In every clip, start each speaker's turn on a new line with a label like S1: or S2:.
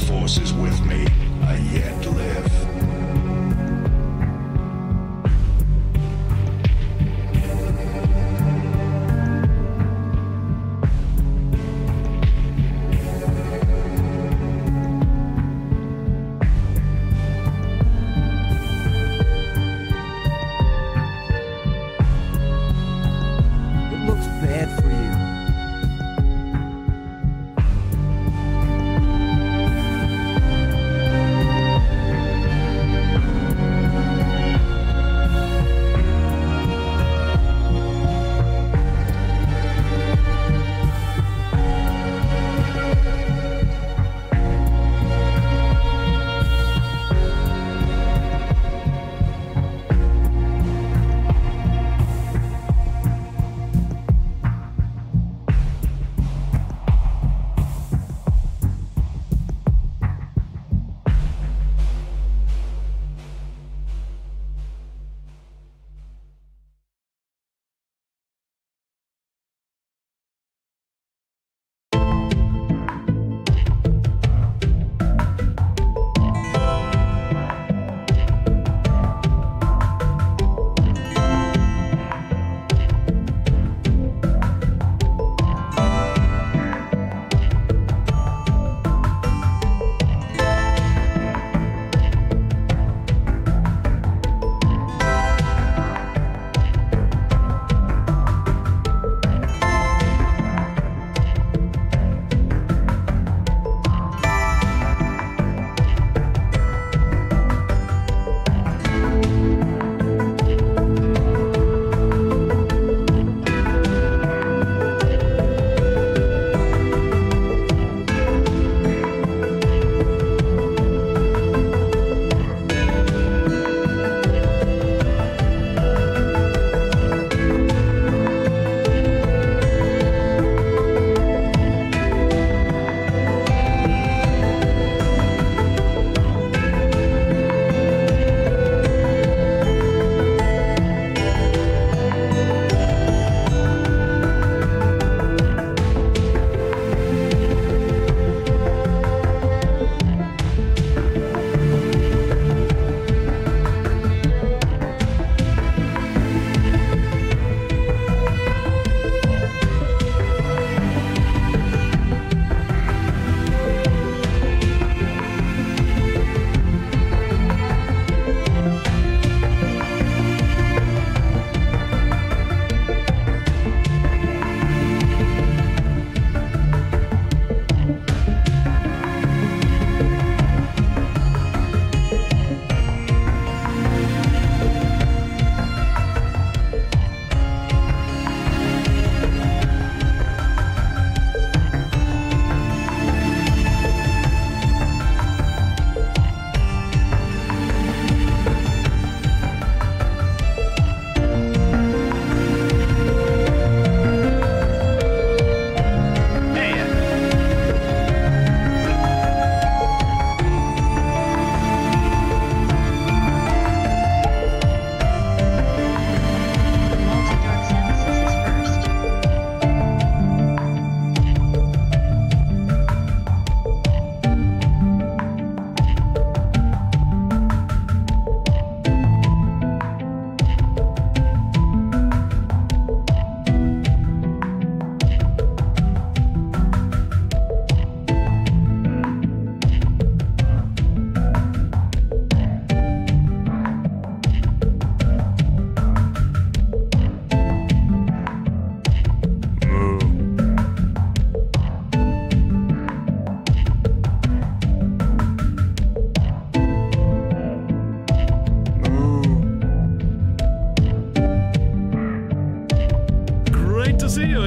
S1: force is with me, I yet live.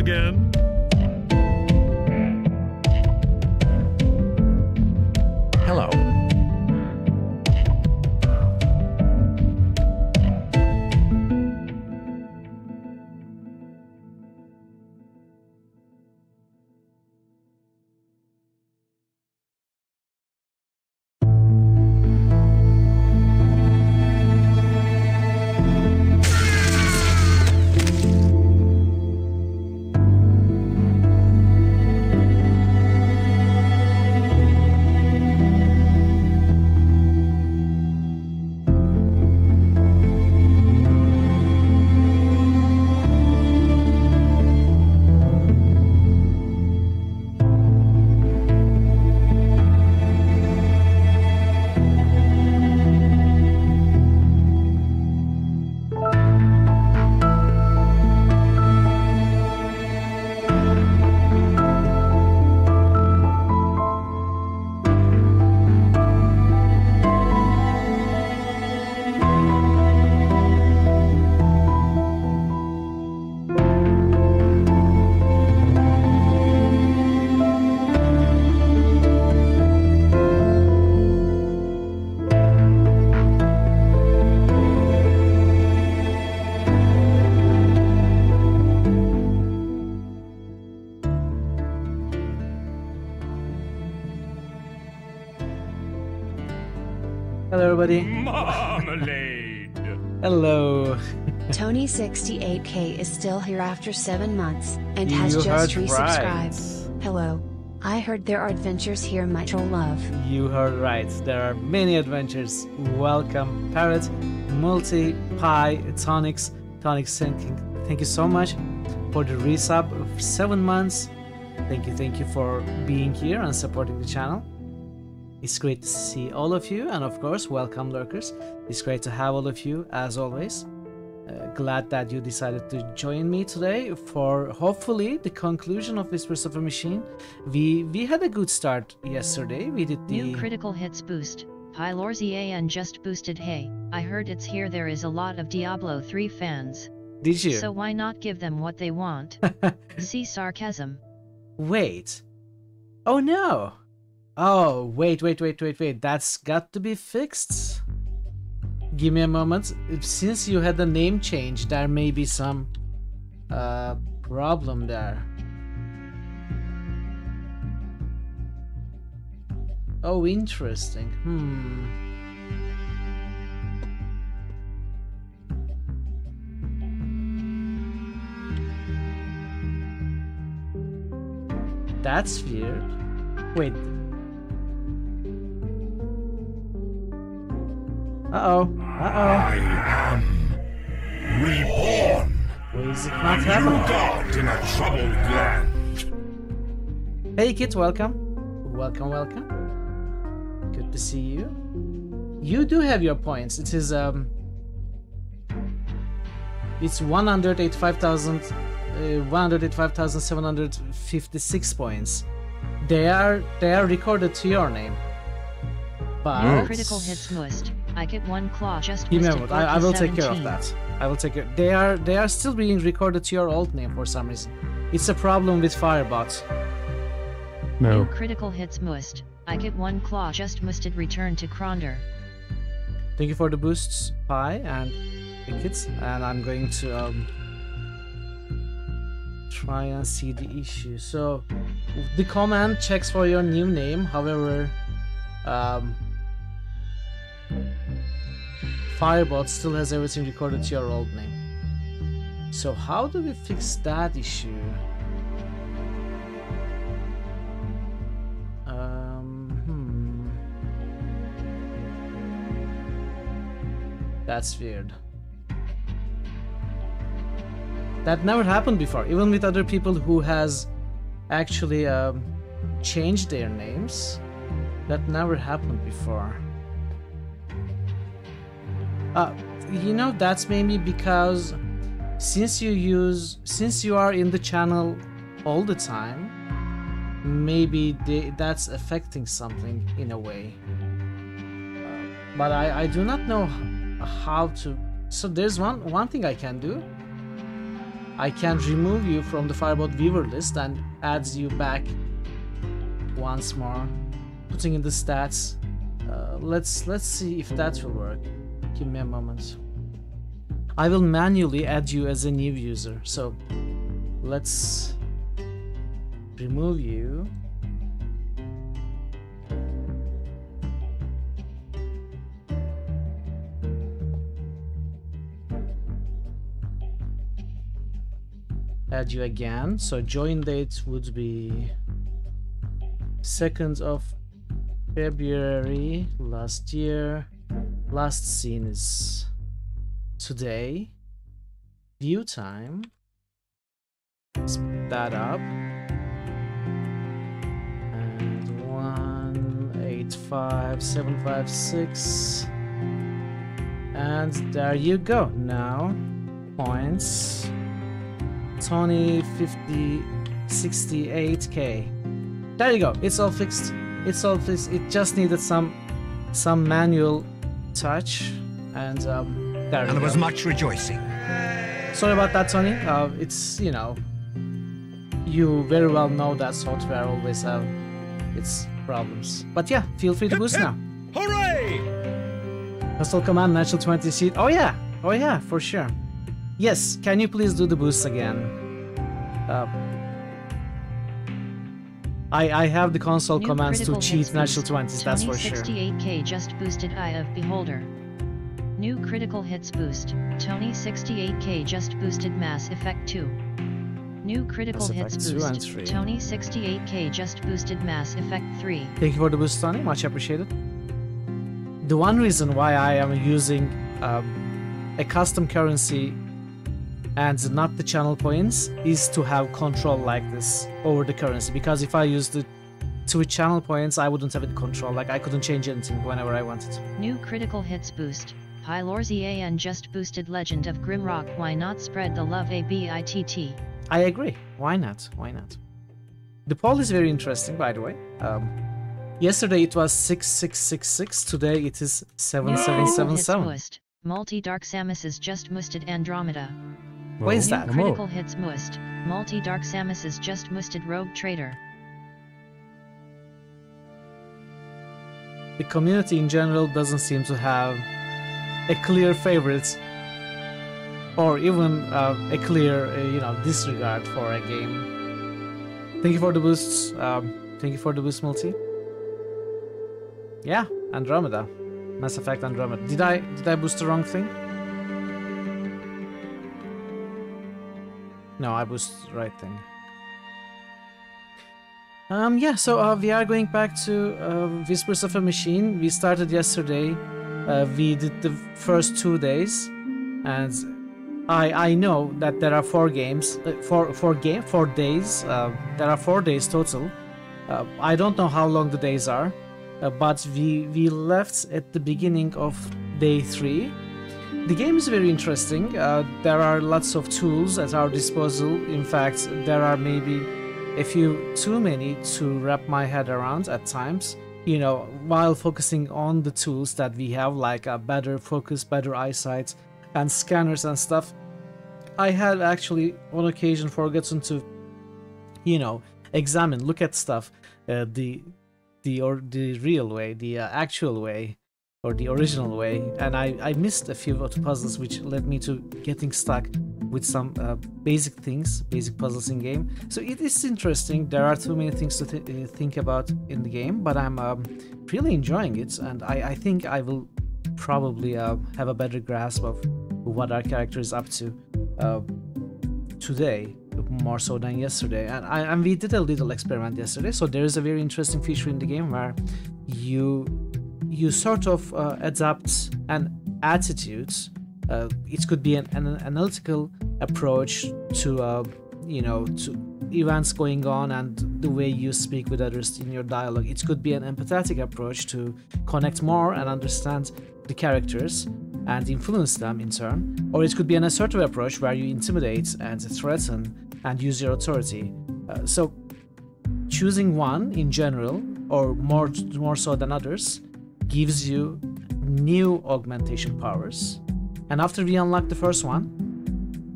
S2: again.
S3: Hello.
S2: Hello, everybody.
S1: Marmalade.
S2: Hello.
S3: Tony68K is still here after 7 months, and has
S2: You
S3: just
S2: heard
S3: resubscribed.
S2: right.
S3: Hello. I heard there are adventures here, my troll love.
S2: You heard right. There are many adventures. Welcome, Parrot, Multi, Pi, Tonics. Tonics, thank you so much for the resub of 7 months. Thank you for being here and supporting the channel. It's great to see all of you, and of course, welcome lurkers. It's great to have all of you as always. Glad that you decided to join me today for hopefully the conclusion of Whispers of a Machine. We had a good start yesterday. We did the
S4: new critical hits boost. Pylorzian just boosted. Hey, I heard it's here. There is a lot of Diablo 3 fans.
S2: Did you?
S4: So why not give them what they want? See sarcasm.
S2: Wait. Oh no. Oh, wait. That's got to be fixed. Give me a moment. Since you had the name change, there may be some problem there. Oh, interesting. That's weird. Wait. Uh-oh.
S1: I am reborn.
S2: Why is it
S1: A
S2: not
S1: new
S2: happening?
S1: god in a troubled land.
S2: Hey Kit, welcome. Welcome. Good to see you. You do have your points. It is it's 185,756 points. They are recorded to your name. But
S4: Critical hits must. I get one claw just
S2: give me a
S4: missed.
S2: moment. I will take care of that. I will take care. They are still being recorded to your old name for some reason. It's a problem with Firebot.
S4: New critical hits must. I get one claw just must return to Kronder.
S2: Thank you for the boosts, Pi and Kids. And I'm going to try and see the issue. So the command checks for your new name. However, Firebot still has everything recorded to your old name. So how do we fix that issue? That's weird. That never happened before, even with other people who has actually changed their names. That never happened before. You know, that's maybe because since you are in the channel all the time, maybe that's affecting something in a way. But I do not know how to. So there's one thing I can do. I can remove you from the Firebot viewer list and adds you back once more, putting in the stats. Let's see if that will work. Give me a moment. I will manually add you as a new user. So let's remove you. Add you again. So join date would be 2nd of February last year. Last seen is today. View time. Speed that up. And 185,756. And there you go. Now points. Tony 68K. There you go. It's all fixed. It's all fixed. It just needed some manual touch, and there
S5: there was much rejoicing.
S2: Sorry about that, Tony. It's, you know, you very well know that software always have its problems. But yeah, feel free to boost now.
S5: Hooray!
S2: Hustle command natural 20 seat. Oh yeah, for sure. Yes, can you please do the boost again? I have the console
S4: New
S2: commands to
S4: critical hits
S2: cheat natural
S4: boost.
S2: 20s, that's for
S4: Tony
S2: sure.
S4: 68K just boosted Eye of Beholder. New critical hits boost. Tony 68K just boosted Mass Effect 2. New critical
S2: Mass
S4: hits
S2: Effect 2 and
S4: boost.
S2: 3.
S4: Tony 68K just boosted Mass Effect 3.
S2: Thank you for the boost, Tony. Much appreciated. The one reason why I am using a custom currency and not the channel points is to have control like this over the currency. Because if I use the 2 channel points, I wouldn't have any control. Like I couldn't change anything whenever I wanted.
S4: New critical hits boost. Pylorzian just boosted Legend of Grimrock. Why not spread the love a bit?
S2: I agree. Why not? Why not? The poll is very interesting, by the way. Yesterday it was 6666. Today it is 7777.
S4: Boost. Multi Dark Samus just boosted Andromeda.
S2: What is
S4: New
S2: that?
S4: critical hits boost. Multi Dark Samus just boosted Rogue Trader.
S2: The community in general doesn't seem to have a clear favorite or even a clear, disregard for a game. Thank you for the boosts. Thank you for the boost, Multi. Yeah, Andromeda. Mass Effect Andromeda. Did I boost the wrong thing? No, I boosted the right thing. Yeah, so we are going back to Whispers of a Machine. We started yesterday. We did the first 2 days, and I know that there are 4 games, 4 days. There are 4 days total. I don't know how long the days are, but we left at the beginning of day 3. The game is very interesting. There are lots of tools at our disposal. In fact, there are maybe a few too many to wrap my head around at times. You know, while focusing on the tools that we have, like a better focus, better eyesight, and scanners and stuff, I had actually on occasion forgotten to, examine, look at stuff the real way, the actual way, or the original way, and I missed a few of the puzzles, which led me to getting stuck with some basic puzzles in game. So it is interesting. There are too many things to think about in the game, but I'm really enjoying it, and I think I will probably have a better grasp of what our character is up to today, more so than yesterday. And we did a little experiment yesterday, so there is a very interesting feature in the game where you sort of adapt an attitude. It could be an analytical approach to to events going on and the way you speak with others in your dialogue. It could be an empathetic approach to connect more and understand the characters and influence them in turn, or it could be an assertive approach where you intimidate and threaten and use your authority. So choosing one in general, or more so than others, gives you new augmentation powers. And after we unlocked the first one,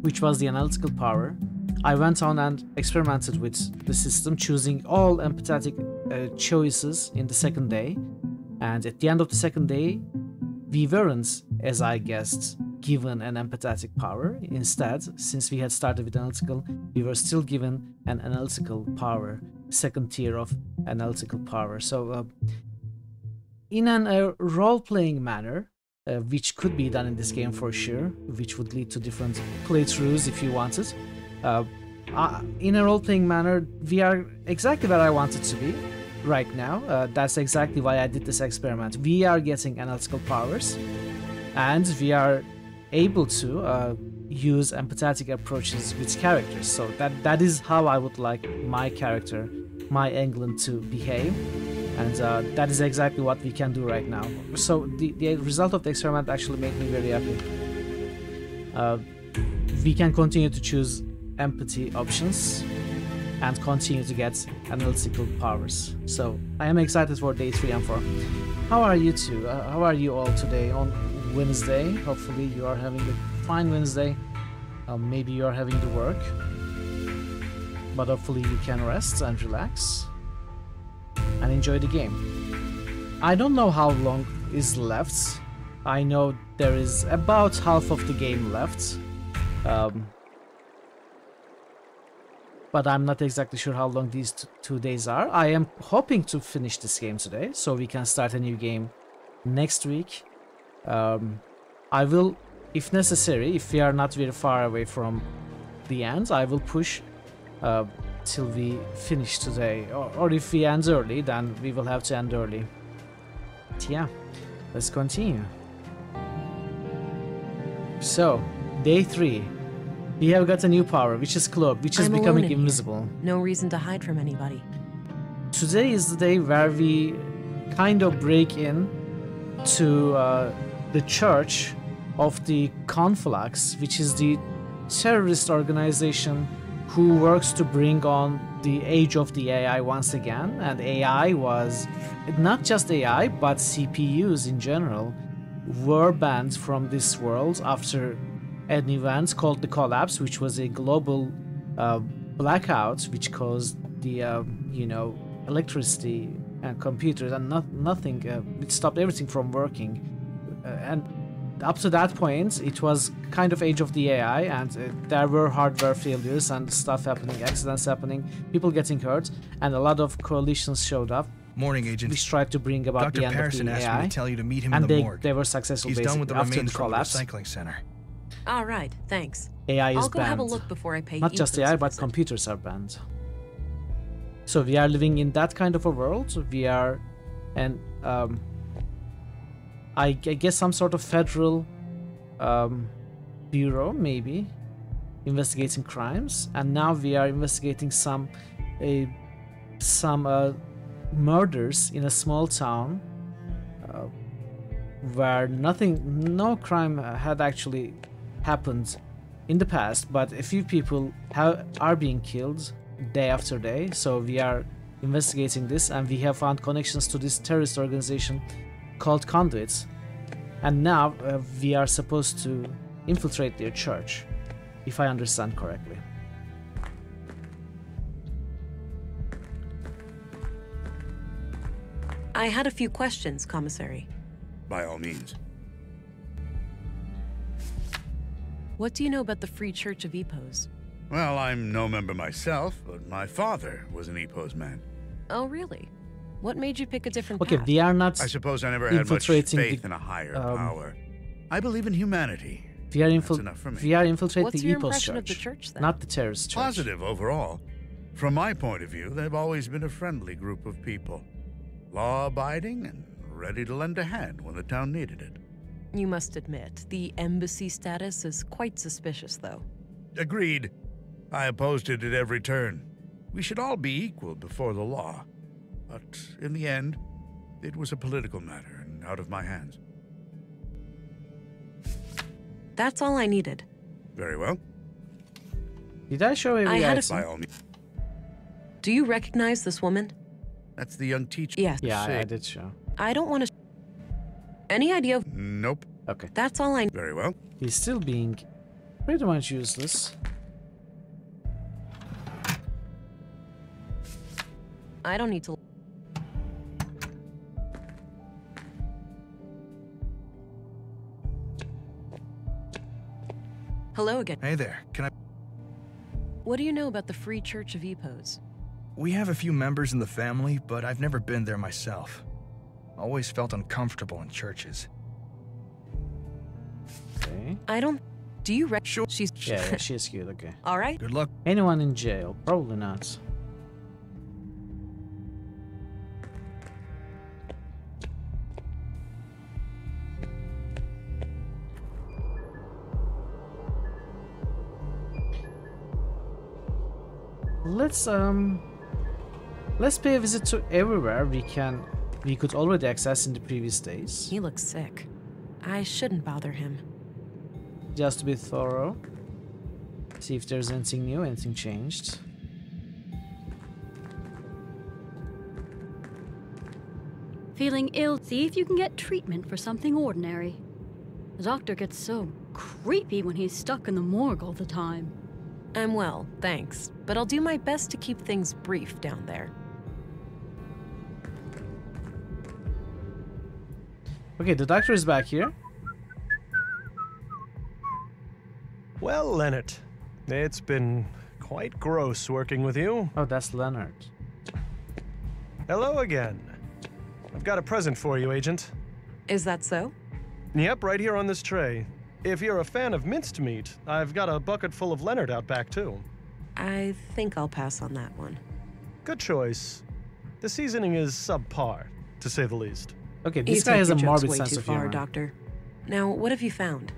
S2: which was the analytical power, I went on and experimented with the system, choosing all empathetic choices in the second day. And at the end of the second day, we weren't, as I guessed, given an empathetic power. Instead, since we had started with analytical, we were still given an analytical power, second tier of analytical power. So in a role-playing manner, which could be done in this game for sure, which would lead to different playthroughs if you wanted. In a role-playing manner, we are exactly where I wanted to be right now. That's exactly why I did this experiment. We are getting analytical powers, and we are able to use empathetic approaches with characters. So that is how I would like my character, my England, to behave. And that is exactly what we can do right now. So the result of the experiment actually made me very happy. We can continue to choose empathy options and continue to get analytical powers. So I am excited for day 3 and 4. How are you two? How are you all today on Wednesday? Hopefully you are having a fine Wednesday. Maybe you are having to work, but hopefully you can rest and relax and enjoy the game. I don't know how long is left. I know there is about half of the game left. but I'm not exactly sure how long these 2 days are. I am hoping to finish this game today, so we can start a new game next week. I will, if necessary, if we are not very far away from the end, I will push till we finish today. Or if we end early, then we will have to end early. But yeah, let's continue. So, day 3. We have got a new power, which is cloak, which is
S6: I'm
S2: becoming
S6: alone in
S2: invisible.
S6: here. No reason to hide from anybody.
S2: Today is the day where we kind of break in to the church of the Conflux, which is the terrorist organization who works to bring on the age of the AI once again. And AI was not just AI, but CPUs in general were banned from this world after an event called the Collapse, which was a global blackout which caused the electricity and computers and nothing. It stopped everything from working, and up to that point it was kind of age of the AI, and there were hardware failures and stuff happening, accidents happening, people getting hurt, and a lot of coalitions showed up.
S5: Morning, Agent.
S2: We tried to bring about
S5: Dr.
S2: the end
S5: Harrison
S2: of the
S5: asked
S2: AI,
S5: me to tell you to meet him
S2: and
S5: in the morgue.
S2: they were successful.
S5: He's
S2: basically
S5: done with the
S2: after
S5: remains
S2: the
S5: from the
S2: collapse.
S5: recycling center.
S6: All right, thanks.
S2: AI is
S6: I'll go
S2: banned.
S6: have a look before I pay
S2: Not
S6: you
S2: just
S6: for this
S2: AI, but
S6: visit.
S2: computers are banned. So we are living in that kind of a world. We are, and I guess some sort of federal bureau, maybe, investigating crimes. And now we are investigating some murders in a small town where no crime had actually happened in the past, but a few people are being killed day after day. So we are investigating this, and we have found connections to this terrorist organization called Conduits, and now we are supposed to infiltrate their church, if I understand correctly.
S6: I had a few questions, Commissary.
S1: By all means.
S6: What do you know about the Free Church of Epos?
S1: Well, I'm no member myself, but my father was an EPOS man.
S6: Oh, really? What made you pick a different
S2: Okay,
S6: path?
S2: we are not.
S1: I suppose I never had much
S2: Infiltrating
S1: faith
S2: the-
S1: in a higher power. I believe in humanity.
S2: We are,
S1: That's enough for me.
S2: we are infiltrating
S6: What's
S2: the
S6: your
S2: EPOS
S6: impression
S2: church,
S6: of the church, then?
S2: not the terrorist church.
S1: Positive overall. From my point of view, they've always been a friendly group of people. Law-abiding and ready to lend a hand when the town needed it.
S6: You must admit, the embassy status is quite suspicious, though.
S1: Agreed. I opposed it at every turn. We should all be equal before the law. But in the end, it was a political matter and out of my hands.
S6: That's all I needed.
S1: Very well.
S2: Did I show a
S6: I had a-
S2: reaction?
S1: By all means.
S6: Do you recognize this woman?
S1: That's the young teacher.
S6: Yes.
S2: Yeah, I
S1: Say-
S2: did show.
S6: I don't want to... Any idea of...
S1: Nope.
S2: Okay.
S6: That's all I...
S1: Very well.
S2: He's still being pretty much useless.
S6: I don't need to... Hello again.
S5: Hey there, can I...
S6: What do you know about the Free Church of Epos?
S5: We have a few members in the family, but I've never been there myself. Always felt uncomfortable in churches.
S2: Okay.
S6: I don't... Do you
S5: Sure.
S6: She's...
S2: Yeah, she is cute. Okay.
S6: All right.
S5: Good luck.
S2: Anyone in jail? Probably not. Let's pay a visit to everywhere we could already access in the previous days,
S6: He looks sick. I shouldn't bother him.
S2: just to be thorough. See if there's anything new, anything changed.
S7: Feeling ill? See if you can get treatment for something ordinary. The doctor gets so creepy when he's stuck in the morgue all the time.
S6: I'm well, thanks. But I'll do my best to keep things brief down there.
S2: Okay, the doctor is back here.
S8: Well, Leonard, it's been quite gross working with you.
S2: Oh, that's Leonard.
S8: Hello again. I've got a present for you, Agent.
S6: Is that so?
S8: Yep, right here on this tray. If you're a fan of minced meat, I've got a bucket full of Leonard out back, too.
S6: I think I'll pass on that one.
S8: Good choice. The seasoning is subpar, to say the least.
S2: Okay,
S6: You
S2: this guy
S6: take
S2: has a
S6: your jokes
S2: morbid
S6: way
S2: sense
S6: too
S2: of
S6: far,
S2: humor.
S6: Doctor. Now, what have you found?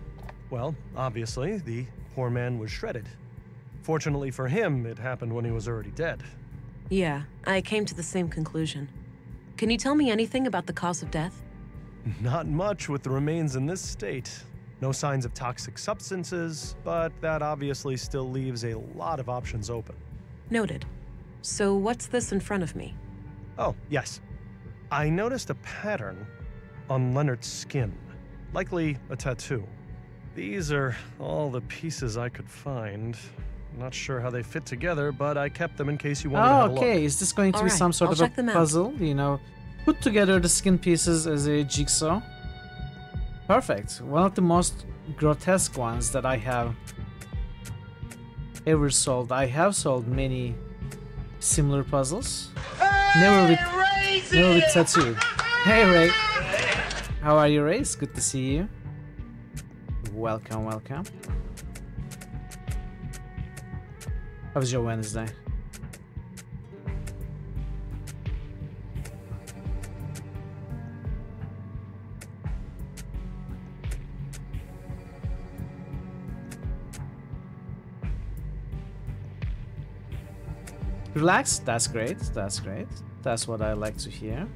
S8: Well, obviously, the poor man was shredded. Fortunately for him, it happened when he was already dead.
S6: Yeah, I came to the same conclusion. Can you tell me anything about the cause of death?
S8: Not much with the remains in this state. No signs of toxic substances, but that obviously still leaves a lot of options open.
S6: Noted. So what's this in front of me?
S8: Oh, yes. I noticed a pattern on Leonard's skin, likely a tattoo. These are all the pieces I could find. Not sure how they fit together, but I kept them in case you wanted to have a look.
S2: Okay, is this going to be
S6: Alright,
S2: some sort
S6: I'll
S2: of a
S6: check them out.
S2: puzzle? You know, put together the skin pieces as a jigsaw. Perfect. One of the most grotesque ones that I have ever solved. I have solved many similar puzzles. Never with tattoo. Hey Ray. How are you, Ray? It's good to see you. Welcome, welcome. How was your Wednesday? Relax? That's great. That's great. That's what I like to hear.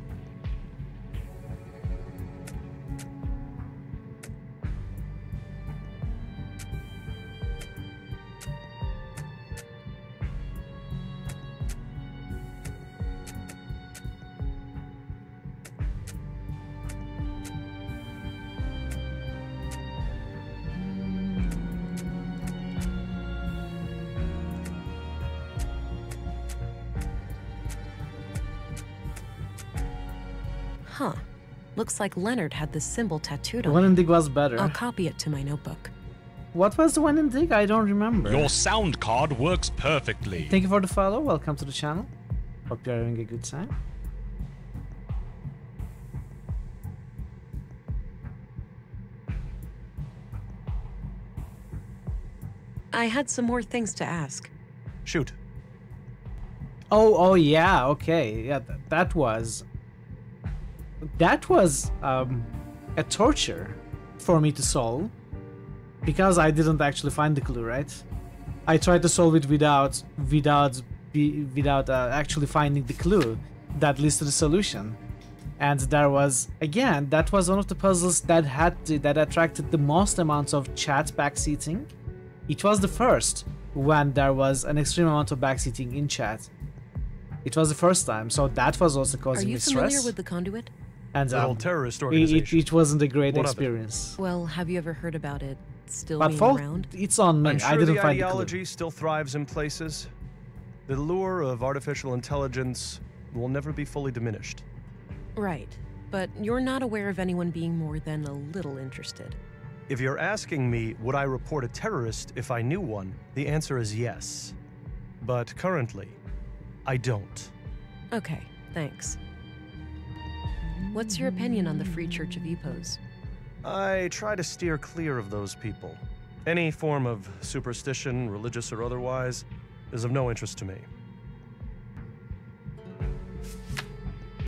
S6: Huh. Looks like Leonard had this symbol tattooed
S2: The
S6: on
S2: one
S6: him.
S2: in Dig was better.
S6: I'll copy it to my notebook.
S2: What was the one in Dig? I don't remember.
S9: Your sound card works perfectly.
S2: Thank you for the follow. Welcome to the channel. Hope you're having a good time.
S6: I had some more things to ask.
S8: Shoot.
S2: Oh yeah, okay. Yeah, that was a torture for me to solve because I didn't actually find the clue, right? I tried to solve it without actually finding the clue that leads to the solution. And there was, again, that was one of the puzzles that attracted the most amount of chat backseating. It was the first when there was an extreme amount of backseating in chat. It was the first time, so that was also
S6: Are
S2: causing
S6: you
S2: me
S6: familiar
S2: stress.
S6: with the Conduit?
S2: And
S8: That old terrorist organization.
S2: it wasn't a great
S8: What of it?
S2: experience.
S6: Well, have you ever heard about it still
S2: But
S6: being
S2: fault,
S6: around?
S2: it's on me.
S8: I'm sure
S2: I didn't
S8: the
S2: find the clue.
S8: ideology still thrives in places. The lure of artificial intelligence will never be fully diminished.
S6: Right. But you're not aware of anyone being more than a little interested.
S8: If you're asking me, would I report a terrorist if I knew one, the answer is yes. But currently, I don't.
S6: Okay, thanks. What's your opinion on the Free Church of Epos?
S8: I try to steer clear of those people. Any form of superstition, religious or otherwise, is of no interest to me.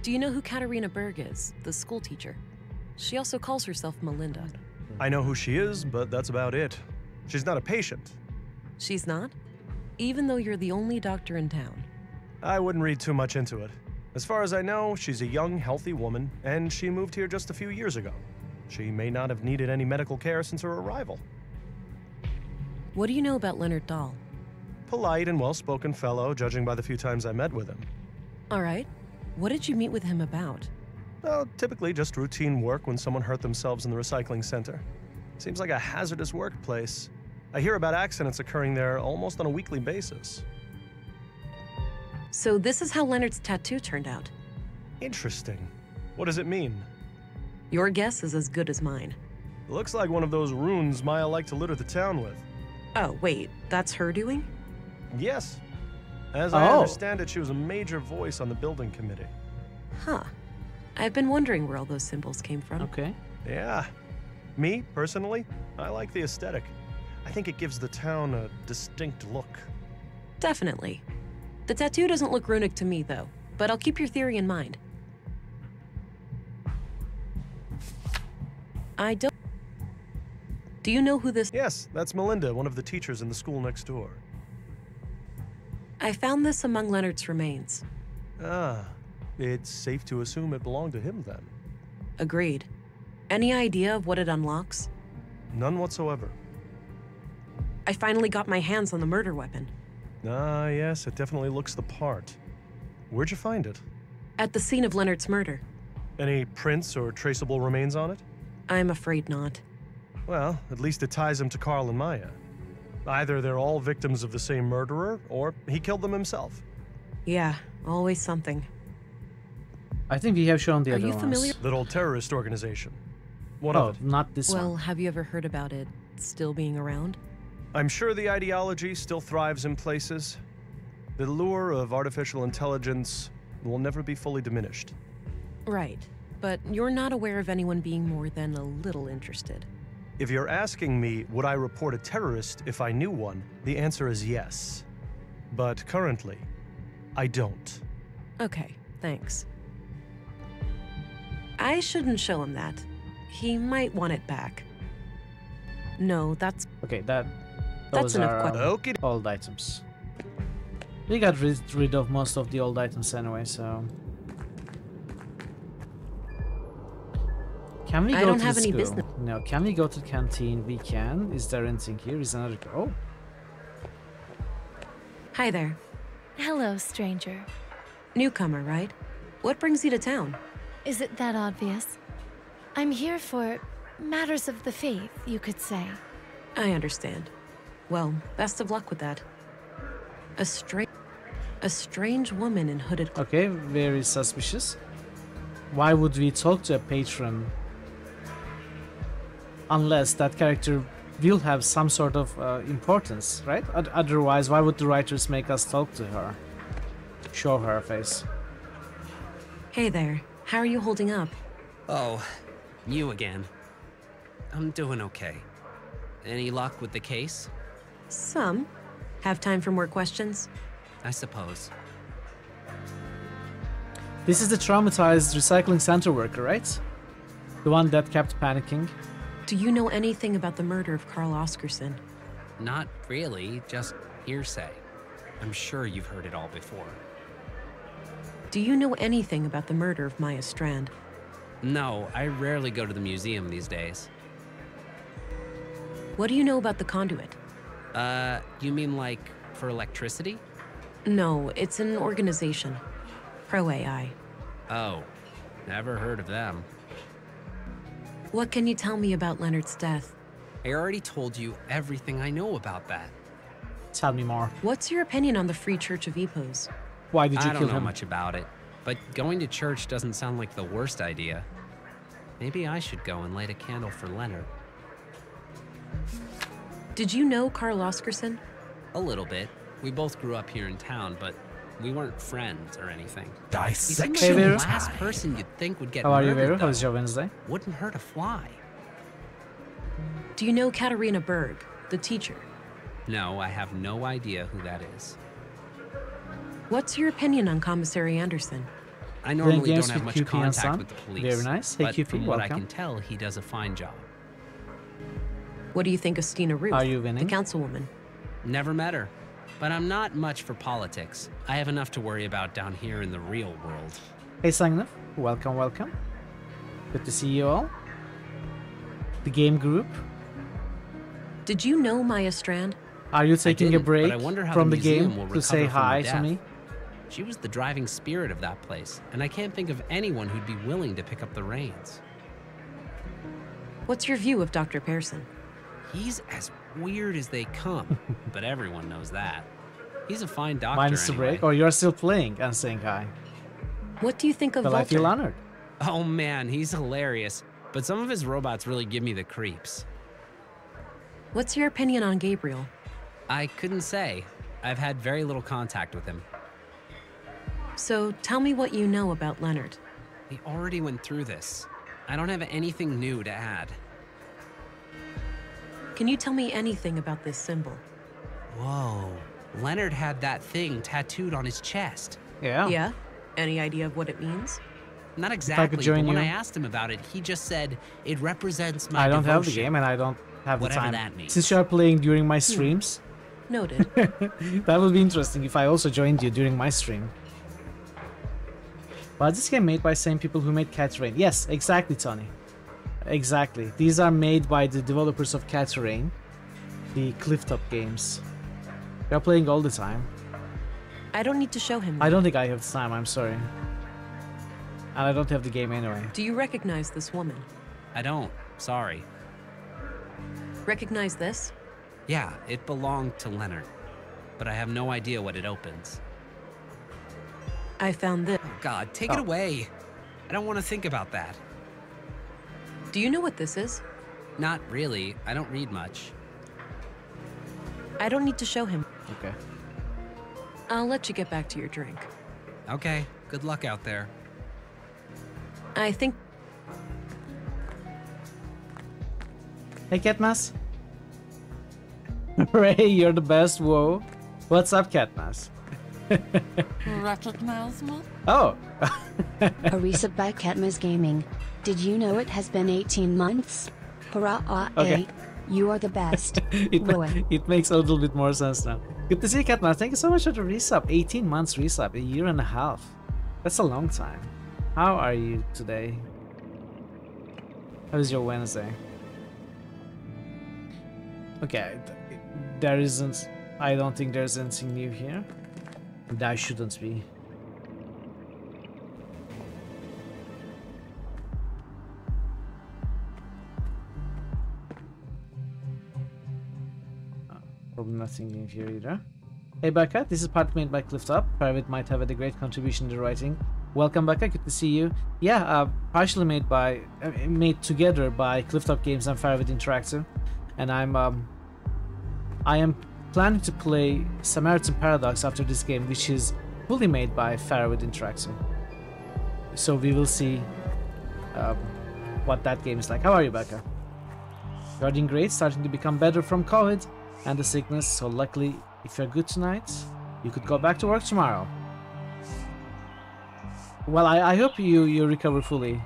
S6: Do you know who Katarina Berg is, the school teacher? She also calls herself Melinda.
S8: I know who she is, but that's about it. She's not a patient.
S6: She's not? Even though you're the only doctor in town.
S8: I wouldn't read too much into it. As far as I know, she's a young, healthy woman, and she moved here just a few years ago. She may not have needed any medical care since her arrival.
S6: What do you know about Leonard Dahl?
S8: Polite and well-spoken fellow, judging by the few times I met with him.
S6: All right. What did you meet with him about?
S8: Well, typically just routine work when someone hurt themselves in the recycling center. Seems like a hazardous workplace. I hear about accidents occurring there almost on a weekly basis.
S6: So this is how Leonard's tattoo turned out.
S8: Interesting. What does it mean?
S6: Your guess is as good as mine.
S8: It looks like one of those runes Maya liked to litter the town with.
S6: Oh, wait, that's her doing?
S8: Yes. As I understand it, she was a major voice on the building committee.
S6: Huh. I've been wondering where all those symbols came from.
S2: Okay.
S8: Yeah. Me, personally, I like the aesthetic. I think it gives the town a distinct look.
S6: Definitely. The tattoo doesn't look runic to me, though, but I'll keep your theory in mind. I don't... Do you know who this...
S8: Yes, that's Melinda, one of the teachers in the school next door.
S6: I found this among Leonard's remains.
S8: Ah, it's safe to assume it belonged to him then.
S6: Agreed. Any idea of what it unlocks?
S8: None whatsoever.
S6: I finally got my hands on the murder weapon.
S8: Ah, yes, it definitely looks the part. Where'd you find it?
S6: At the scene of Leonard's murder.
S8: Any prints or traceable remains on it?
S6: I'm afraid not.
S8: Well, at least it ties him to Carl and Maya. Either they're all victims of the same murderer, or he killed them himself.
S6: Yeah, always something.
S2: I think we have shown the
S6: Are
S2: other
S6: you
S2: ones.
S6: familiar?
S8: Little terrorist organization. What
S2: Oh,
S8: of it?
S2: not this
S6: Well,
S2: one.
S6: have you ever heard about it still being around?
S8: I'm sure the ideology still thrives in places. The lure of artificial intelligence will never be fully diminished.
S6: Right. But you're not aware of anyone being more than a little interested.
S8: If you're asking me, would I report a terrorist if I knew one, the answer is yes. But currently, I don't.
S6: Okay, thanks. I shouldn't show him that. He might want it back. No, that's...
S2: Okay, that's
S6: That's enough
S2: are
S8: Okay.
S2: old items. We got rid of most of the old items anyway, so... Can we
S6: I
S2: go
S6: don't
S2: to
S6: have
S2: the
S6: any
S2: school?
S6: business.
S2: No, can we go to the canteen? We can. Is there anything here? Is another... Oh,
S6: Hi there.
S10: Hello, stranger.
S6: Newcomer, right? What brings you to town?
S10: Is it that obvious? I'm here for matters of the faith, you could say.
S6: I understand. Well, best of luck with that. A strange woman in hooded clothes.
S2: okay, very suspicious. Why would we talk to a patron unless that character will have some sort of importance, right? Otherwise, why would the writers make us talk to her? Show her face.
S6: Hey there. How are you holding up?
S11: Oh, you again. I'm doing okay. Any luck with the case?
S6: Some. Have time for more questions?
S11: I suppose.
S2: This is the traumatized recycling center worker, right? The one that kept panicking.
S6: Do you know anything about the murder of Carl Oscarson?
S11: Not really, just hearsay. I'm sure you've heard it all before.
S6: Do you know anything about the murder of Maya Strand?
S11: No, I rarely go to the museum these days.
S6: What do you know about the conduit?
S11: You mean like for electricity?
S6: No, it's an organization. Pro AI.
S11: Oh, never heard of them.
S6: What can you tell me about Leonard's death?
S11: I already told you everything I know about that.
S2: Tell me more.
S6: What's your opinion on the Free Church of Epos?
S2: Why did you
S11: I
S2: kill
S11: don't know
S2: him?
S11: much about it, but going to church doesn't sound like the worst idea. Maybe I should go and light a candle for Leonard.
S6: Did you know Carl Oscarson?
S11: A little bit. We both grew up here in town, but we weren't friends or anything. He
S2: Dissection
S11: seemed like the
S2: time.
S11: last person you'd think would get
S2: How are you,
S11: murdered,
S2: Vero?
S11: though.
S2: How's your Wednesday?
S11: Wouldn't hurt a fly.
S6: Do you know Katarina Berg, the teacher?
S11: No, I have no idea who that is.
S6: What's your opinion on Commissary Anderson?
S11: I normally
S2: games
S11: don't have
S2: with
S11: much
S2: QP and
S11: contact
S2: Sam?
S11: with the police.
S2: Very nice. Hey,
S11: but
S2: QP,
S11: from what I
S2: welcome.
S11: can tell, he does a fine job.
S6: What do you think of Stina Ruth,
S2: Are you winning?
S6: the councilwoman?
S11: Never met her, but I'm not much for politics. I have enough to worry about down here in the real world.
S2: Hey, Sangnef. Welcome, welcome. Good to see you all. The game group.
S6: Did you know Maya Strand?
S2: Are you taking a
S11: didn't, but
S2: break
S11: I wonder how
S2: from
S11: the
S2: the
S11: museum
S2: game
S11: will
S2: to say
S11: recover from her
S2: hi to
S11: death.
S2: me?
S11: She was the driving spirit of that place, and I can't think of anyone who'd be willing to pick up the reins.
S6: What's your view of Dr. Pearson?
S11: He's as weird as they come, but everyone knows that. He's a fine doctor
S2: Minus the
S11: anyway.
S2: break, or you're still playing and saying hi.
S6: What do you think of
S2: Well, I
S6: Walter?
S2: feel honored.
S11: Oh man, he's hilarious, but some of his robots really give me the creeps.
S6: What's your opinion on Gabriel?
S11: I couldn't say. I've had very little contact with him.
S6: So tell me what you know about Leonard.
S11: We already went through this. I don't have anything new to add.
S6: Can you tell me anything about this symbol?
S11: Whoa. Leonard had that thing tattooed on his chest.
S2: Yeah.
S6: Yeah? Any idea of what it means?
S11: Not exactly, but
S2: join
S11: when
S2: you.
S11: I asked him about it, he just said, it represents my
S2: I don't have the
S11: devotion."
S2: game and I don't have the
S11: Whatever
S2: time.
S11: that means.
S2: Since you are playing during my streams,
S6: Noted.
S2: that would be interesting if I also joined you during my stream. But this game made by same people who made Cat Rain. Yes, exactly, Tony. Exactly. These are made by the developers of Cat Rain, the Clifftop games. They're playing all the time.
S6: I don't need to show him.
S2: I don't think I have the time, I'm sorry. And I don't have the game anyway.
S6: Do you recognize this woman?
S11: I don't. Sorry.
S6: Recognize this?
S11: Yeah, it belonged to Leonard. But I have no idea what it opens.
S6: I found this.
S11: Oh, God, take it away. I don't want to think about that.
S6: Do you know what this is?
S11: Not really. I don't read much.
S6: I don't need to show him.
S2: Okay.
S6: I'll let you get back to your drink.
S11: Okay, good luck out there.
S6: I think...
S2: Hey, Catmas. Ray, you're the best. Whoa. What's up, Catmas?
S12: Recognize me?
S2: Oh.
S3: Arisa by Catmas Gaming. Did you know it has been 18 months? Hurrah,
S2: Okay.
S3: You are the best.
S2: It makes a little bit more sense now. Good to see you, Catmas. Thank you so much for the resub. 18 months resub. A year and a half. That's a long time. How are you today? How is your Wednesday? Okay. There isn't... I don't think there's anything new here. There shouldn't be. Probably nothing new here either. Hey Becca, this is part made by Clifftop. Private might have had a great contribution to writing. Welcome Becca, good to see you. Yeah, partially made by, made together by Clifftop Games and Fairwood Interactive, and I am planning to play Samaritan Paradox after this game, which is fully made by Fairwood Interactive. So we will see what that game is like. How are you, Becca? You're doing great, starting to become better from COVID and the sickness, so luckily, if you're good tonight, you could go back to work tomorrow. Well, I hope you recover fully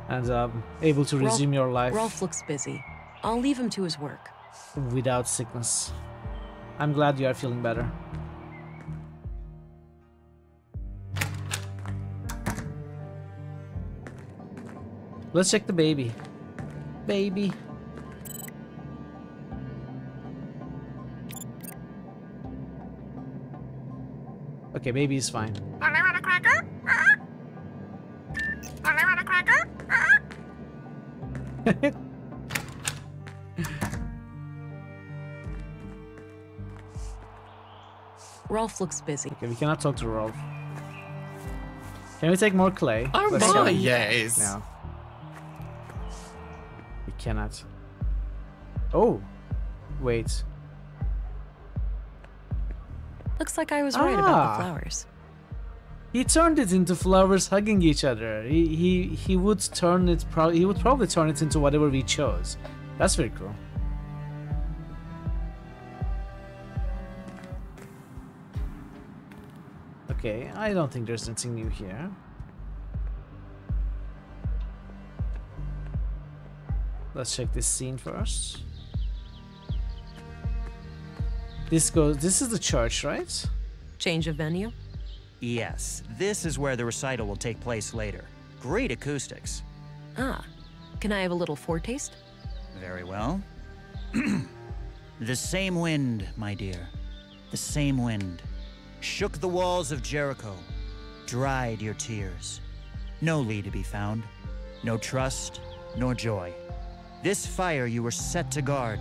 S2: and able to resume your life.
S6: Rolf looks busy. I'll leave him to his work.
S2: Without sickness. I'm glad you are feeling better. Let's check the baby. Baby. Okay, baby is fine.
S12: Only want a cracker? Only want a cracker?
S6: Rolf looks busy.
S2: Okay, we cannot talk to Rolf. Can we take more clay?
S12: Oh
S2: Let's
S12: boy,
S2: go.
S12: yes.
S2: No. We cannot. Oh. Wait.
S6: Looks like I was right about the flowers.
S2: He turned it into flowers hugging each other. He would turn it. He would probably turn it into whatever we chose. That's very cool. Okay, I don't think there's anything new here. Let's check this scene first. This is the church, right?
S6: Change of venue?
S13: Yes, this is where the recital will take place later. Great acoustics.
S6: Ah, can I have a little foretaste?
S13: Very well. The same wind, my dear. The same wind. Shook the walls of Jericho. Dried your tears. No Lee to be found. No trust, nor joy. This fire you were set to guard,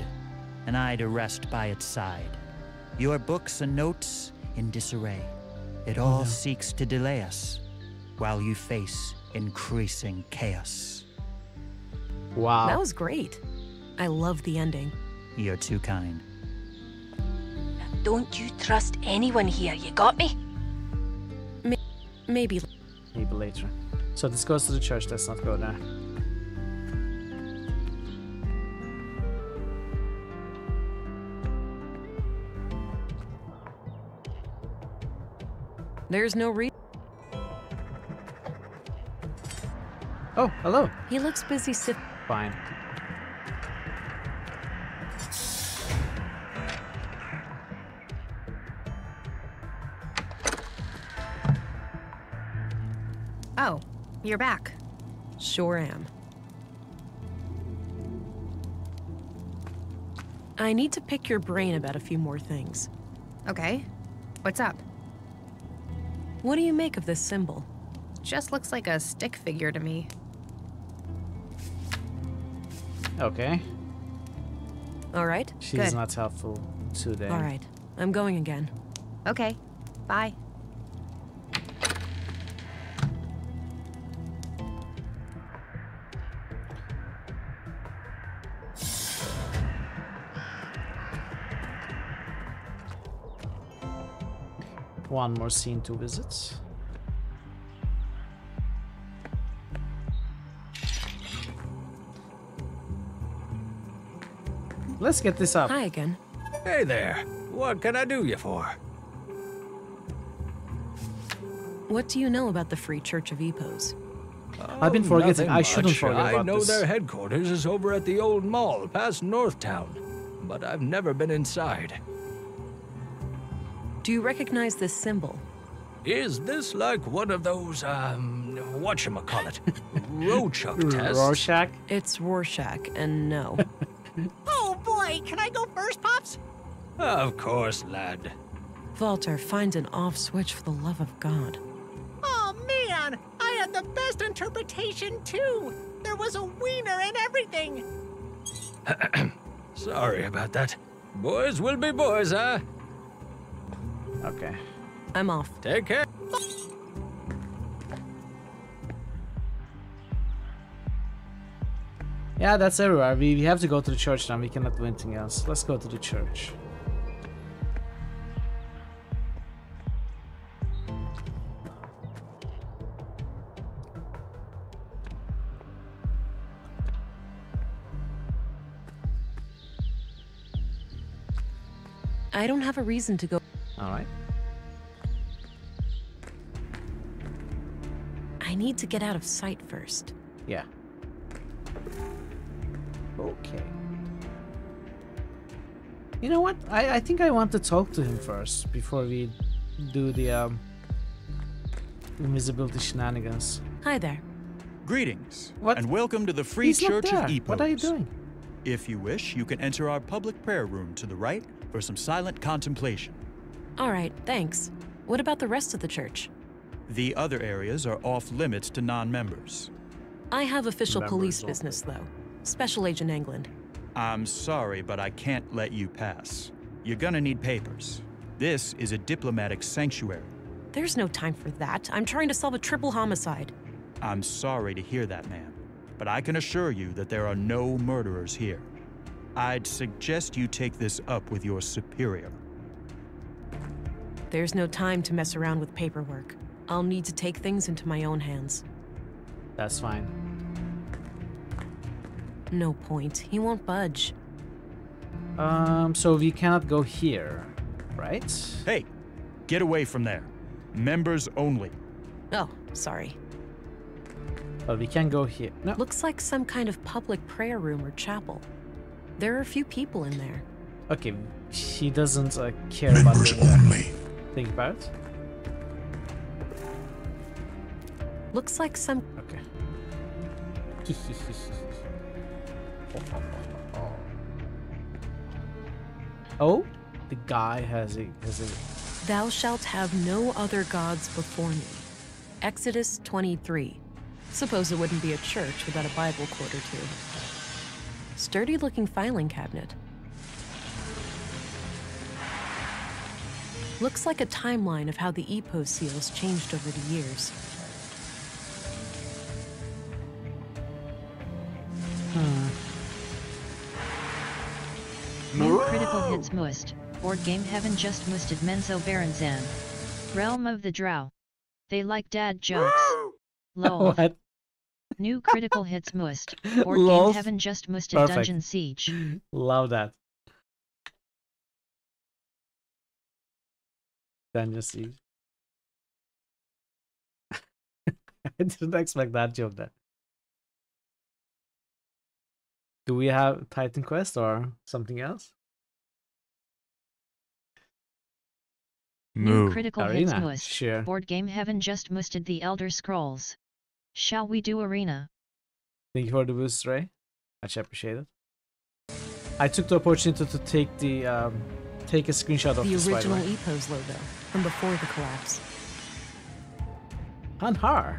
S13: and I to rest by its side. Your books and notes in disarray. It all seeks to delay us, while you face increasing chaos.
S2: Wow.
S6: That was great. I love the ending.
S13: You're too kind.
S3: Don't you trust anyone here, you got me?
S6: Maybe.
S2: Maybe later. So this goes to the church, let's not go there.
S6: There's no reason.
S2: Oh, hello.
S6: He looks busy
S2: Fine.
S14: Oh, you're back.
S6: Sure am. I need to pick your brain about a few more things.
S14: Okay. What's up?
S6: What do you make of this symbol?
S14: Just looks like a stick figure to me.
S2: Okay.
S6: All right.
S2: She's
S6: Good.
S2: not helpful today.
S6: All right. I'm going again.
S14: Okay. Bye.
S2: One more scene to visit. Let's get this up.
S6: Hi again.
S15: Hey there. What can I do you for?
S6: What do you know about the Free Church of Epos?
S2: I've been forgetting.
S15: Nothing
S2: I shouldn't
S15: much.
S2: forget
S15: I
S2: about
S15: know
S2: this.
S15: their headquarters is over at the old mall past Northtown, but I've never been inside.
S6: Do you recognize this symbol?
S15: Is this like one of those, whatchamacallit, Rorschach tests?
S2: Rorschach?
S6: It's Rorschach, and no.
S12: Oh boy, can I go first, Pops?
S15: Of course, lad.
S6: Walter, find an off switch for the love of God.
S12: Oh man, I had the best interpretation too. There was a wiener and everything.
S15: Sorry about that. Boys will be boys, huh?
S2: Okay.
S6: I'm off.
S15: Take care.
S2: Yeah, that's everywhere. We have to go to the church now. We cannot do anything else. Let's go to the church.
S6: I don't have a reason to go.
S2: All right.
S6: I need to get out of sight first.
S2: Yeah. Okay. You know what? I think I want to talk to him first before we do the invisibility shenanigans.
S6: Hi there.
S16: Greetings.
S2: What?
S16: And welcome to the Free
S2: He's not
S16: Church
S2: there.
S16: of Epos.
S2: What are you doing?
S16: If you wish, you can enter our public prayer room to the right for some silent contemplation.
S6: All right, thanks. What about the rest of the church?
S16: The other areas are off limits to non-members.
S6: I have official
S16: Members
S6: police
S16: only.
S6: business, though. Special Agent England.
S16: I'm sorry, but I can't let you pass. You're gonna need papers. This is a diplomatic sanctuary.
S6: There's no time for that. I'm trying to solve a triple homicide.
S16: I'm sorry to hear that, ma'am, but I can assure you that there are no murderers here. I'd suggest you take this up with your superior.
S6: There's no time to mess around with paperwork. I'll need to take things into my own hands.
S2: That's fine.
S6: No point. He won't budge.
S2: So we cannot go here, right?
S16: Hey, get away from there. Members only.
S6: Oh, sorry.
S2: But we can go here. No.
S6: Looks like some kind of public prayer room or chapel. There are a few people in there.
S2: Okay, he doesn't care about the only. Think about it.
S6: Looks like some.
S2: Okay. Oh, the guy has a.
S6: Thou shalt have no other gods before me. Exodus 23. Suppose it wouldn't be a church without a Bible quote or two. Sturdy-looking filing cabinet. Looks like a timeline of how the EPO seals changed over the years.
S4: New critical hits most. Board Game Heaven just musted Menzo Baranzan. Realm of the Drow. They like dad jokes. Lol.
S2: What?
S4: New critical hits must. Board
S2: Lol.
S4: Game Heaven just musted
S2: Perfect.
S4: Dungeon Siege.
S2: Love that. Dungeon Siege. I didn't expect that joke there. Do we have Titan Quest or something else?
S4: New critical hits
S2: Arena,
S4: must.
S2: sure.
S4: Board Game Heaven just musted the Elder Scrolls. Shall we do Arena?
S2: Thank you for the boost, Ray. Much appreciated. I took the opportunity to take the take a screenshot of
S6: The
S2: this, by the
S6: original
S2: way.
S6: EPOS logo from before the collapse.
S2: Anhar.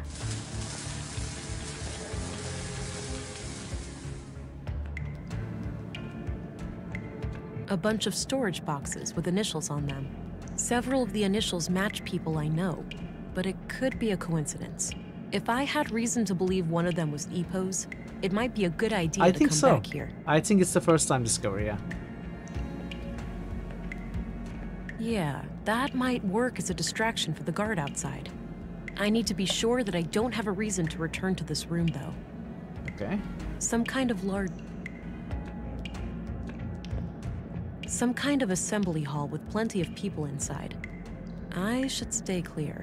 S6: A bunch of storage boxes with initials on them. Several of the initials match people I know, but it could be a coincidence. If I had reason to believe one of them was EPOS, it might be a good idea
S2: I
S6: to
S2: think
S6: come
S2: so.
S6: back here.
S2: I think it's the first time discovery, yeah.
S6: Yeah, that might work as a distraction for the guard outside. I need to be sure that I don't have a reason to return to this room, though.
S2: Okay.
S6: Some kind of assembly hall with plenty of people inside. I should stay clear.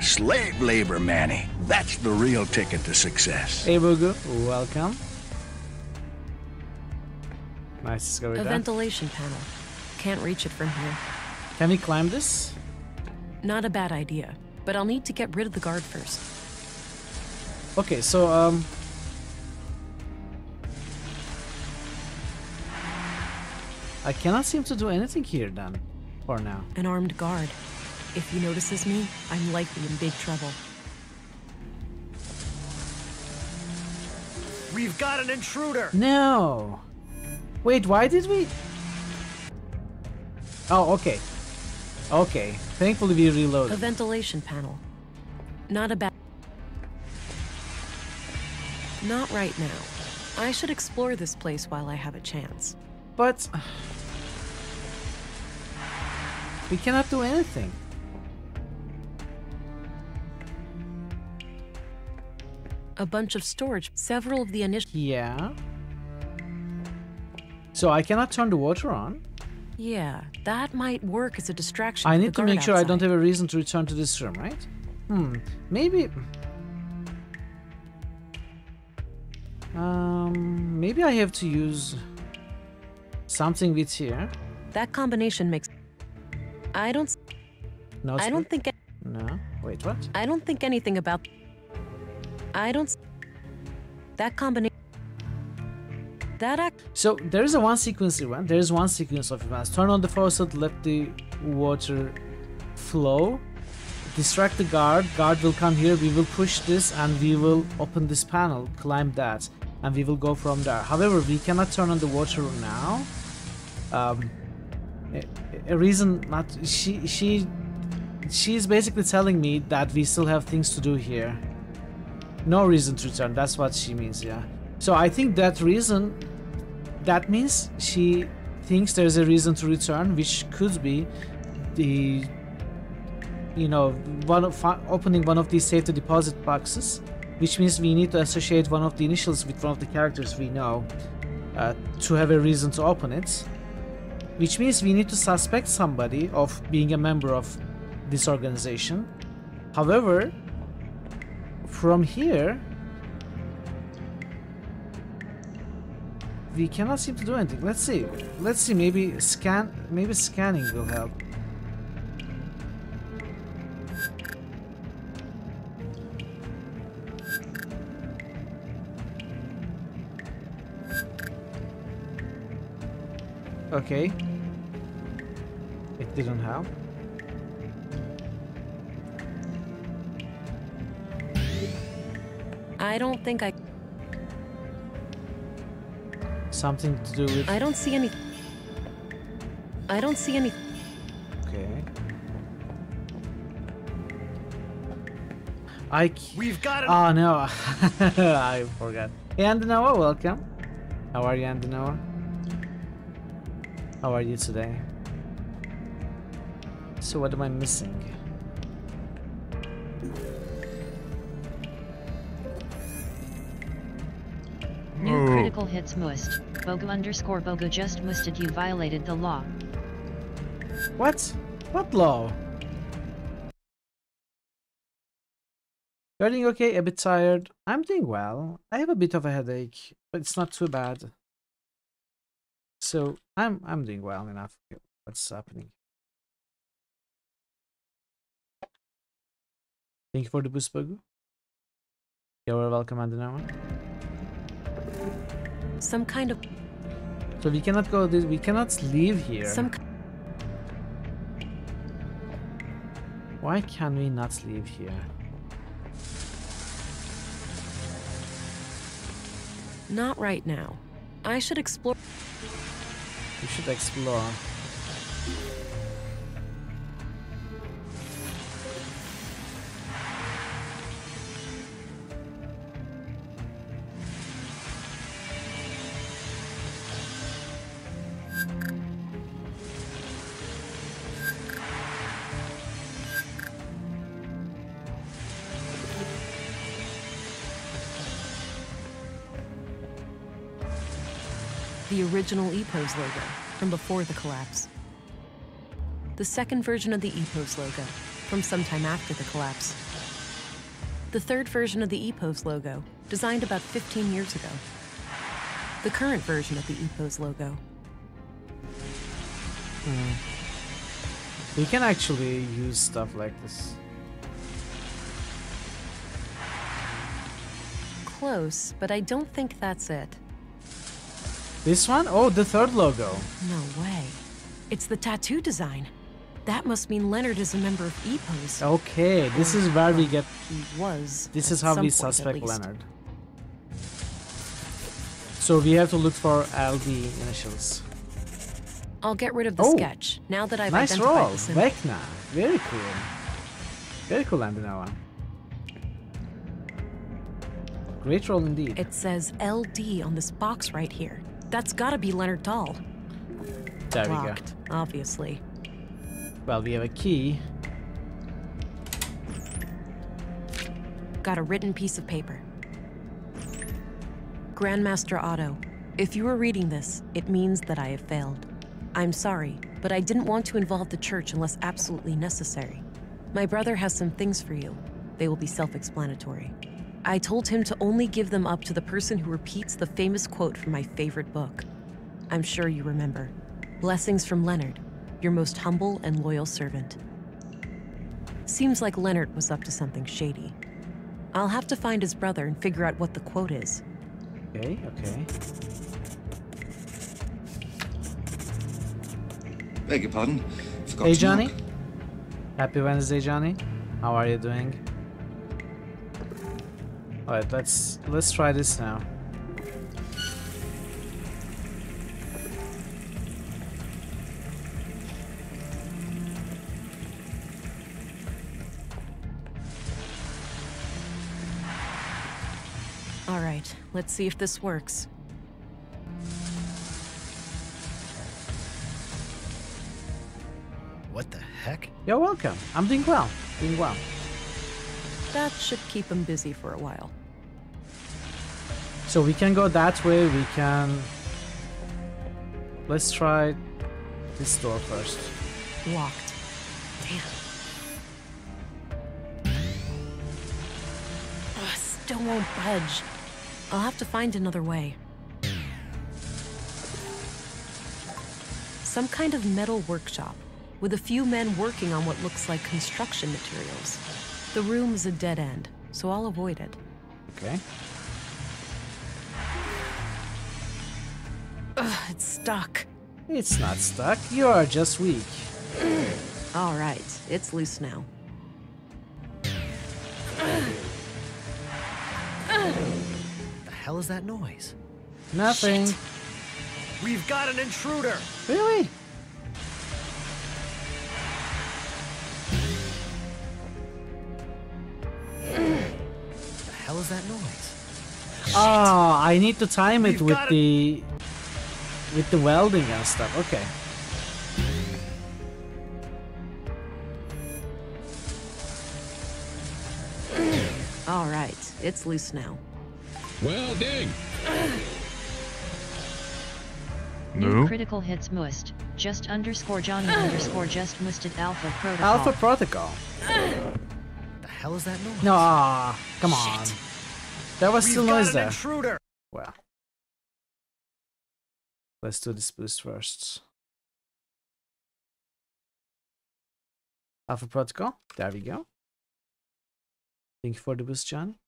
S17: Slave labor, Manny. That's the real ticket to success.
S2: Hey, Bugu, welcome. Nice discovery
S6: A
S2: there.
S6: ventilation panel. Can't reach it from here.
S2: Can we climb this?
S6: Not a bad idea, but I'll need to get rid of the guard first.
S2: Okay, so I cannot seem to do anything here then, for now.
S6: An armed guard. If he notices me, I'm likely in big trouble.
S12: We've got an intruder!
S2: No! Wait, why did we... Oh, okay. Okay, thankfully we
S6: A
S2: reloaded.
S6: ventilation panel. Not a bad... Not right now. I should explore this place while I have a chance.
S2: But... we cannot do anything.
S6: A bunch of storage. Several of the initial...
S2: Yeah. So I cannot turn the water on.
S6: Yeah, that might work as a distraction.
S2: I
S6: for
S2: need
S6: the
S2: to
S6: guard
S2: make sure I don't
S6: outside.
S2: have a reason to return to this room, right? Maybe... maybe I have to use something with here.
S6: That combination makes... I don't think...
S2: No. Wait, what?
S6: I don't think anything about... That combination...
S2: So there is a one sequence event. There is one sequence of events. Turn on the faucet, let the water flow. Distract the guard. Guard will come here. We will push this and we will open this panel, climb that, and we will go from there. However, we cannot turn on the water now. A reason not she's basically telling me that we still have things to do here. No reason to return. That's what she means, yeah. So I think that means she thinks there's a reason to return, which could be the, opening one of these safety deposit boxes, which means we need to associate one of the initials with one of the characters we know to have a reason to open it, which means we need to suspect somebody of being a member of this organization. However, from here we cannot seem to do anything. Let's see, maybe scanning will help. Okay, it didn't help.
S6: I don't think I...
S2: Something to do with...
S6: I don't see any...
S2: Okay.
S8: We've got it.
S2: Oh no, I forgot. Hey, Andanoa, welcome. How are you, Andanoa? How are you today? So what am I missing?
S4: New critical hits must. Bogo_Bogo just musted. You violated the law.
S2: What? What law? You're doing okay? A bit tired? I'm doing well. I have a bit of a headache, but it's not too bad. So I'm doing well enough. What's happening? Thank you for the boost, Bogo. You're welcome, Andanoa.
S6: Some kind of...
S2: So we cannot go this. We cannot leave here. Why can we not leave here?
S6: Not right now. I should explore...
S2: We should explore.
S6: The original EPOS logo from before the collapse. The second version of the EPOS logo from sometime after the collapse. The third version of the EPOS logo, designed about 15 years ago. The current version of the EPOS logo.
S2: We can actually use stuff like this.
S6: Close, but I don't think that's it.
S2: This one? Oh, the third logo.
S6: No way. It's the tattoo design. That must mean Leonard is a member of EPOS.
S2: Okay, this is where we get...
S6: He was.
S2: This is how we suspect Leonard. So we have to look for LD initials.
S6: I'll get rid of the sketch, now that I've
S2: nice
S6: identified
S2: roll.
S6: the symbol.
S2: Vecna. Very cool. Very cool, Andanoa. Great roll indeed.
S6: It says LD on this box right here. That's gotta be Leonard Dahl.
S2: There we go.
S6: Locked, obviously.
S2: Well, we have a key.
S6: Got a written piece of paper. Grandmaster Otto, if you are reading this, it means that I have failed. I'm sorry, but I didn't want to involve the church unless absolutely necessary. My brother has some things for you. They will be self-explanatory. I told him to only give them up to the person who repeats the famous quote from my favorite book. I'm sure you remember. Blessings from Leonard, your most humble and loyal servant. Seems like Leonard was up to something shady. I'll have to find his brother and figure out what the quote is.
S2: Okay, okay.
S18: Beg your pardon. Forgot
S2: Hey,
S18: to
S2: Johnny.
S18: knock.
S2: Happy Wednesday, Johnny. How are you doing? Alright, let's try this now.
S6: All right, let's see if this works.
S8: What the heck?
S2: You're welcome. I'm doing well. Doing well.
S6: That should keep him busy for a while.
S2: So we can go that way, we can... Let's try this door first.
S6: Locked. Damn. Ugh, still won't budge. I'll have to find another way. Some kind of metal workshop, with a few men working on what looks like construction materials. The room is a dead end, so I'll avoid it.
S2: Okay.
S6: Ugh, it's stuck.
S2: It's not stuck, you are just weak.
S6: All right, it's loose now.
S8: The hell is that noise?
S2: Nothing.
S8: Shit. We've got an intruder!
S2: Really?
S15: hell is that noise?
S2: Oh, I need to time it with the welding and stuff. Okay.
S6: All right, it's loose now.
S9: Well, ding.
S4: New critical hits must. Just underscore Johnny underscore just musted Alpha Protocol.
S2: Alpha Protocol.
S15: The hell is that noise?
S2: No, come on. There was still noise there.
S15: Intruder.
S2: Well, let's do this boost first. Alpha Protocol. There we go. Thank you for the boost, Johnny.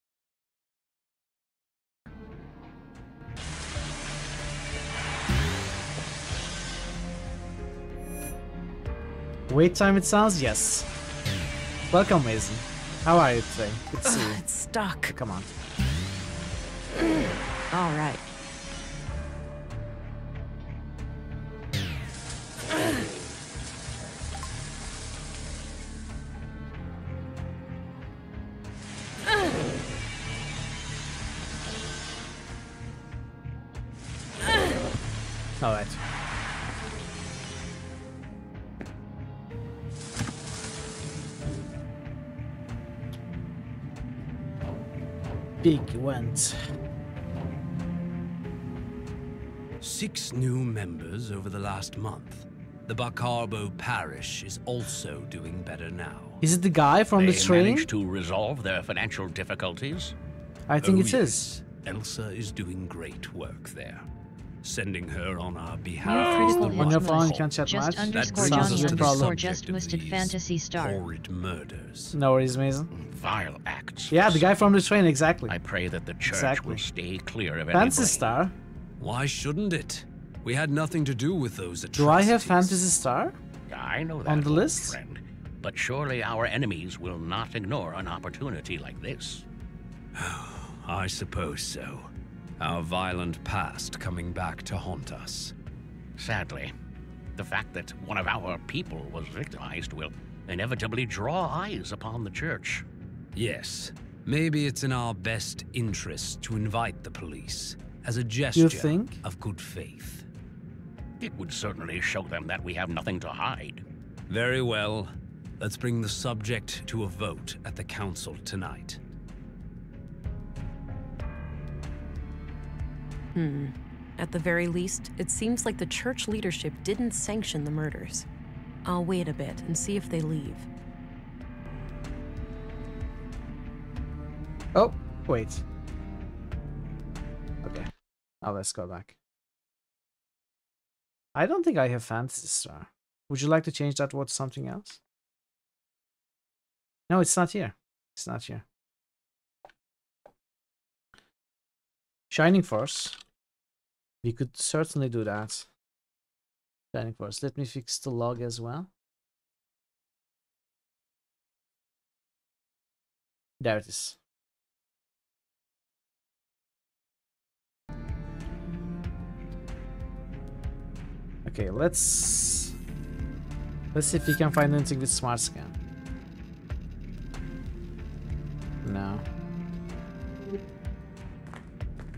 S2: Wait time it sounds? Yes. Welcome, Mason. How are you today? Good to see you.
S6: It's stuck.
S2: Come on.
S6: All right.
S2: All right. Big event.
S19: 6 new members over the last month. The Bacarbo parish is also doing better now.
S2: Is it the guy from the train?
S15: They managed to resolve their financial difficulties?
S2: I think it
S19: yes.
S2: is.
S19: Elsa is doing great work there. Sending her on our
S4: New
S19: behalf.
S4: critical
S2: On your
S4: hits
S2: phone, you
S4: must.
S2: can't chat
S4: Just
S2: much.
S4: underscore
S2: Sounds
S4: Johnny
S2: like a problem.
S4: underscore just musted Fantasy Star.
S19: Horrid murders.
S2: No worries, Mason.
S15: Vile acts.
S2: Yeah, the guy from the train, exactly.
S15: I pray that the church
S2: Exactly.
S15: will stay clear of any
S2: Fantasy
S15: blame.
S2: Star?
S19: Why shouldn't it? We had nothing to do with those atrocities.
S2: Do I have Fantasy Star?
S15: I know that,
S2: On the
S15: old
S2: list?
S15: friend. But surely our enemies will not ignore an opportunity like this.
S19: I suppose so. Our violent past coming back to haunt us.
S15: Sadly, the fact that one of our people was victimized will inevitably draw eyes upon the church.
S19: Yes, maybe it's in our best interest to invite the police as a gesture
S2: think?
S19: of good faith.
S15: It would certainly show them that we have nothing to hide.
S19: Very well. Let's bring the subject to a vote at the council tonight.
S6: At the very least, it seems like the church leadership didn't sanction the murders. I'll wait a bit and see if they leave.
S2: Oh, wait. Okay. Now let's go back. I don't think I have Fantasy Star. Would you like to change that word to something else? No, it's not here. It's not here. Shining Force. We could certainly do that. Shining Force. Let me fix the log as well. There it is. Okay, let's see if we can find anything with Smart Scan. No.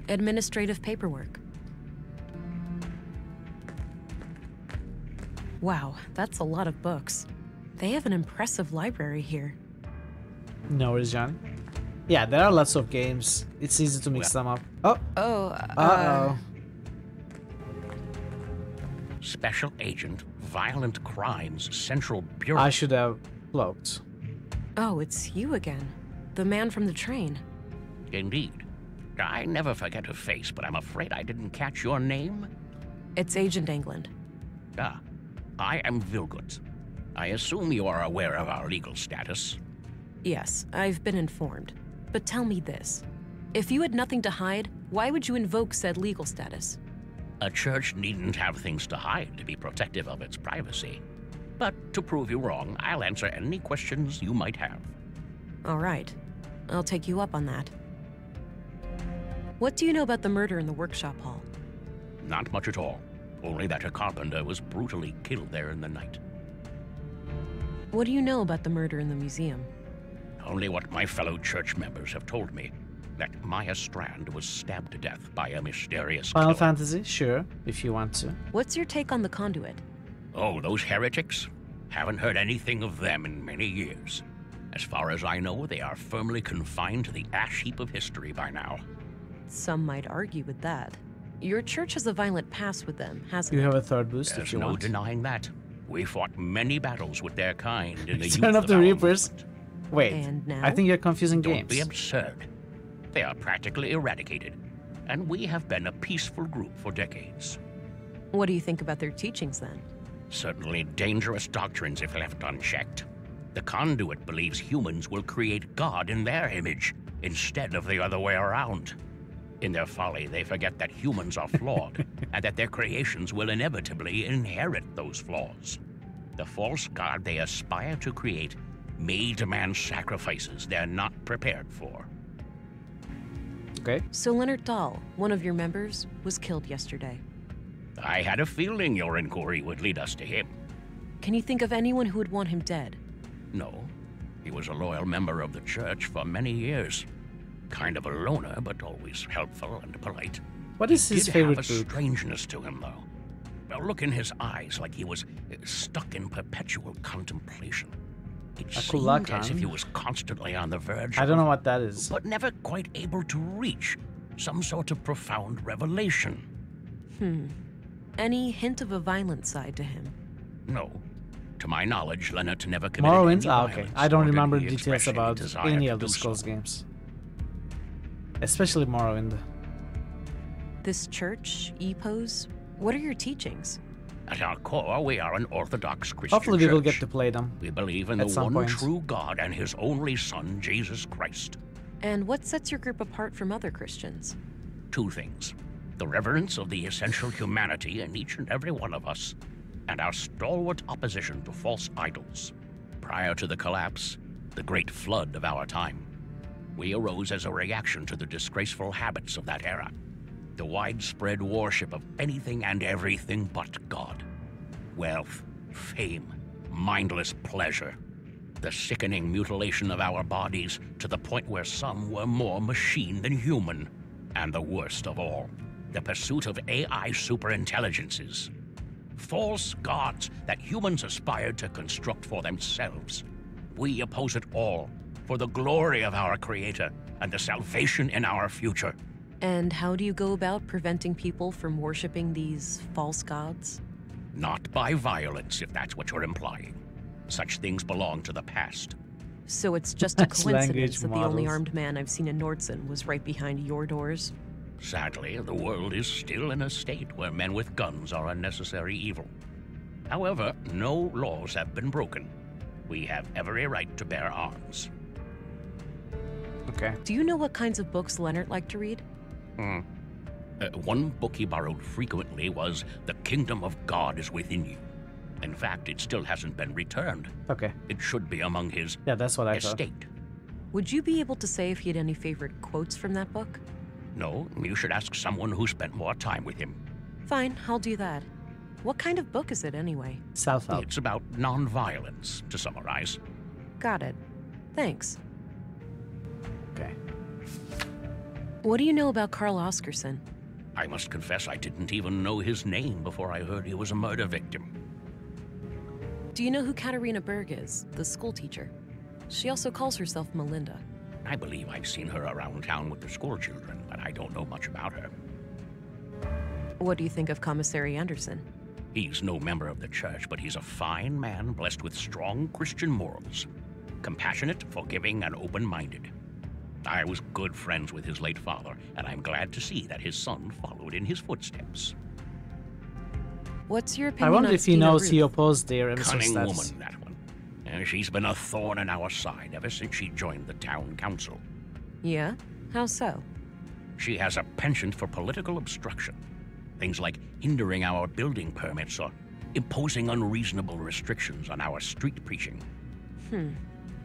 S6: Administrative paperwork. Wow, that's a lot of books. They have an impressive library here.
S2: No worries, Johnny. Yeah, there are lots of games. It's easy to mix them up. Oh. Uh-oh.
S15: Special Agent, Violent Crimes, Central Bureau.
S2: I should have cloaked.
S6: Oh, it's you again. The man from the train.
S15: Indeed. I never forget a face, but I'm afraid I didn't catch your name.
S6: It's Agent England.
S15: Ah, I am Vilgut. I assume you are aware of our legal status.
S6: Yes, I've been informed. But tell me this. If you had nothing to hide, why would you invoke said legal status?
S15: A church needn't have things to hide to be protective of its privacy. But to prove you wrong, I'll answer any questions you might have.
S6: All right. I'll take you up on that. What do you know about the murder in the workshop hall?
S15: Not much at all. Only that a carpenter was brutally killed there in the night.
S6: What do you know about the murder in the museum?
S15: Only what my fellow church members have told me. that Maya Strand was stabbed to death by a mysterious
S2: Final
S15: killer.
S2: Fantasy, sure, if you want to.
S6: What's your take on the conduit?
S15: Oh, those heretics? Haven't heard anything of them in many years. As far as I know, they are firmly confined to the ash heap of history by now.
S6: Some might argue with that. Your church has a violent past with them, hasn't
S2: You
S6: it?
S2: have a third boost
S15: There's
S2: if you
S15: no
S2: want.
S15: denying that. We fought many battles with their kind in the
S2: Turn
S15: youth
S2: up
S15: of
S2: the
S15: our
S2: Reapers.
S15: movement.
S2: Wait,
S6: And now?
S2: I think you're confusing
S15: Don't
S2: games.
S15: be absurd. They are practically eradicated, and we have been a peaceful group for decades.
S6: What do you think about their teachings then?
S15: Certainly dangerous doctrines if left unchecked. The conduit believes humans will create God in their image, instead of the other way around. In their folly, they forget that humans are flawed, and that their creations will inevitably inherit those flaws. The false God they aspire to create may demand sacrifices they're not prepared for.
S2: Okay.
S6: So Leonard Dahl, one of your members, was killed yesterday.
S15: I had a feeling your inquiry would lead us to him.
S6: Can you think of anyone who would want him dead?
S15: No, he was a loyal member of the church for many years. Kind of a loner, but always helpful and polite.
S2: What is
S15: He
S2: his
S15: did
S2: favorite
S15: have a
S2: book?
S15: strangeness to him, though. A look in his eyes like he was stuck in perpetual contemplation. It seemed as if he was constantly on the verge
S2: I don't know
S15: of,
S2: what that is.
S15: but never quite able to reach some sort of profound revelation.
S6: Any hint of a violent side to him?
S15: No. To my knowledge, Leonard never committed
S2: Morrowind?
S15: any
S2: Ah, okay.
S15: violence,
S2: I don't
S15: nor did
S2: remember
S15: he
S2: details
S15: express any
S2: about
S15: desire
S2: any
S15: to
S2: of the
S15: do so.
S2: Souls games. Especially Morrowind.
S6: This church, EPOS, what are your teachings?
S15: At our core, we are an Orthodox Christian
S2: Hopefully we will
S15: church.
S2: get to play them.
S15: We believe in
S2: at
S15: the
S2: some
S15: one
S2: point.
S15: true God and His only Son, Jesus Christ.
S6: And what sets your group apart from other Christians?
S15: Two things. The reverence of the essential humanity in each and every one of us, and our stalwart opposition to false idols. Prior to the collapse, the great flood of our time, we arose as a reaction to the disgraceful habits of that era. The widespread worship of anything and everything but God. Wealth, fame, mindless pleasure. The sickening mutilation of our bodies to the point where some were more machine than human. And the worst of all, the pursuit of AI superintelligences. False gods that humans aspired to construct for themselves. We oppose it all for the glory of our Creator and the salvation in our future.
S6: And how do you go about preventing people from worshiping these false gods?
S15: Not by violence, if that's what you're implying. Such things belong to the past.
S6: So it's just a
S2: That's language
S6: coincidence that the only
S2: models.
S6: armed man I've seen in Nordson was right behind your doors?
S15: Sadly, the world is still in a state where men with guns are a necessary evil. However, no laws have been broken. We have every right to bear arms.
S2: Okay.
S6: Do you know what kinds of books Leonard liked to read?
S15: One book he borrowed frequently was The Kingdom of God is Within You. In fact, it still hasn't been returned.
S2: Okay.
S15: It should be among his
S2: Yeah, that's what I thought.
S15: estate.
S6: Would you be able to say if he had any favorite quotes from that book?
S15: No, you should ask someone who spent more time with him.
S6: Fine, I'll do that. What kind of book is it anyway?
S2: Self-help.
S15: It's about nonviolence, to summarize.
S6: Got it. Thanks.
S2: Okay.
S6: What do you know about Carl Oscarson?
S15: I must confess I didn't even know his name before I heard he was a murder victim.
S6: Do you know who Katarina Berg is, the school teacher? She also calls herself Melinda.
S15: I believe I've seen her around town with the school children, but I don't know much about her.
S6: What do you think of Commissary Anderson?
S15: He's no member of the church, but he's a fine man blessed with strong Christian morals. Compassionate, forgiving, and open-minded. I was good friends with his late father, and I'm glad to see that his son followed in his footsteps.
S6: What's your
S2: I
S6: opinion
S2: wonder
S6: on
S2: if he
S6: Stina
S2: knows
S6: Ruth?
S2: he opposed their
S15: Cunning
S2: stats.
S15: woman, that one. And she's been a thorn in our side ever since she joined the town council.
S6: Yeah? How so?
S15: She has a penchant for political obstruction. Things like hindering our building permits or imposing unreasonable restrictions on our street preaching.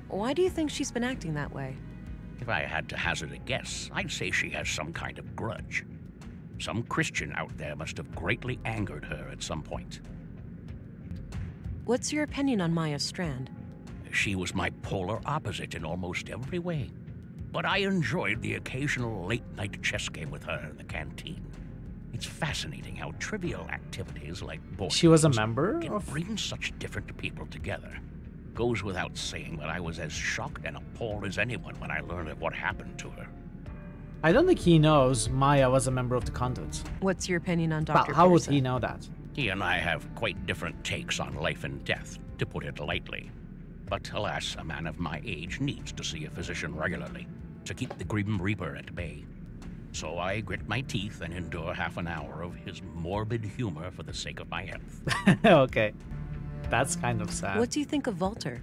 S6: Why do you think she's been acting that way?
S15: If I had to hazard a guess, I'd say she has some kind of grudge. Some Christian out there must have greatly angered her at some point.
S6: What's your opinion on Maya Strand?
S15: She was my polar opposite in almost every way. but I enjoyed the occasional late-night chess game with her in the canteen. It's fascinating how trivial activities like board
S2: She was a
S15: games
S2: member
S15: can
S2: of...
S15: bring such different people together. Goes without saying that I was as shocked and appalled as anyone when I learned of what happened to her.
S2: I don't think he knows Maya was a member of the convent.
S6: What's your opinion on Dr.
S2: How would
S6: Pearson?
S2: he know that?
S15: He and I have quite different takes on life and death, to put it lightly. But alas, a man of my age needs to see a physician regularly to keep the Grim Reaper at bay. So I grit my teeth and endure half an hour of his morbid humor for the sake of my health.
S2: Okay. That's kind of sad.
S6: What do you think of Walter?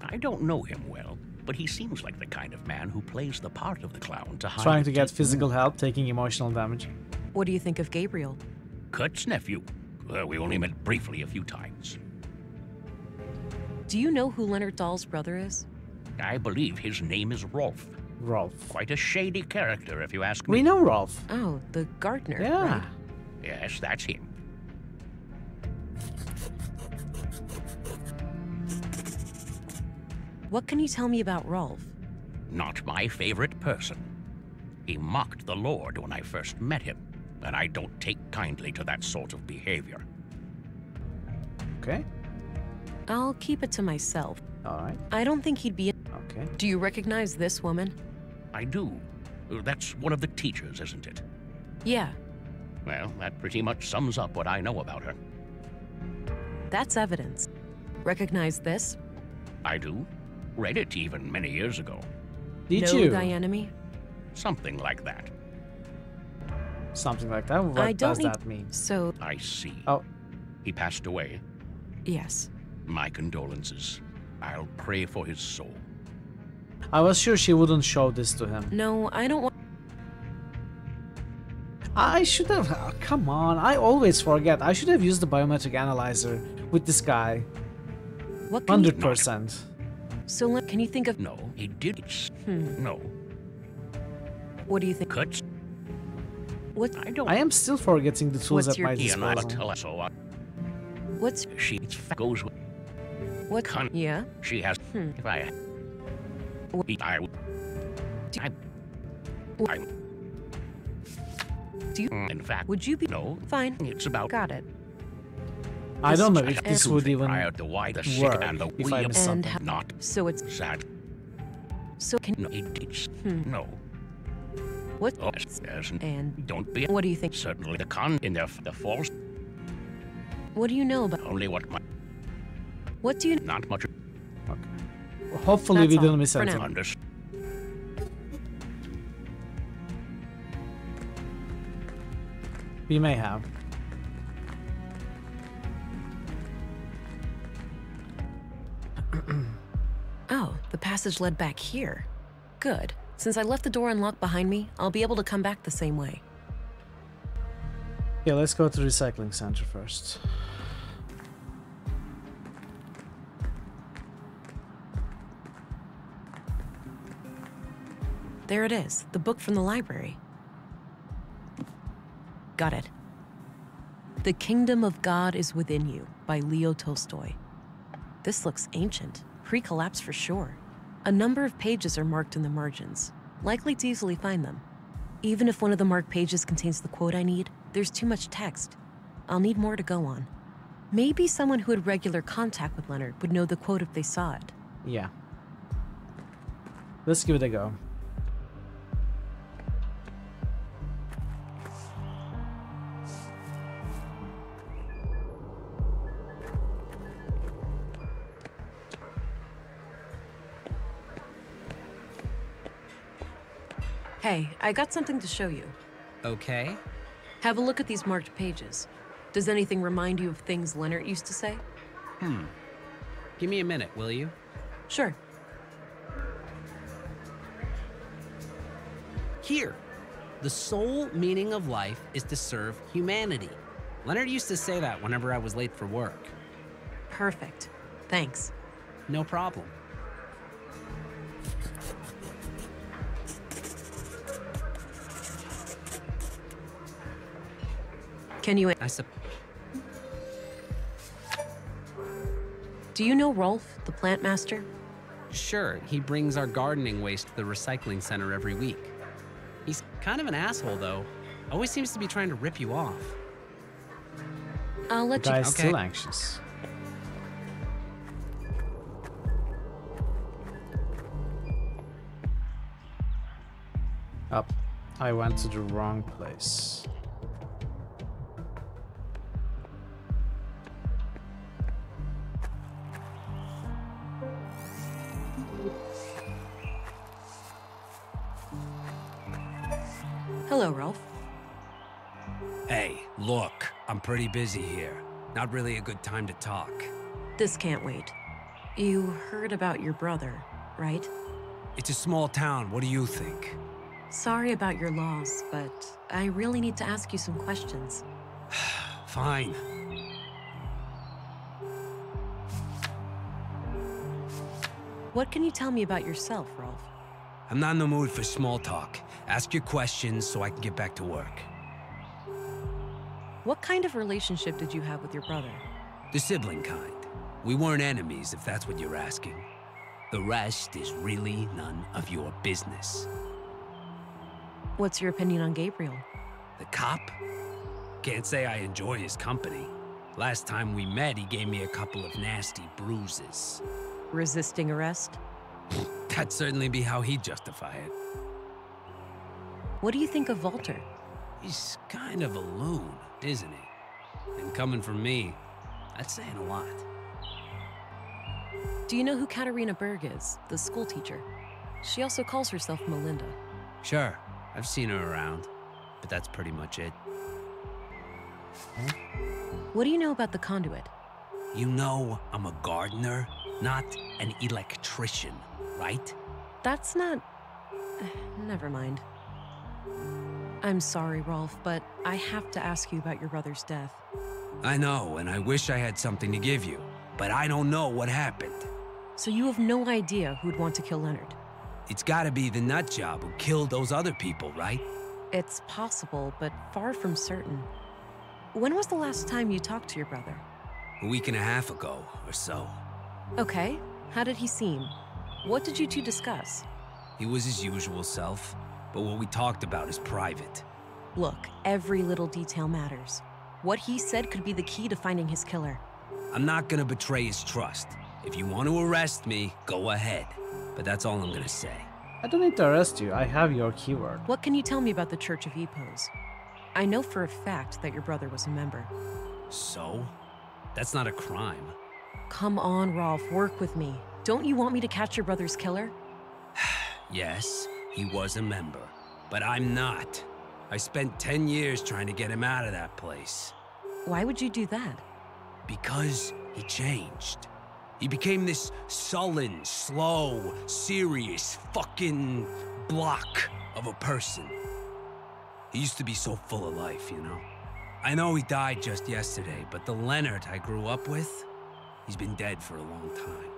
S15: I don't know him well, but he seems like the kind of man who plays the part of the clown to hide
S2: Trying to
S15: a
S2: get
S15: deep
S2: physical help, taking emotional damage.
S6: What do you think of Gabriel?
S15: Kurt's nephew. We only met briefly a few times.
S6: Do you know who Leonard Dahl's brother is?
S15: I believe his name is Rolf.
S2: Rolf.
S15: Quite a shady character, if you ask me.
S2: We know Rolf.
S6: Oh, the gardener,
S2: Yeah.
S6: right?
S15: Yes, that's him.
S6: What can you tell me about Rolf?
S15: Not my favorite person. He mocked the Lord when I first met him, and I don't take kindly to that sort of behavior.
S2: Okay.
S6: I'll keep it to myself.
S2: All right.
S6: I don't think he'd be...
S2: Okay.
S6: Do you recognize this woman?
S15: I do. That's one of the teachers, isn't it?
S6: Yeah,
S15: Well, that pretty much sums up what I know about her.
S6: that's evidence. Recognize this?
S15: I do. Read it even many years ago.
S2: Did
S6: no
S2: you?
S6: thy enemy?
S15: Something like that.
S2: Something like that? What
S6: I don't
S2: does
S6: need...
S2: that mean?
S6: So,
S15: I see.
S2: Oh.
S15: He passed away.
S6: yes.
S15: My condolences. I'll pray for his soul.
S2: I was sure she wouldn't show this to him.
S6: No, I don't want...
S2: I should have... oh, come on, I always forget. I should have used the biometric analyzer with this guy.
S6: What can you...
S2: 100%.
S6: So, can you think of...
S15: No, he did. No.
S6: What do you think?
S15: Cuts?
S6: What?
S15: I don't...
S2: I am still forgetting the tools
S6: What's
S2: at my
S6: your-
S15: He and I
S2: disposal.
S15: tell us so.
S6: What's...
S15: She goes with...
S6: What?
S15: Cunt.
S6: Yeah?
S15: She has... If I...
S6: Do you...
S15: In fact...
S6: Would you be...
S15: No.
S6: Fine.
S15: It's about...
S6: Got it.
S2: I don't know if this would even
S15: Prior to why the sick
S2: work
S15: and the
S2: if I
S15: weak
S2: missed
S6: And
S2: something.
S15: not
S6: So it's...
S15: sad.
S6: So can...
S15: No, it's... No.
S6: What?
S15: Oh, yes.
S6: And...
S15: Don't be...
S6: What do you think?
S15: Certainly the con in the false...
S6: What do you know about...
S15: Only what my...
S6: What do you...
S15: Not much...
S2: Hopefully
S6: That's
S2: we
S6: all,
S2: didn't miss
S6: for
S2: anything.
S6: now.
S15: Understood.
S2: We may have.
S6: Oh, the passage led back here. Good. Since I left the door unlocked behind me, I'll be able to come back the same way.
S2: Yeah, let's go to the recycling center first.
S6: There it is, the book from the library. Got it. The Kingdom of God is Within You by Leo Tolstoy. This looks ancient, pre-collapse for sure. A number of pages are marked in the margins, likely to easily find them. Even if one of the marked pages contains the quote I need, there's too much text. I'll need more to go on. Maybe someone who had regular contact with Leonard would know the quote if they saw it.
S2: Yeah. Let's give it a go.
S6: Hey, I got something to show you.
S11: Okay.
S6: Have a look at these marked pages. Does anything remind you of things Leonard used to say?
S11: Give me a minute, will you?
S6: Sure.
S11: Here. The sole meaning of life is to serve humanity. Leonard used to say that whenever I was late for work.
S6: Perfect. Thanks.
S11: No problem.
S6: Can you...
S11: I sup...
S6: Do you know Rolf, the plant master?
S11: Sure, he brings our gardening waste to the recycling center every week. He's kind of an asshole, though. Always seems to be trying to rip you off.
S6: I'll let you...
S2: Guy's still anxious. Up. I went to the wrong place.
S6: Hello, Ralph.
S19: Hey, look, I'm pretty busy here. Not really a good time to talk.
S6: This can't wait. You heard about your brother, right?
S19: It's a small town, what do you think?
S6: Sorry about your loss, but I really need to ask you some questions.
S19: Fine.
S6: What can you tell me about yourself, Rolf?
S19: I'm not in the mood for small talk. Ask your questions so I can get back to work.
S6: What kind of relationship did you have with your brother?
S19: The sibling kind. We weren't enemies, if that's what you're asking. The rest is really none of your business.
S6: What's your opinion on Gabriel?
S19: The cop? Can't say I enjoy his company. Last time we met, he gave me a couple of nasty bruises.
S6: Resisting arrest?
S19: That'd certainly be how he'd justify it.
S6: What do you think of Walter?
S19: He's kind of a loon, isn't he? And coming from me, that's saying a lot.
S6: Do you know who Katarina Berg is, the school teacher? She also calls herself Melinda.
S19: Sure, I've seen her around, but that's pretty much it.
S6: What do you know about the conduit?
S19: You know I'm a gardener, not an electrician, right?
S6: That's not... Never mind. I'm sorry, Rolf, but I have to ask you about your brother's death.
S19: I know, and I wish I had something to give you, but I don't know what happened.
S6: So you have no idea who'd want to kill Leonard?
S19: It's gotta be the nutjob who killed those other people, right?
S6: It's possible, but far from certain. When was the last time you talked to your brother?
S19: A week and a half ago, or so.
S6: Okay. How did he seem? What did you two discuss?
S19: He was his usual self, but what we talked about is private.
S6: Look, every little detail matters. What he said could be the key to finding his killer.
S19: I'm not gonna betray his trust. If you want to arrest me, go ahead. But that's all I'm gonna say.
S2: I don't need to arrest you. I have your keyword.
S6: What can you tell me about the Church of Epos? I know for a fact that your brother was a member.
S19: So? That's not a crime.
S6: Come on, Rolf, work with me. Don't you want me to catch your brother's killer?
S19: Yes, he was a member, but I'm not. I spent 10 years trying to get him out of that place.
S6: Why would you do that?
S19: Because he changed. He became this sullen, slow, serious, fucking block of a person. He used to be so full of life, you know? I know he died just yesterday, but the Leonard I grew up with, he's been dead for a long time.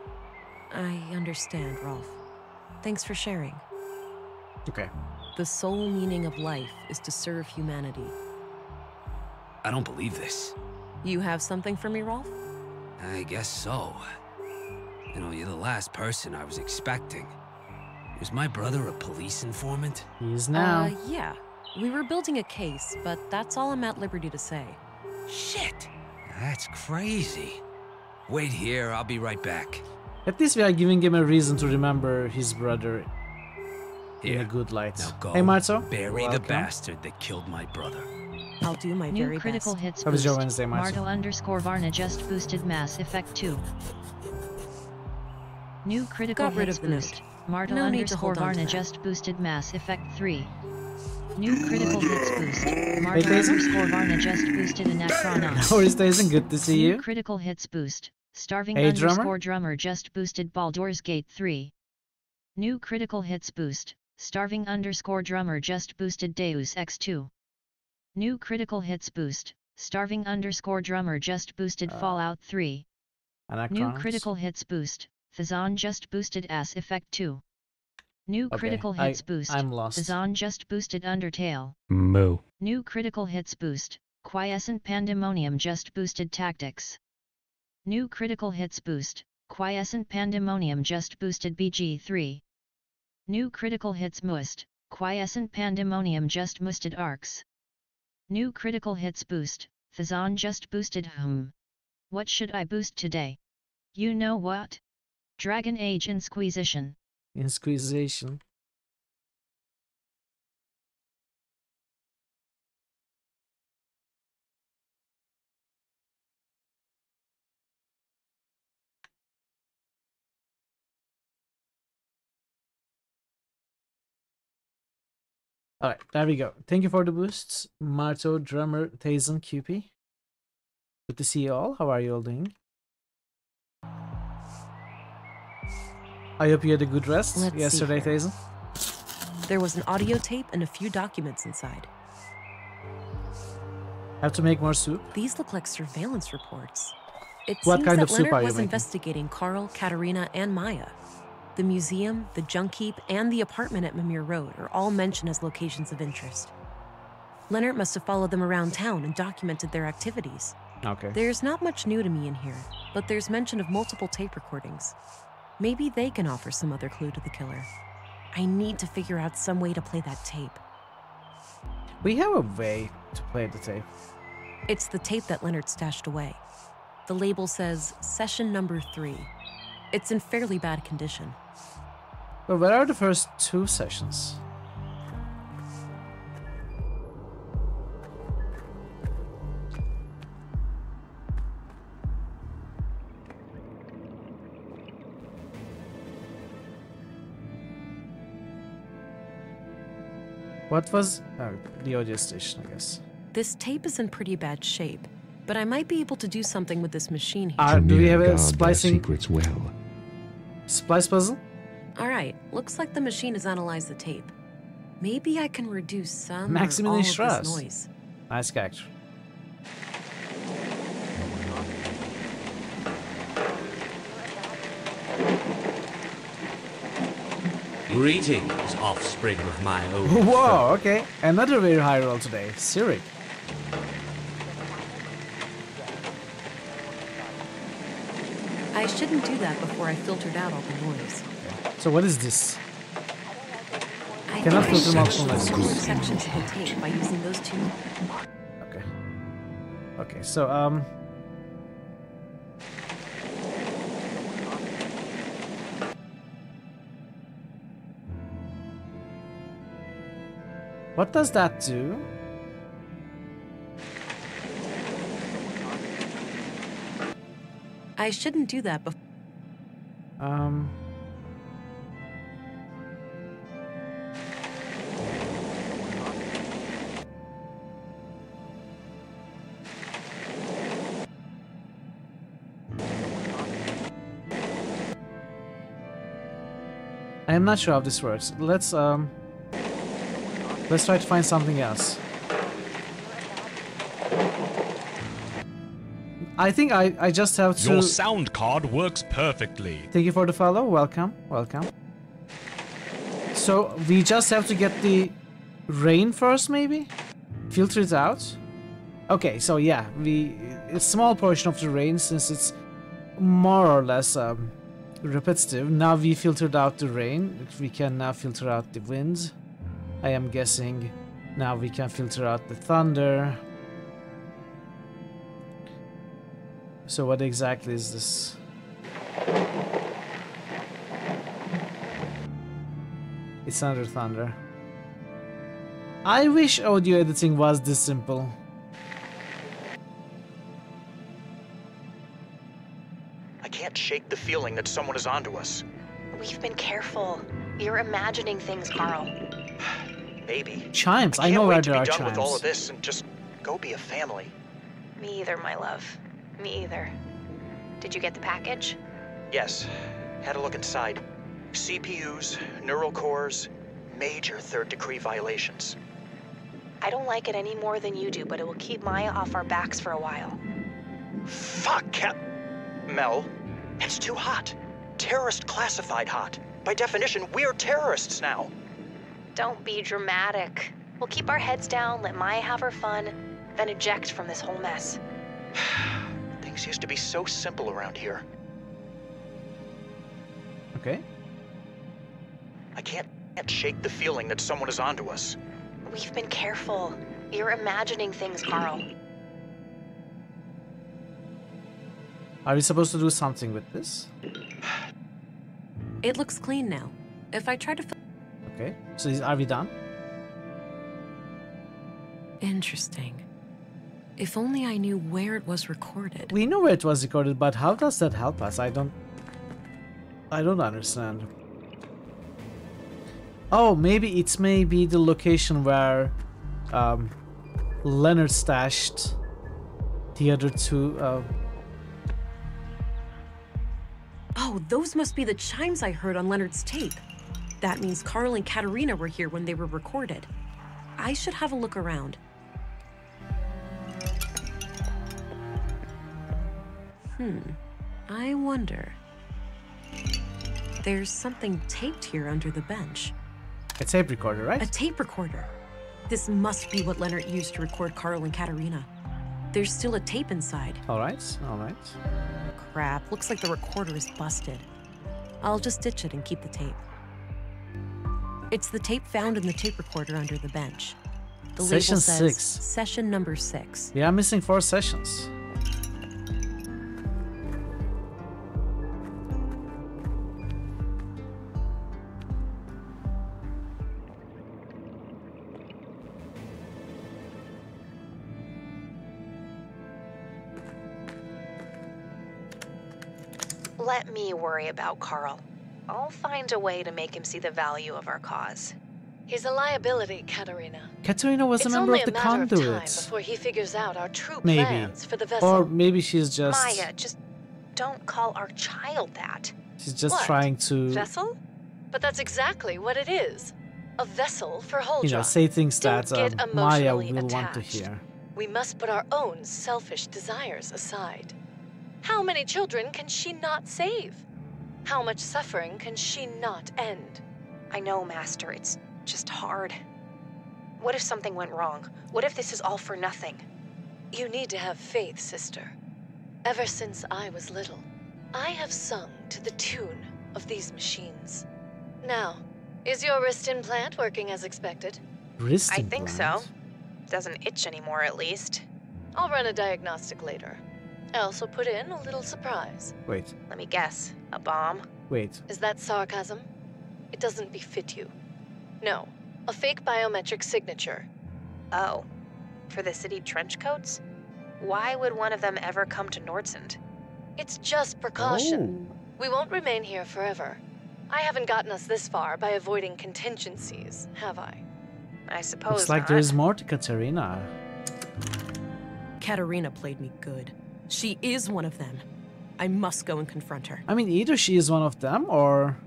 S6: I understand, Rolf. Thanks for sharing.
S2: Okay.
S6: The sole meaning of life is to serve humanity.
S19: I don't believe this.
S6: You have something for me, Rolf?
S19: I guess so. You know, you're the last person I was expecting. Was my brother a police informant?
S2: He is now.
S6: Yeah. We were building a case, but that's all I'm at liberty to say.
S19: Shit! That's crazy. Wait here, I'll be right back.
S2: At least we are giving him a reason to remember his brother
S19: Here,
S2: in a good light.
S19: Now go
S2: Hey, Marzo.
S19: bury the bastard that killed my brother.
S6: I'll do my
S4: New
S6: very
S4: critical
S6: best.
S4: hits
S2: How was your
S4: boost.
S2: Wednesday, Marzo?
S4: Marto_Varna just boosted Mass Effect 2. New critical
S6: Got rid
S4: hits
S6: of the
S4: boost. Marto
S6: No need to hold on to
S4: _Varna
S6: that.
S4: just boosted Mass Effect 3. New critical hits boost. Marto
S2: Daisy?
S4: _Varna just boosted a Necronon.
S2: How is Daisy? Good to see
S4: New
S2: you.
S4: critical hits boost. Starving
S2: Hey, drummer?
S4: _drummer just boosted Baldur's Gate 3. New critical hits boost. Starving _drummer just boosted Deus Ex 2. New critical hits boost. Starving _drummer just boosted Fallout 3. New
S2: Anacrons.
S4: critical hits boost. Fazan just boosted Ass Effect 2. New
S2: Okay,
S4: critical hits boost.
S2: I'm lost.
S4: Fazan just boosted Undertale.
S16: Moo.
S4: New critical hits boost. Quiescent Pandemonium just boosted Tactics. New critical hits boost. Quiescent Pandemonium just boosted BG3. New critical hits boost. Quiescent Pandemonium just boosted Arcs. New critical hits boost. Thazon just boosted What should I boost today? You know what? Dragon Age Inquisition.
S2: Inquisition. Alright, there we go. Thank you for the boosts. Marto, Drummer, Thazen, QP. Good to see you all. How are you all doing? I hope you had a good rest yesterday, Thazen.
S6: There was an audio tape and a few documents inside.
S2: Have to make more soup?
S6: These look like surveillance reports. It
S2: What
S6: seems
S2: kind
S6: that
S2: of soup
S6: Leonard
S2: are you
S6: was
S2: making?
S6: investigating Carl, Katerina, and Maya. The museum, the junk heap, and the apartment at Mimir Road are all mentioned as locations of interest. Leonard must have followed them around town and documented their activities.
S2: Okay.
S6: There's not much new to me in here, but there's mention of multiple tape recordings. Maybe they can offer some other clue to the killer. I need to figure out some way to play that tape.
S2: We have a way to play the tape.
S6: It's the tape that Leonard stashed away. The label says session number 3. It's in fairly bad condition.
S2: But where are the first 2 sessions? What was the audio station, I guess?
S6: This tape is in pretty bad shape, but I might be able to do something with this machine here.
S2: Do we have a
S9: Guard their
S2: splicing
S9: secrets well.
S2: splice puzzle?
S6: All right, looks like the machine has analyzed the tape. Maybe I can reduce some or all
S2: Maximilian
S6: of this
S2: Strauss.
S6: noise.
S2: Nice character.
S20: Greetings, offspring of my own.
S2: Whoa, okay. Another very high roll today. Cyric.
S6: I shouldn't do that before I filtered out all the noise.
S2: So what is this?
S6: I
S2: Cannot
S6: think I
S2: filter
S6: should
S2: multiple
S6: record
S2: noises.
S6: sections of the tape by using those two.
S2: Okay. Okay, so what does that do?
S6: I shouldn't do that before.
S2: I am not sure how this works. Let's try to find something else. I think I just have to...
S21: Your sound card works perfectly.
S2: Thank you for the follow. Welcome. Welcome. So we just have to get the rain first, maybe? Filter it out? Okay, so yeah, a small portion of the rain, since it's more or less repetitive. Now we filtered out the rain. We can now filter out the wind. I am guessing now we can filter out the thunder. So what exactly is this? It's another thunder. I wish audio editing was this simple.
S22: I can't shake the feeling that someone is onto us.
S14: We've been careful. You're imagining things, Carl.
S22: Maybe.
S2: Chimes. I
S22: can't
S2: know
S22: wait
S2: where
S22: to
S2: there
S22: be
S2: are
S22: done with all
S2: chimes.
S22: of this and just go be a family.
S14: Me either, my love. Me either. Did you get the package?
S22: Yes. Had a look inside. CPUs, neural cores, major third-degree violations.
S14: I don't like it any more than you do, but it will keep Maya off our backs for a while.
S22: Fuck, Mel, it's too hot. Terrorist classified hot. By definition, we're terrorists now.
S14: Don't be dramatic. We'll keep our heads down, let Maya have her fun, then eject from this whole mess.
S22: Things used to be so simple around here.
S2: Okay.
S22: I can't shake the feeling that someone is onto us.
S14: We've been careful. You're imagining things, Carl.
S2: Are we supposed to do something with this?
S6: It looks clean now. If I try to...
S2: Okay, so are we done?
S6: Interesting. If only I knew where it was recorded.
S2: We know where it was recorded, but how does that help us? I don't understand. Oh, maybe it's maybe the location where Leonard stashed the other two.
S6: Oh, those must be the chimes I heard on Leonard's tape. That means Carl and Katerina were here when they were recorded. I should have a look around. I wonder. There's something taped here under the bench.
S2: A tape recorder, right?
S6: A tape recorder. This must be what Leonard used to record Carl and Katerina. There's still a tape inside.
S2: All right, all right.
S6: Crap, looks like the recorder is busted. I'll just ditch it and keep the tape. It's the tape found in the tape recorder under the bench. The
S2: Session
S6: label says
S2: 6.
S6: Session number 6.
S2: We are missing 4 sessions.
S14: Let me worry about Carl. I'll find a way to make him see the value of our cause.
S10: He's a liability, Katerina.
S2: Katerina was a member of the
S10: It's only a matter of time
S2: conduit.
S10: before he figures out our true
S2: Maybe.
S10: plans for the vessel.
S2: Or maybe she's just
S14: Maya, just don't call our child that.
S2: she's just
S10: What?
S2: trying to
S10: Vessel? But that's exactly what it is. A vessel for Holdra.
S2: say things
S10: Don't
S2: that
S10: get
S2: Maya
S10: emotionally
S2: will want to
S10: attached.
S2: hear.
S10: We must put our own selfish desires aside. How many children can she not save? How much suffering can she not end?
S14: I know, Master, it's just hard. What if something went wrong? What if this is all for nothing?
S10: You need to have faith, sister. Ever since I was little, I have sung to the tune of these machines. Now, is your wrist implant working as expected?
S2: Wrist
S14: I think so.
S2: implant?
S14: Doesn't itch anymore, at least.
S10: I'll run a diagnostic later. I also put in a little surprise.
S2: Wait,
S14: Let me guess. A bomb?
S2: wait.
S10: Is that sarcasm? It doesn't befit you. No, a fake biometric signature.
S14: Oh. For the city trench coats? Why would one of them ever come to Nordsund?
S10: It's just precaution.
S2: Oh.
S10: We won't remain here forever. I haven't gotten us this far by avoiding contingencies, have I?
S14: I suppose
S2: Looks like
S14: not.
S2: there's more to Katerina.
S6: Katerina played me good. She is one of them. I must go and confront her.
S2: I mean, either she is one of them or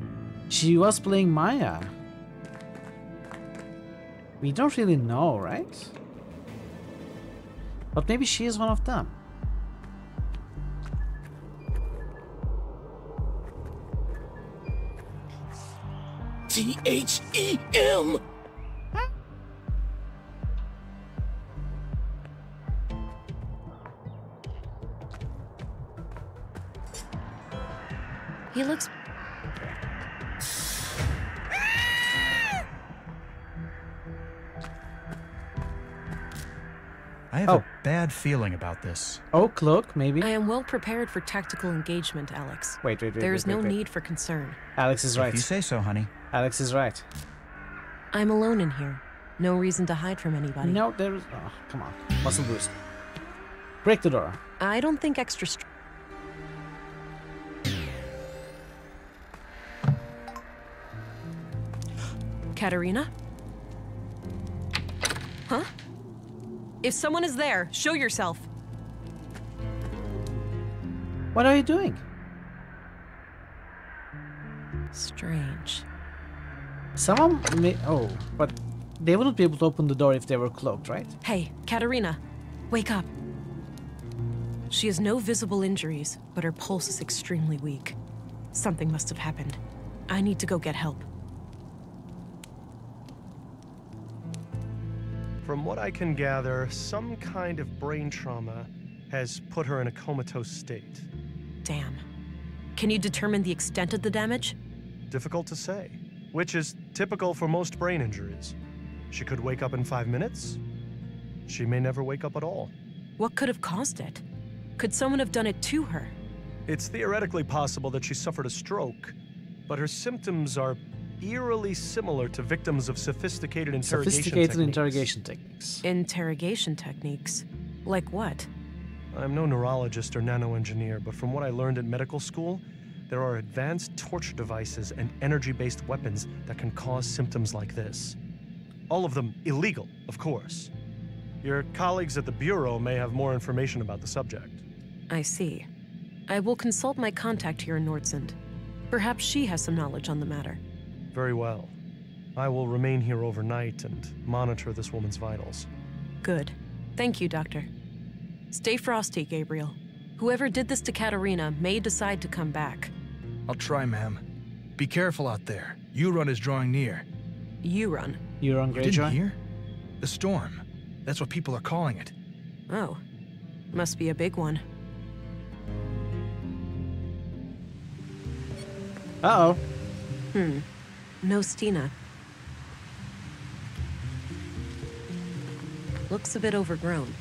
S2: she was playing Maya. We don't really know, right? But maybe she is one of them.
S1: THEM!
S6: He looks...
S16: I have a bad feeling about this.
S2: Oh, cloak, maybe?
S6: I am well prepared for tactical engagement, Alex.
S2: Wait.
S6: There is
S2: wait,
S6: no
S2: wait.
S6: need for concern.
S2: Alex is right.
S16: If you say so, honey.
S2: Alex is right.
S6: I'm alone in here. No reason to hide from anybody.
S2: No, there is... Oh, come on. Muscle boost. Break the door.
S6: I don't think extra... Katerina? Huh? If someone is there, show yourself.
S2: What are you doing?
S6: Strange.
S2: Someone may... Oh, but they wouldn't be able to open the door if they were cloaked, right?
S6: Hey, Katerina, wake up. She has no visible injuries, but her pulse is extremely weak. Something must have happened. I need to go get help.
S8: From what I can gather, some kind of brain trauma has put her in a comatose state.
S6: Damn. Can you determine the extent of the damage?
S8: difficult to say, which is typical for most brain injuries. She could wake up in 5 minutes. She may never wake up at all.
S6: What could have caused it? Could someone have done it to her?
S8: It's theoretically possible that she suffered a stroke, but her symptoms are eerily similar to victims of sophisticated
S2: interrogation techniques.
S6: Interrogation techniques? Like what?
S8: I'm no neurologist or nanoengineer, but from what I learned in medical school, there are advanced torture devices and energy-based weapons that can cause symptoms like this. All of them illegal, of course. Your colleagues at the Bureau may have more information about the subject.
S6: I see. I will consult my contact here in Nordsund. Perhaps she has some knowledge on the matter.
S8: Very well. I will remain here overnight and monitor this woman's vitals.
S6: Good. Thank you, Doctor. Stay frosty, Gabriel. Whoever did this to Katerina may decide to come back.
S1: I'll try, ma'am. Be careful out there. Euron is drawing near.
S6: Euron?
S2: Euron Greyjoy?
S1: You didn't hear? The storm. That's what people are calling it.
S6: Oh. Must be a big one.
S2: Uh-oh.
S6: No Stina. Looks a bit overgrown.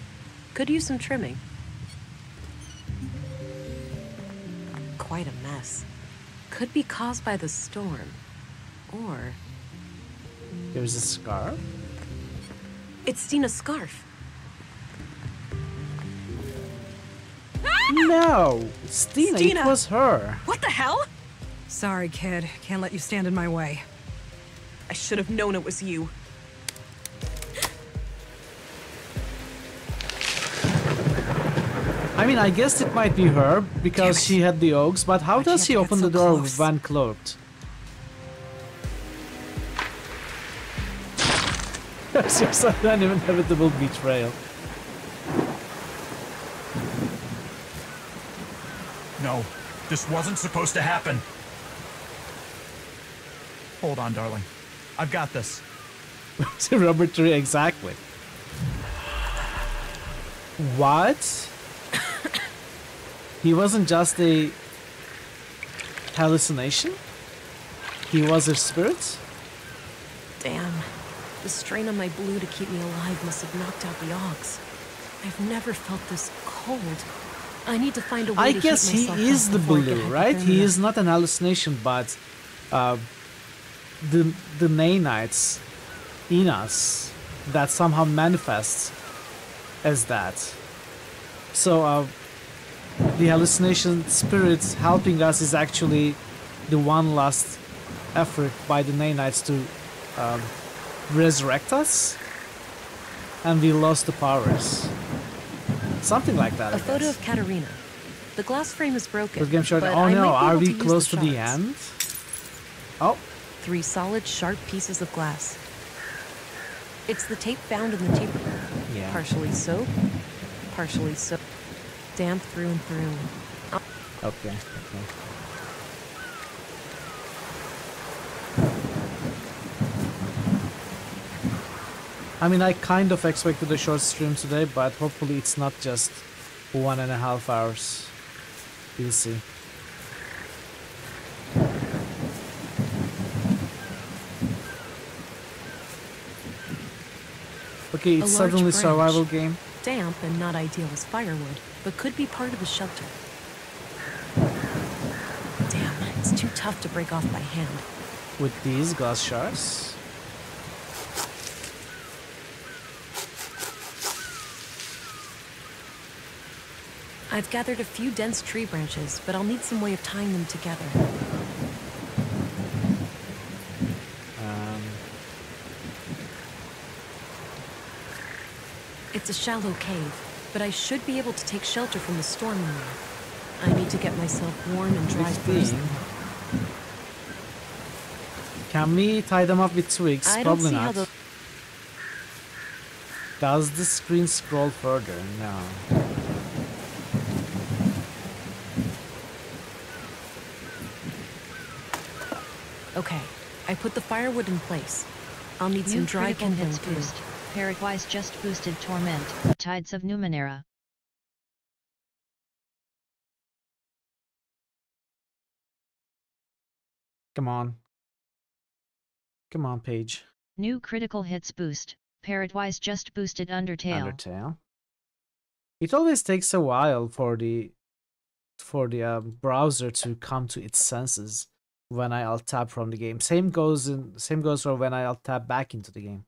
S6: Could use some trimming. Quite a mess. Could be caused by the storm. Or...
S2: There's a scarf?
S6: It's Stina's scarf.
S2: No! Stina, it was her.
S6: What the hell?
S5: Sorry, kid. Can't let you stand in my way.
S6: I should have known it was you.
S2: I mean, I guess it might be her, because she had the Oaks, but how does she open the door with Van cloaked? Seems like an inevitable betrayal.
S16: No, this wasn't supposed to happen. Hold on, darling. I've got this.
S2: Rubber tree, exactly. What? He wasn't just a hallucination? He was a spirit?
S6: Damn. The strain on my blue to keep me alive must have knocked out the Augs. I've never felt this cold. I need to find a way
S2: I
S6: to
S2: guess
S6: heat myself
S2: he is
S6: up
S2: the
S6: before I get
S2: blue, right? He
S6: hypothermia.
S2: is not an hallucination, but the nanites in us that somehow manifests as that. So the hallucination spirits helping us is actually the one last effort by the nanites to resurrect us, and we lost the powers. Something like that.
S6: A photo of Katerina. The glass frame is broken.
S2: Game short.
S6: but
S2: Oh
S6: I
S2: no,
S6: might be
S2: are
S6: able
S2: we
S6: to use
S2: close to the
S6: shards.
S2: end? Oh.
S6: 3 solid, sharp pieces of glass. It's the tape found in the tape recorder.
S2: Yeah.
S6: Partially soap, partially soap. Damp through and through.
S2: Okay. I mean, I kind of expected a short stream today, but hopefully it's not just 1.5 hours. We'll see. Okay, it's
S6: A large
S2: suddenly
S6: branch.
S2: survival game.
S6: Damp and not ideal as firewood, but could be part of the shelter. Damn, it's too tough to break off by hand.
S2: With these glass shards.
S6: I've gathered a few dense tree branches, but I'll need some way of tying them together. It's a shallow cave, but I should be able to take shelter from the storm in there. I need to get myself warm and dry first.
S2: Can we tie them up with twigs?
S6: I don't
S2: Probably
S6: see how
S2: not.
S6: the...
S2: Does the screen scroll further? No.
S6: Okay, I put the firewood in place. I'll need some
S4: New
S6: dry
S4: critical
S6: kindling
S4: hits
S6: too.
S4: boost. Paraguay's just boosted Torment. Tides of Numenera.
S2: Come on. Come on, Paige.
S4: New critical hits boost. Parrotwise just boosted Undertale.
S2: Undertale. It always takes a while for the browser to come to its senses when I alt tab from the game. Same goes for when I alt tab back into the game.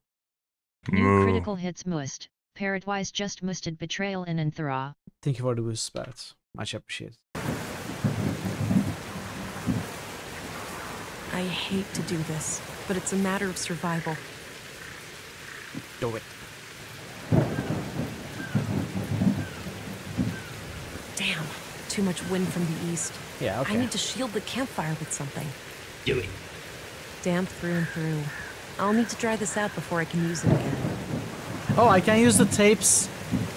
S4: New critical hits must. Parrotwise just musted Betrayal in Anthra.
S2: Thank you for the boost, Spat. Much appreciated.
S6: I hate to do this, but it's a matter of survival.
S2: Do it.
S6: Damn, too much wind from the east.
S2: Yeah, okay.
S6: I need to shield the campfire with something.
S20: Do it.
S6: Damp through and through. I'll need to dry this out before I can use it again.
S2: Oh, I can use the tapes.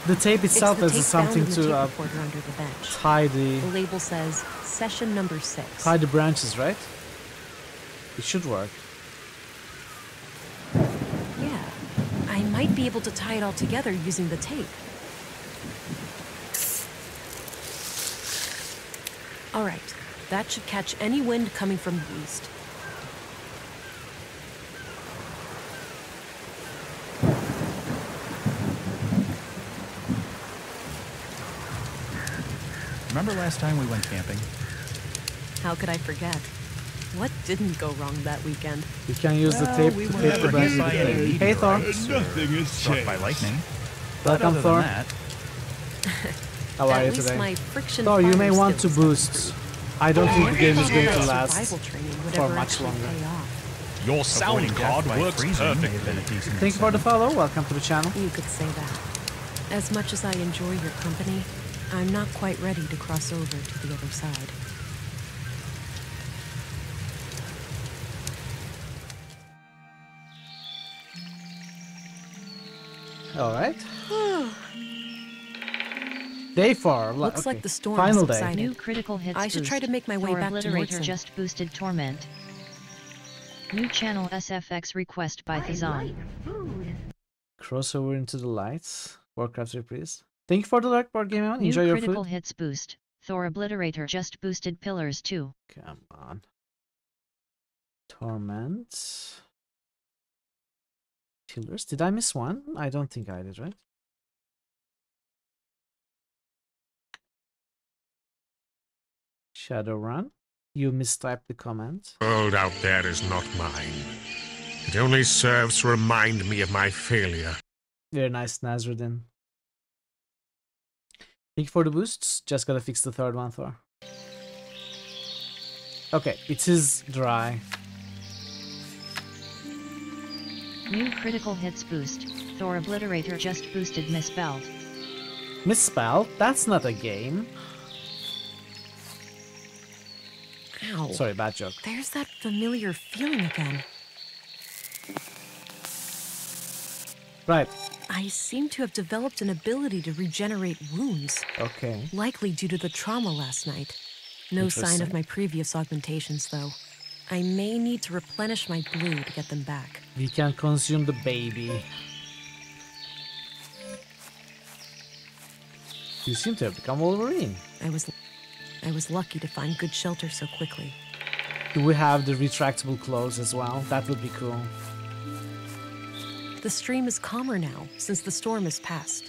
S2: The tape itself
S6: it's the
S2: as
S6: tape
S2: something
S6: found in the
S2: to
S6: tape recorder under the bench.
S2: tie the...
S6: The label says session number 6.
S2: Tie the branches, right? It should work.
S6: Yeah, I might be able to tie it all together using the tape. All right, that should catch any wind coming from the east.
S16: Remember last time we went camping?
S6: How could I forget? What didn't go wrong that weekend?
S2: You can use the tape to tape the branches with the tape. Hey, Thor.
S16: Nothing is struck by lightning.
S2: Welcome, Thor. How are you
S6: At least
S2: today?
S6: my friction
S2: Thor, you may
S6: fire
S2: want to
S6: skills
S2: boost. I don't think the game is going to last
S6: survival training would
S2: for
S6: ever
S2: much
S6: actually
S2: longer.
S6: pay off.
S21: Your sound card works perfectly.
S2: Thank you for the follow. Welcome to the channel.
S6: You could say that. As much as I enjoy your company, I'm not quite ready to cross over to the other side.
S2: All right. Day 4.
S6: Looks
S2: okay.
S6: like the storm
S2: Final day.
S6: subsided.
S4: New critical hits
S6: I should
S4: boost.
S6: try to make my way
S4: Thor
S6: back towards
S4: Obliterator
S6: him.
S4: just boosted Torment. New channel SFX request by Thazan.
S2: Crossover into the lights. Warcraft reprise. Thank you for the like board game on. Enjoy
S4: New
S2: your
S4: critical
S2: food.
S4: hits boost. Thor Obliterator just boosted Pillars 2.
S2: Come on. Torment. Pillars. Did I miss one? I don't think I did, right? Shadowrun. You mistyped the comment.
S7: World out there is not mine. It only serves to remind me of my failure.
S2: Very nice, Nazruddin. Thank you for the boosts. Just gotta fix the third one, Thor. Okay, it is dry.
S4: New critical hits boost. Thor Obliterator just boosted Misspelled.
S2: Misspelled? That's not a game.
S6: Ow.
S2: Sorry, bad joke.
S6: There's that familiar feeling again.
S2: Right.
S6: I seem to have developed an ability to regenerate wounds.
S2: Okay.
S6: Likely due to the trauma last night. No sign of my previous augmentations, though. I may need to replenish my blue to get them back.
S2: We can consume the baby. You seem to have become Wolverine.
S6: I was lucky to find good shelter so quickly.
S2: Do we have the retractable clothes as well? That would be cool.
S6: The stream is calmer now, since the storm has passed.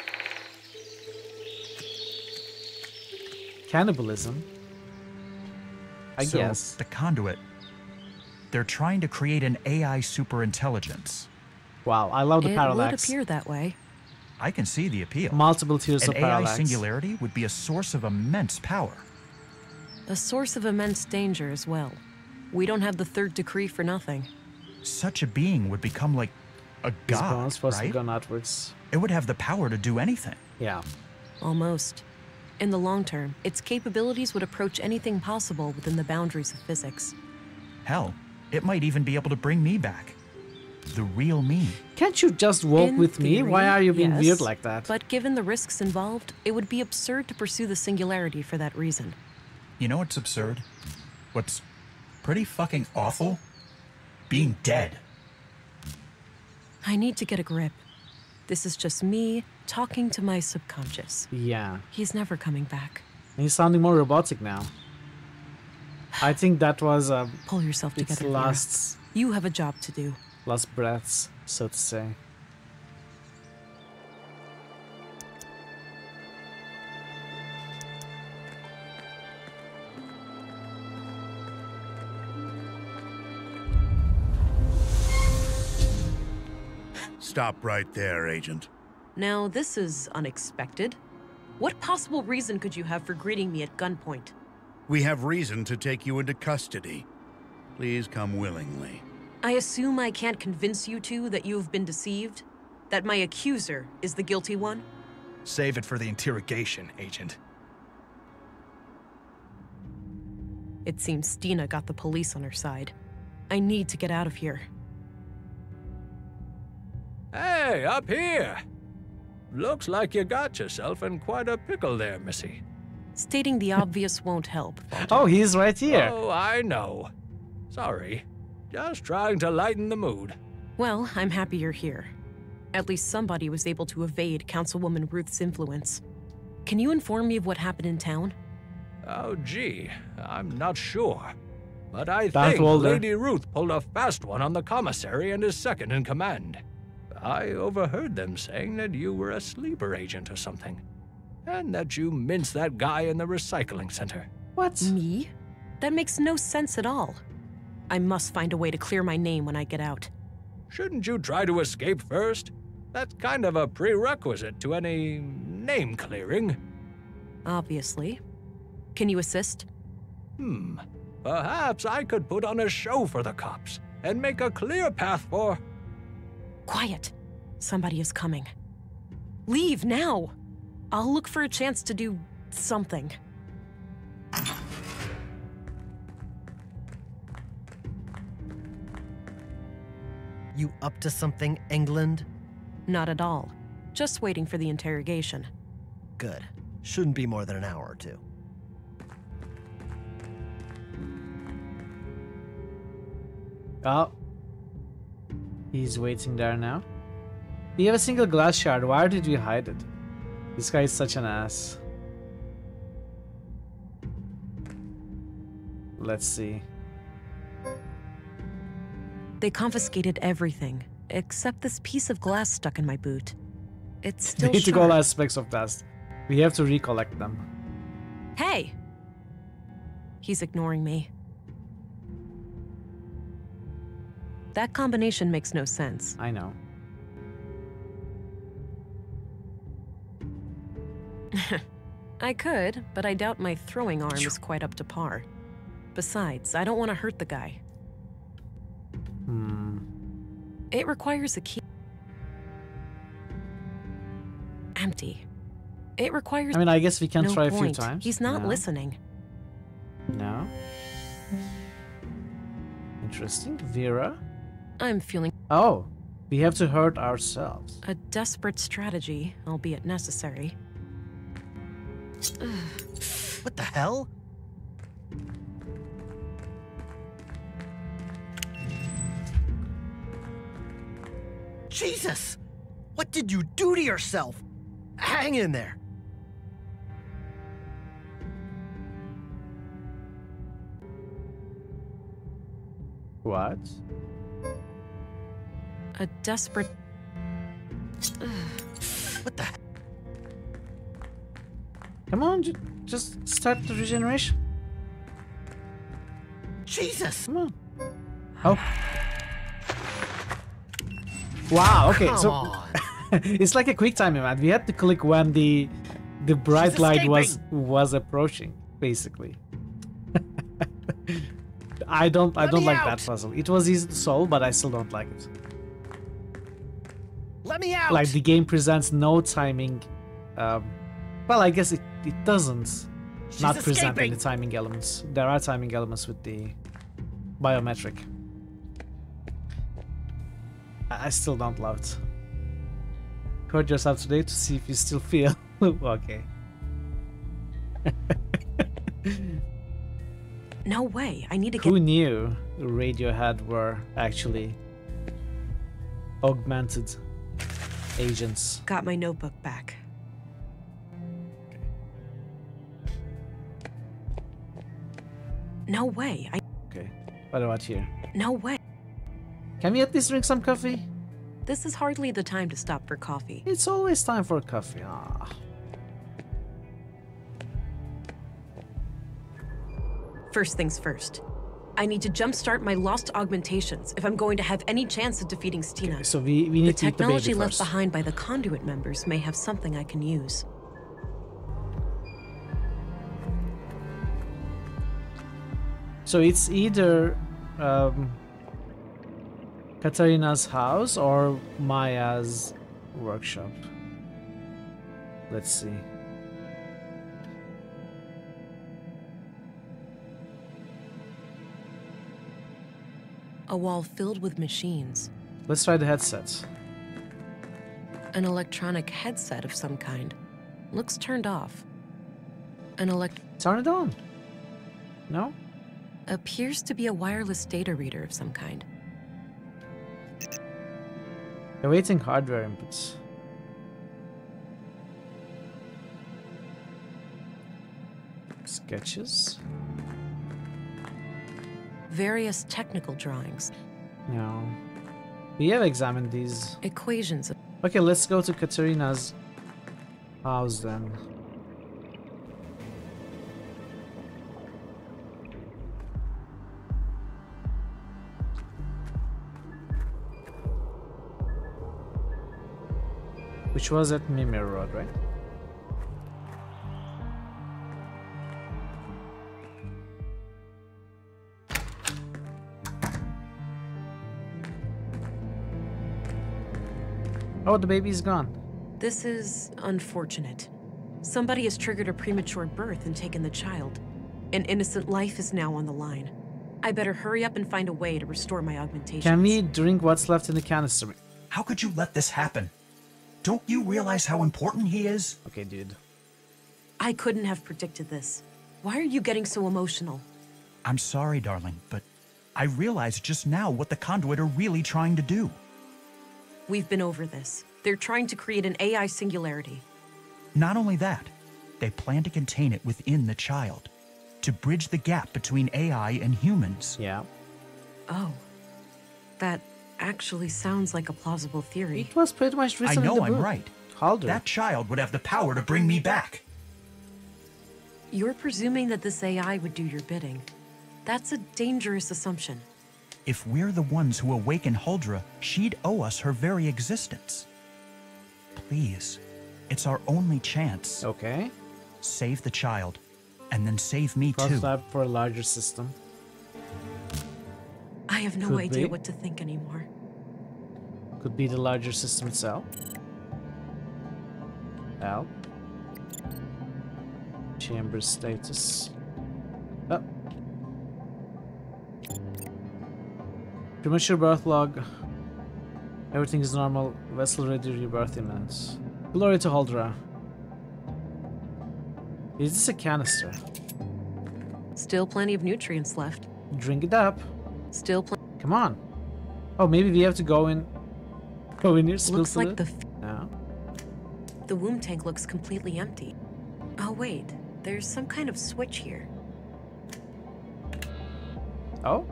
S2: Cannibalism? I guess.
S16: The conduit. They're trying to create an AI superintelligence.
S2: Wow, I love the parallax.
S6: It would appear that way.
S16: I can see the appeal.
S2: Multiple tiers of
S16: AI
S2: parallax.
S16: singularity would be a source of immense power.
S6: A source of immense danger as well. We don't have the third decree for nothing.
S16: Such a being would become like a
S2: His
S16: god,
S2: bones supposed to
S16: right?
S2: go outwards.
S16: It would have the power to do anything.
S2: Yeah.
S6: Almost. In the long term, its capabilities would approach anything possible within the boundaries of physics.
S16: Hell, it might even be able to bring me back. The real me.
S2: Can't you just walk
S6: In
S2: with me?
S6: theory,
S2: Why are you being
S6: yes,
S2: weird like that?
S6: But given the risks involved, it would be absurd to pursue the singularity for that reason.
S16: You know what's absurd? What's pretty fucking awful? Being dead.
S6: I need to get a grip. This is just me talking to my subconscious.
S2: Yeah.
S6: He's never coming back.
S2: He's sounding more robotic now. I think that was
S6: Pull yourself
S2: its
S6: together.
S2: last
S6: You have a job to do.
S2: Last breaths, so to say.
S17: Stop right there, Agent.
S6: Now, this is unexpected. What possible reason could you have for greeting me at gunpoint?
S17: We have reason to take you into custody. Please come willingly.
S6: I assume I can't convince you two that you've been deceived? That my accuser is the guilty one?
S1: Save it for the interrogation, Agent.
S6: It seems Stina got the police on her side. I need to get out of here.
S3: Hey, up here! Looks like you got yourself in quite a pickle there, Missy.
S6: Stating the obvious won't help.
S2: Oh, he's right here.
S3: Oh, I know. Sorry. Just trying to lighten the mood.
S6: Well, I'm happy you're here. At least somebody was able to evade Councilwoman Ruth's influence. Can you inform me of what happened in town?
S3: Oh, gee, I'm not sure. But I
S2: Darth
S3: think
S2: Vader.
S3: Lady Ruth pulled a fast one on the commissary and his second in command. I overheard them saying that you were a sleeper agent or something. And that you minced that guy in the recycling center.
S2: What?
S6: Me? That makes no sense at all. I must find a way to clear my name when I get out.
S3: Shouldn't you try to escape first? That's kind of a prerequisite to any name clearing.
S6: Obviously. Can you assist?
S3: Perhaps I could put on a show for the cops and make a clear path for...
S6: Quiet. Somebody is coming. Leave now. I'll look for a chance to do something.
S13: You up to something, England?
S6: Not at all. Just waiting for the interrogation.
S13: Good. Shouldn't be more than an hour or two.
S2: Oh. He's waiting there now. We have a single glass shard. Why did we hide it? This guy is such an ass. Let's see.
S6: They confiscated everything, except this piece of glass stuck in my boot. It's still
S2: They took all
S6: sharp.
S2: aspects of that. We have to recollect them.
S6: Hey! He's ignoring me. That combination makes no sense.
S2: I know.
S6: I could, but I doubt my throwing arm is quite up to par. Besides, I don't want to hurt the guy. It requires a key. Empty. It requires...
S2: I mean, I guess we can
S6: no
S2: try a few
S6: point.
S2: times.
S6: He's not
S2: No.
S6: listening.
S2: No. Interesting. Vera?
S6: I'm feeling...
S2: Oh, we have to hurt ourselves.
S6: A desperate strategy, albeit necessary.
S13: What the hell? Jesus! What did you do to yourself? Hang in there.
S2: What?
S6: A desperate...
S13: What the...
S2: Come on, just start the regeneration.
S13: Jesus!
S2: Come on. Oh. Wow, okay,
S13: Come
S2: so...
S13: on.
S2: It's like a quick time event. We had to click when the bright
S13: She's
S2: light
S13: escaping.
S2: was approaching, basically. I don't like that puzzle. It was easy to solve, but I still don't like it.
S13: Let me out!
S2: Like the game presents no timing. Well, I guess it doesn't not present
S13: escaping.
S2: any timing elements. There are timing elements with the biometric. I still don't love it. Hurt yourself today to see if you still feel okay.
S6: No way, I need to get...
S2: Who knew Radiohead were actually augmented agents?
S6: Got my notebook back. No way,
S2: Okay, what about here?
S6: No way.
S2: Can we at least drink some coffee?
S6: This is hardly the time to stop for coffee.
S2: It's always time for coffee. Ah.
S6: First things first. I need to jumpstart my lost augmentations if I'm going to have any chance of defeating Stina.
S2: Okay, so we need to eat the baby
S6: technology left
S2: first.
S6: behind by the conduit members may have something I can use.
S2: So it's either Katarina's house or Maya's workshop. Let's see.
S6: A wall filled with machines.
S2: Let's try the headsets.
S6: An electronic headset of some kind. Looks turned off. Turn
S2: it on. No?
S6: Appears to be a wireless data reader of some kind.
S2: Awaiting hardware inputs. Sketches.
S6: Various technical drawings.
S2: No. We have examined these.
S6: Equations.
S2: Okay, let's go to Katarina's house then. Which was at Mimir Road, right? Oh, the baby's gone.
S6: This is unfortunate. Somebody has triggered a premature birth and taken the child. An innocent life is now on the line. I better hurry up and find a way to restore my augmentations.
S2: Can we drink what's left in the canister?
S12: How could you let this happen? Don't you realize how important he is?
S2: Okay, dude.
S6: I couldn't have predicted this. Why are you getting so emotional?
S12: I'm sorry, darling, but I realized just now what the conduit are really trying to do.
S6: We've been over this. They're trying to create an AI singularity.
S12: Not only that, they plan to contain it within the child, to bridge the gap between AI and humans.
S2: Yeah.
S6: Oh. That actually sounds like a plausible theory.
S2: It was pretty much written
S12: I know
S2: in the
S12: I'm
S2: book.
S12: right.
S2: Halder.
S12: That child would have the power to bring me back.
S6: You're presuming that this AI would do your bidding. That's a dangerous assumption.
S12: If we're the ones who awaken Huldra, she'd owe us her very existence. Please, it's our only chance.
S2: Okay.
S12: Save the child, and then save me too.
S2: Prototype for a larger system.
S6: I have no
S2: Could
S6: idea
S2: be.
S6: what to think anymore.
S2: Could be the larger system itself. L. Chamber status. Oh. Premature birth log. Everything is normal. Vessel ready rebirth imminent. Glory to Huldra. Is this a canister?
S6: Still plenty of nutrients left.
S2: Drink it up.
S6: Still
S2: Come on. Oh, maybe we have to go in. Go in here.
S6: Looks like the
S2: No.
S6: The womb tank looks completely empty. Oh wait, there's some kind of switch here.
S2: Oh?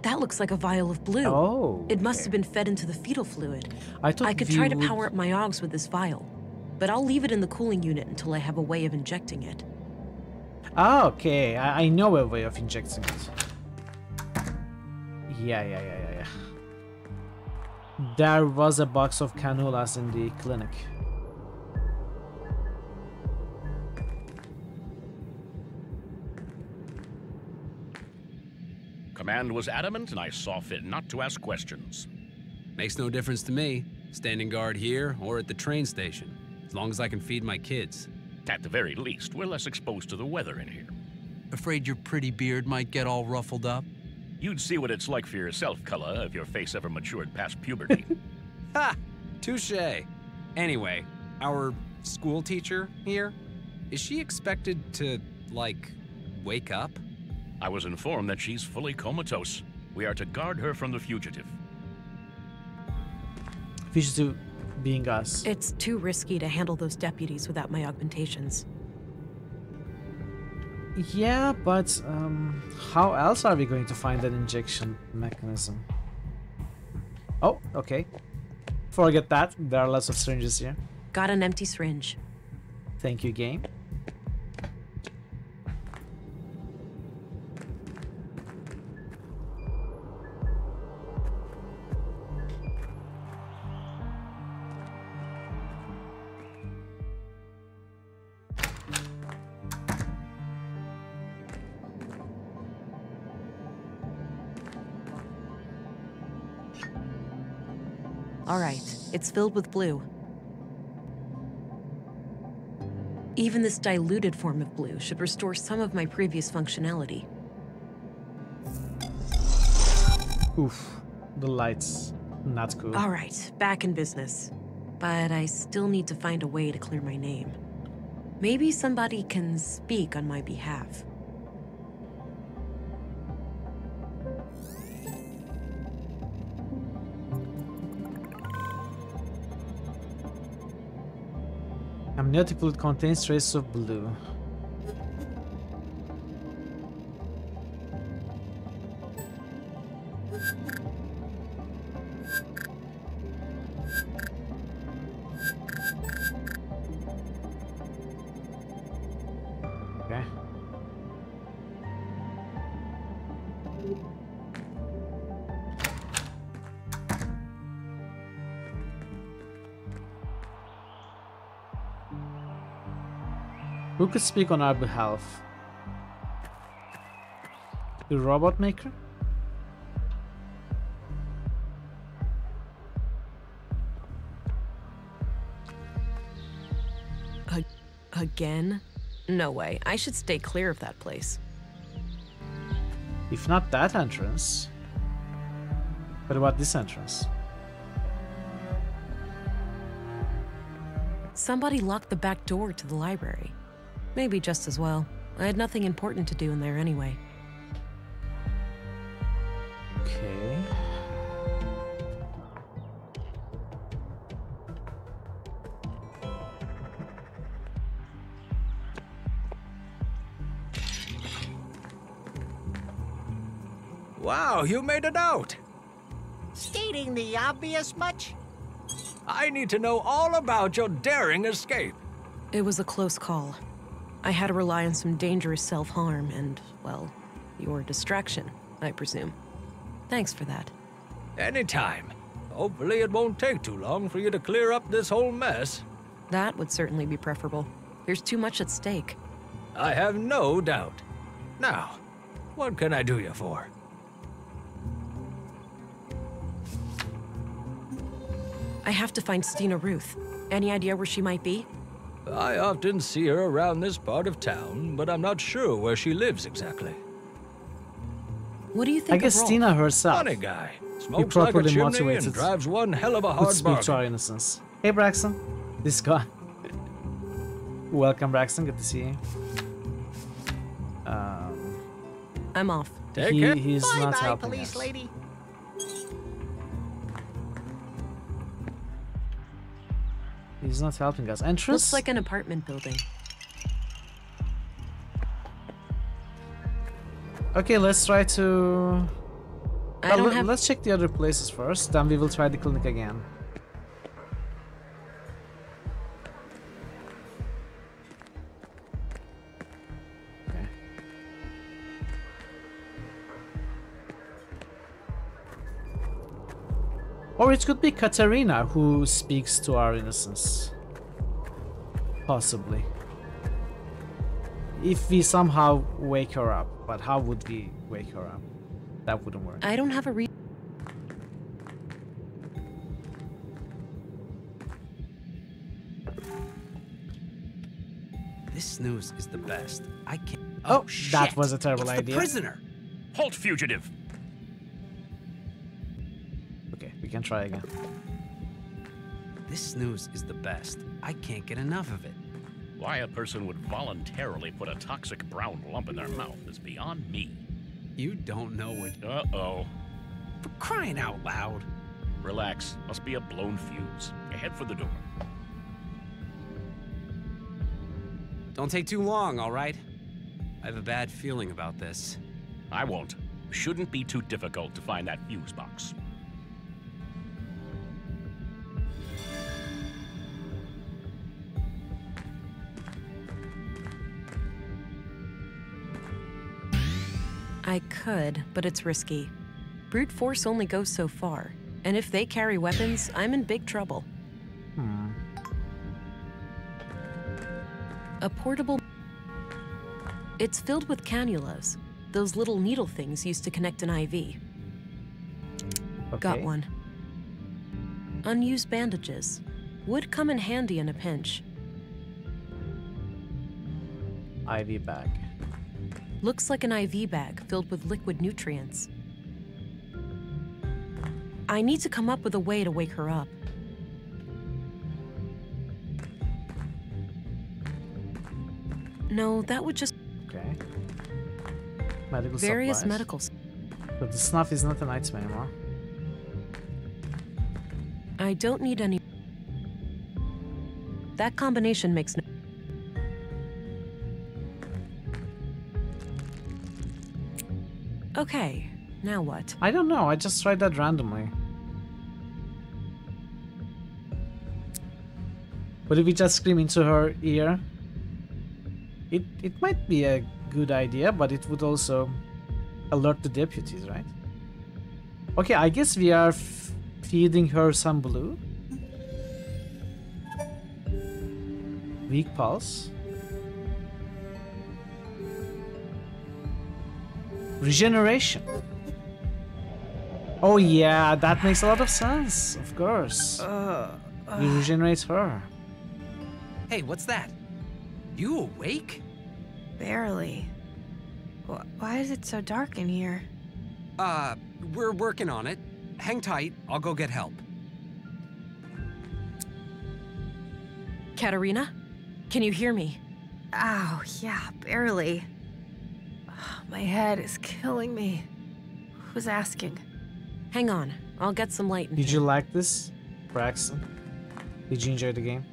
S6: That looks like a vial of blue.
S2: Oh.
S6: It must have been fed into the fetal fluid.
S2: I thought
S6: I could
S2: we
S6: try to
S2: would-
S6: power up my augs with this vial, but I'll leave it in the cooling unit until I have a way of injecting it.
S2: Ah, okay. I know a way of injecting it. Yeah. There was a box of cannulas in the clinic.
S15: Command was adamant, and I saw fit not to ask questions.
S19: Makes no difference to me, standing guard here or at the train station, as long as I can feed my kids.
S15: At the very least, we're less exposed to the weather in here.
S19: Afraid your pretty beard might get all ruffled up?
S15: You'd see what it's like for yourself, Cullah, if your face ever matured past puberty.
S19: Ha! Touché. Anyway, our school teacher here, is she expected to, like, wake up?
S15: I was informed that she's fully comatose. We are to guard her from the fugitive.
S2: Fugitive being us.
S6: It's too risky to handle those deputies without my augmentations.
S2: Yeah, but how else are we going to find that injection mechanism? Oh, okay. Forget that. There are lots of syringes here.
S6: Got an empty syringe.
S2: Thank you, game.
S6: All right, it's filled with blue. Even this diluted form of blue should restore some of my previous functionality.
S2: Oof, the lights, not cool.
S6: All right, back in business. But I still need to find a way to clear my name. Maybe somebody can speak on my behalf.
S2: Amniotic fluid contains traces of blue. Okay. Who could speak on our behalf? The robot maker?
S6: Again? No way. I should stay clear of that place.
S2: If not that entrance, what about this entrance?
S6: Somebody locked the back door to the library. Maybe just as well. I had nothing important to do in there anyway.
S2: Okay.
S3: Wow, you made it out!
S13: Stating the obvious much?
S3: I need to know all about your daring escape.
S6: It was a close call. I had to rely on some dangerous self-harm and, well, your distraction, I presume. Thanks for that.
S3: Anytime. Hopefully it won't take too long for you to clear up this whole mess.
S6: That would certainly be preferable. There's too much at stake.
S3: I have no doubt. Now, what can I do you for?
S6: I have to find Stina Ruth. Any idea where she might be?
S3: I often see her around this part of town, but I'm not sure where she lives exactly.
S6: What do you think
S2: I guess
S6: of Rolf?
S2: Stina herself.
S3: Funny guy.
S2: He
S3: Smokes like a
S2: properly
S3: chimney
S2: motivated.
S3: and drives one hell of a
S2: Could
S3: hard
S2: speak to our
S3: bargain.
S2: innocence. Hey Braxton, this guy. Welcome Braxton, good to see you.
S6: I'm off.
S2: He's not
S13: Bye-bye,
S2: helping
S13: police
S2: us.
S13: lady.
S2: He's not helping us. Entrance?
S6: Looks like an apartment building.
S2: Okay, let's try to...
S6: I don't have...
S2: Let's check the other places first, then we will try the clinic again. Okay. Or it could be Katarina who speaks to our innocence. Possibly. If we somehow wake her up. But how would we wake her up? That wouldn't work.
S6: I don't have a
S19: This snooze is the best. I can't.
S2: Oh,
S19: shit.
S2: that was a terrible
S19: It's
S2: idea.
S19: The prisoner.
S15: Halt, fugitive!
S2: Okay, we can try again.
S19: This snooze is the best. I can't get enough of it.
S15: Why a person would voluntarily put a toxic brown lump in their mouth is beyond me.
S19: You don't know what.
S15: Uh-oh.
S19: For crying out loud.
S15: Relax. Must be a blown fuse. Head for the door.
S19: Don't take too long, all right? I have a bad feeling about this.
S15: I won't. Shouldn't be too difficult to find that fuse box.
S6: I could, but it's risky. Brute force only goes so far, and if they carry weapons, I'm in big trouble. A portable... It's filled with cannulas, those little needle things used to connect an IV.
S2: Okay.
S6: Got one. Unused bandages. Would come in handy in a pinch.
S2: IV bag.
S6: Looks like an IV bag filled with liquid nutrients. I need to come up with a way to wake her up. No, that would just...
S2: Okay. Medical
S6: Various
S2: supplies.
S6: medicals.
S2: But the snuff is not an item anymore.
S6: I don't need any... That combination makes no... Okay, now what?
S2: I don't know, I just tried that randomly. What if we just scream into her ear? It might be a good idea, but it would also alert the deputies, right? Okay, I guess we are feeding her some blue. Weak pulse. Regeneration. Oh yeah, that makes a lot of sense, of course. We regenerate her.
S19: Hey, what's that? You awake?
S14: Barely. Why is it so dark in here?
S19: We're working on it. Hang tight, I'll go get help.
S6: Katerina? Can you hear me?
S14: Ow, yeah, barely. My head is killing me. Who's asking?
S6: Hang on, I'll get some light in
S2: Did
S6: here.
S2: you like this, Braxton? Did you enjoy the game?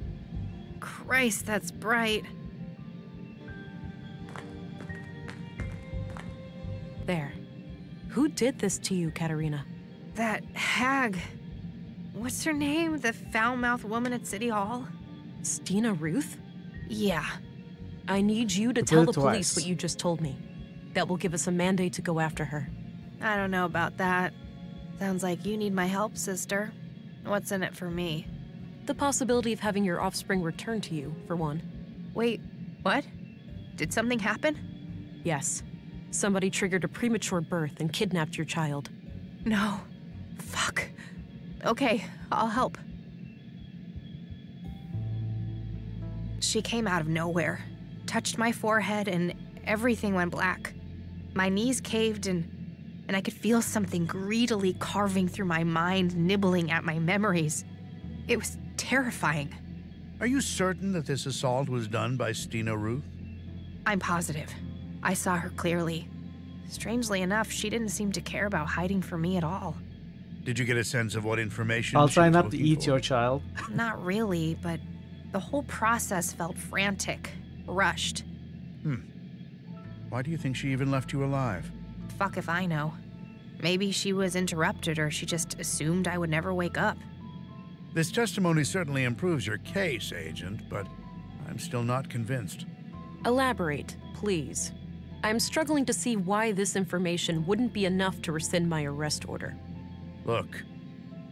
S14: Christ, that's bright.
S6: There. Who did this to you, Katerina?
S14: That hag. What's her name? The foul-mouthed woman at City Hall?
S6: Stina Ruth?
S14: Yeah.
S6: I need you to
S2: Repeat
S6: tell
S2: it
S6: the police
S2: twice.
S6: what you just told me. That will give us a mandate to go after her.
S14: I don't know about that. Sounds like you need my help, sister. What's in it for me?
S6: The possibility of having your offspring returned to you, for one.
S14: Wait, what? Did something happen?
S6: Yes. Somebody triggered a premature birth and kidnapped your child.
S14: No. Fuck. Okay, I'll help. She came out of nowhere, touched my forehead, and everything went black. My knees caved and I could feel something greedily carving through my mind, nibbling at my memories. It was terrifying.
S17: Are you certain that this assault was done by Stina Ruth?
S14: I'm positive. I saw her clearly. Strangely enough, she didn't seem to care about hiding from me at all.
S17: Did you get a sense of what information
S2: I'll
S17: she
S2: try
S17: was
S2: not to
S17: looking
S2: eat
S17: for?
S2: your child.
S14: Not really, but the whole process felt frantic, rushed.
S17: Why do you think she even left you alive?
S14: Fuck if I know. Maybe she was interrupted or she just assumed I would never wake up.
S17: This testimony certainly improves your case, Agent, but I'm still not convinced.
S6: Elaborate, please. I'm struggling to see why this information wouldn't be enough to rescind my arrest order.
S17: Look,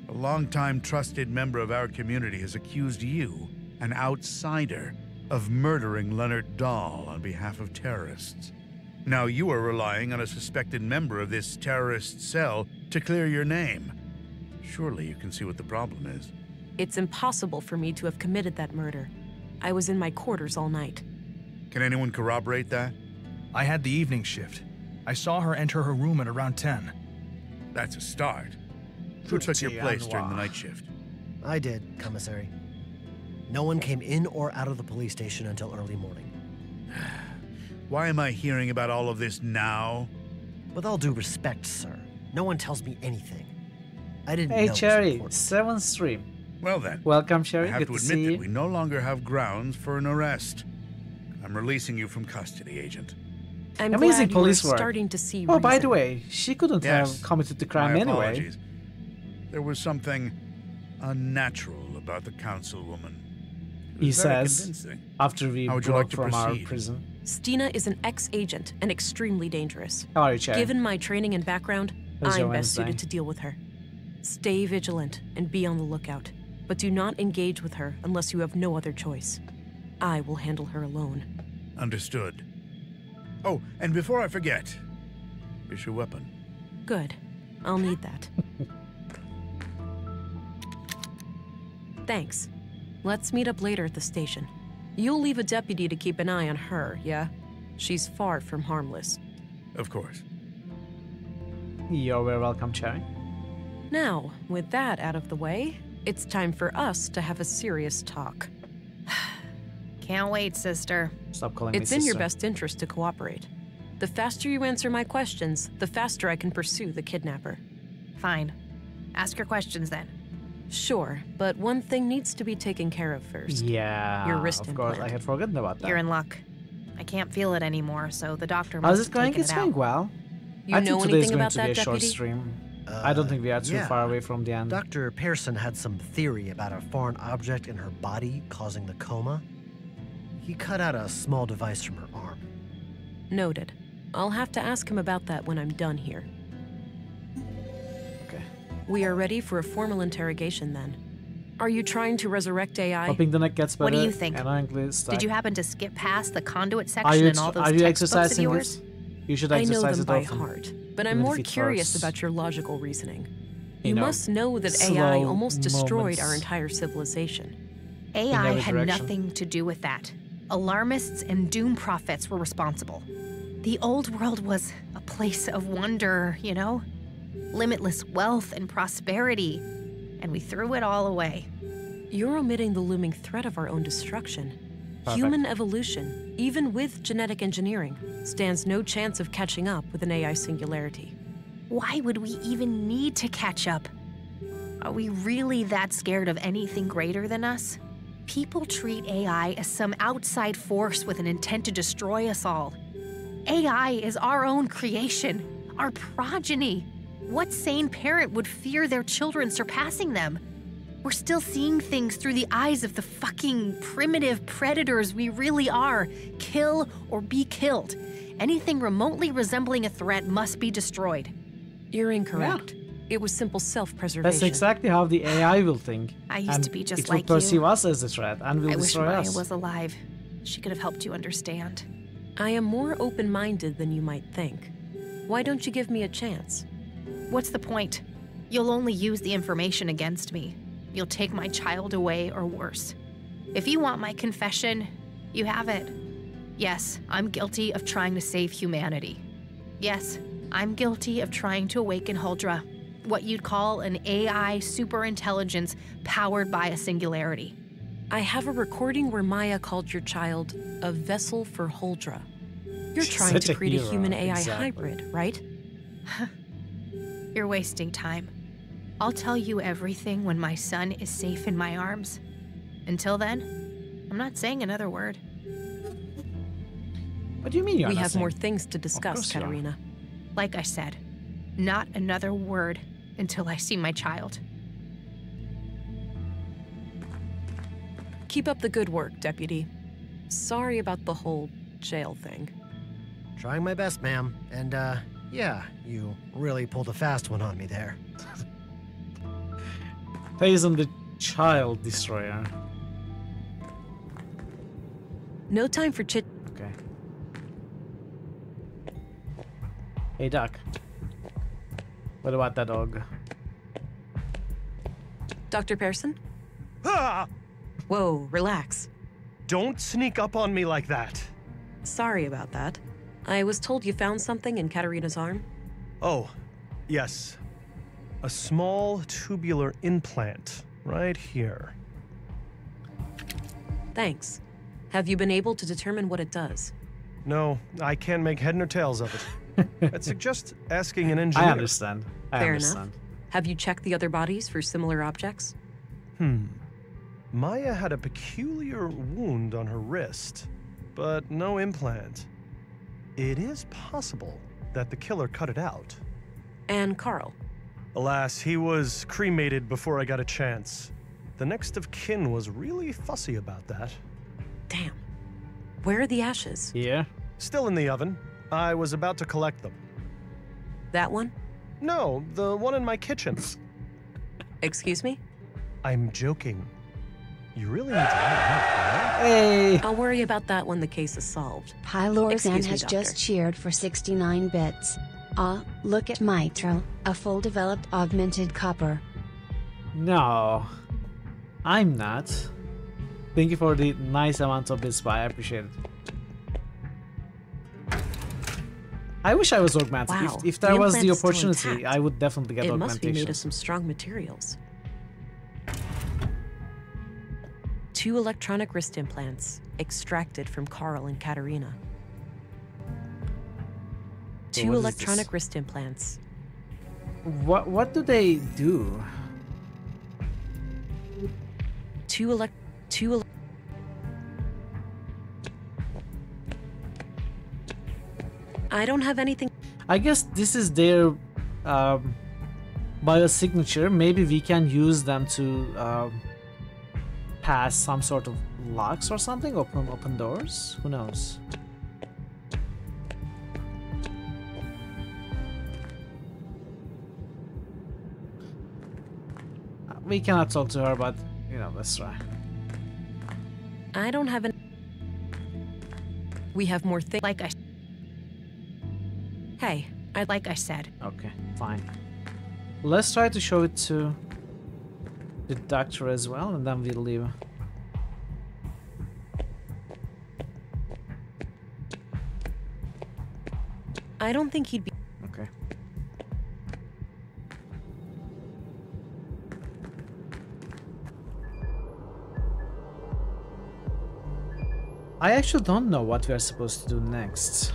S17: a longtime trusted member of our community has accused you, an outsider, of murdering Leonard Dahl on behalf of terrorists. Now you are relying on a suspected member of this terrorist cell to clear your name. Surely you can see what the problem is.
S6: It's impossible for me to have committed that murder. I was in my quarters all night.
S17: Can anyone corroborate that?
S1: I had the evening shift. I saw her enter her room at around 10.
S17: That's a start. Who took your place during the night shift?
S11: I did, Commissary. No one came in or out of the police station until early morning.
S17: Why am I hearing about all of this now?
S11: With all due respect, sir, no one tells me anything. I didn't know.
S2: Hey
S11: it was
S2: Cherry,
S11: important.
S2: 7th stream.
S17: Well then.
S2: Welcome Cherry,
S17: I have
S2: good
S17: to
S2: to
S17: admit
S2: see
S17: that
S2: you.
S17: we no longer have grounds for an arrest. I'm releasing you from custody, Agent.
S6: I'm
S2: Amazing
S6: glad
S2: police
S6: you are
S2: work.
S6: starting to see
S2: Oh, by the
S6: reason.
S2: way, she couldn't
S17: Yes,
S2: have committed the crime
S17: my
S2: anyway.
S17: apologies. There was something unnatural about the councilwoman. It
S2: He
S17: was very
S2: says,
S17: convincing.
S2: after we
S17: How would you
S2: broke
S17: like to
S2: from our
S17: proceed?
S2: prison.
S6: Stina is an ex-agent and extremely dangerous.
S2: How are you, Cherry?
S6: Given my training and background,
S2: How's your
S6: I'm best
S2: Wednesday?
S6: suited to deal with her. Stay vigilant and be on the lookout, but do not engage with her unless you have no other choice. I will handle her alone.
S17: Understood. Oh, and before I forget, here's your weapon.
S6: Good. I'll need that. Thanks. Let's meet up later at the station. You'll leave a deputy to keep an eye on her, yeah? She's far from harmless.
S17: Of course.
S2: You're very welcome, Cherry.
S6: Now, with that out of the way, it's time for us to have a serious talk.
S14: Can't wait, sister.
S2: Stop calling me
S6: It's
S2: sister.
S6: in your best interest to cooperate. The faster you answer my questions, the faster I can pursue the kidnapper.
S14: Fine. Ask your questions then.
S6: Sure, but one thing needs to be taken care of first.
S2: Yeah,
S6: Your wrist
S2: of course.
S6: implant.
S2: I had forgotten about that.
S14: You're in luck. I can't feel it anymore, so the doctor
S2: How's
S14: must
S2: it
S14: have
S2: going?
S14: taken
S2: It's
S14: it
S2: going
S14: out.
S2: well.
S6: You
S2: I
S6: know
S2: think today's
S6: anything
S2: going
S6: about
S2: to be
S6: that,
S2: a short
S6: Deputy?
S2: stream. I don't think we are too far away from the end.
S11: Dr. Pearson had some theory about a foreign object in her body causing the coma. He cut out a small device from her arm.
S6: Noted. I'll have to ask him about that when I'm done here.
S2: Okay.
S6: We are ready for a formal interrogation then. Are you trying to resurrect AI?
S2: Hoping the neck gets better.
S14: What do you think?
S2: Annoyingly stuck.
S14: Did you happen to skip past the conduit
S2: Are
S14: section
S2: you,
S14: and all those
S2: are you
S14: textbooks of
S2: exercising
S14: yours?
S2: this? You should
S6: I know
S2: exercise
S6: them
S2: it
S6: by
S2: often.
S6: heart, but I'm
S2: even if
S6: more
S2: it
S6: curious
S2: hurts.
S6: about your logical reasoning.
S2: You
S6: You
S2: know,
S6: must know that
S2: slow
S6: AI almost destroyed
S2: moments.
S6: our entire civilization.
S14: AI
S2: every
S14: had
S2: direction.
S14: nothing to do with that. Alarmists and doom prophets were responsible. The old world was a place of wonder, you know? Limitless wealth and prosperity. And we threw it all away.
S6: You're omitting the looming threat of our own destruction.
S2: Perfect.
S6: Human evolution, even with genetic engineering, stands no chance of catching up with an AI singularity.
S14: Why would we even need to catch up? Are we really that scared of anything greater than us? People treat AI as some outside force with an intent to destroy us all. AI is our own creation, our progeny. What sane parent would fear their children surpassing them? We're still seeing things through the eyes of the fucking primitive predators we really are. Kill or be killed. Anything remotely resembling a threat must be destroyed.
S6: You're incorrect. It was simple self-preservation.
S2: That's exactly how the AI will think.
S14: I used
S2: and
S14: to be just
S2: it will
S14: like you.
S2: perceive us as a threat and will
S14: I wish
S2: destroy
S14: Maya
S2: us.
S14: was alive. She could have helped you understand.
S6: I am more open-minded than you might think. Why don't you give me a chance?
S14: What's the point? You'll only use the information against me. You'll take my child away or worse. If you want my confession, you have it. Yes, I'm guilty of trying to save humanity. Yes, I'm guilty of trying to awaken Huldra, what you'd call an AI superintelligence powered by a singularity.
S6: I have a recording where Maya called your child a vessel for Huldra. You're
S2: She's
S6: trying
S2: such
S6: to
S2: a
S6: create a
S2: hero,
S6: human-AI
S2: exactly.
S6: hybrid, right?
S14: You're wasting time. I'll tell you everything when my son is safe in my arms. Until then, I'm not saying another word.
S2: What do you mean you're
S6: We
S2: not
S6: have
S2: saying?
S6: more things to discuss,
S2: course you are.
S6: Katerina.
S14: Like I said, not another word until I see my child.
S6: Keep up the good work, Deputy. Sorry about the whole jail thing.
S11: Trying my best, ma'am. And, yeah, you really pulled a fast one on me there.
S2: Phasm the Child Destroyer.
S6: No time for chit.
S2: Okay. Hey, Duck. What about that dog?
S6: Dr. Pearson?
S8: Ah!
S6: Whoa, relax.
S8: Don't sneak up on me like that.
S6: Sorry about that. I was told you found something in Katerina's arm.
S8: Oh, yes. A small tubular implant right here.
S6: Thanks. Have you been able to determine what it does?
S8: No, I can't make head nor tails of it. I'd suggest asking an engineer.
S2: I understand. I
S6: Fair
S2: understand.
S6: enough. Have you checked the other bodies for similar objects?
S8: Maya had a peculiar wound on her wrist, but no implant. It is possible that the killer cut it out.
S6: And Carl?
S8: Alas, he was cremated before I got a chance. The next of kin was really fussy about that.
S6: Damn. Where are the ashes?
S2: Here.
S8: Still in the oven. I was about to collect them.
S6: That one?
S8: No, the one in my kitchen.
S6: Excuse me?
S8: I'm joking. You really need to let it out,
S2: Hey!
S6: I'll worry about that when the case is solved.
S9: Pylorzan
S6: Excuse me,
S9: has
S6: Doctor.
S9: just cheered for 69 bits. Look at Mitral, a full developed augmented copper.
S2: No. I'm not. Thank you for the nice amount of bits, I appreciate it. I wish I was augmented.
S6: Wow,
S2: If there was the
S6: implant is still
S2: opportunity,
S6: intact.
S2: I would definitely get
S6: It must be made
S2: augmentation.
S6: of some strong materials. 2 electronic wrist implants, extracted from Carl and Katerina.
S2: So
S6: 2
S2: what is
S6: electronic
S2: this?
S6: wrist implants.
S2: What do they do?
S6: 2 I don't have anything.
S2: I guess this is their biosignature. Maybe we can use them to pass some sort of locks or something, open doors. Who knows? We cannot talk to her, but you know, let's try.
S6: I don't have an. We have more things.
S14: Like I.
S6: Hey,
S14: like I said.
S2: Okay, fine. Let's try to show it to the doctor as well, and then we'll leave.
S6: I don't think he'd be.
S2: Okay. I actually don't know what we're supposed to do next.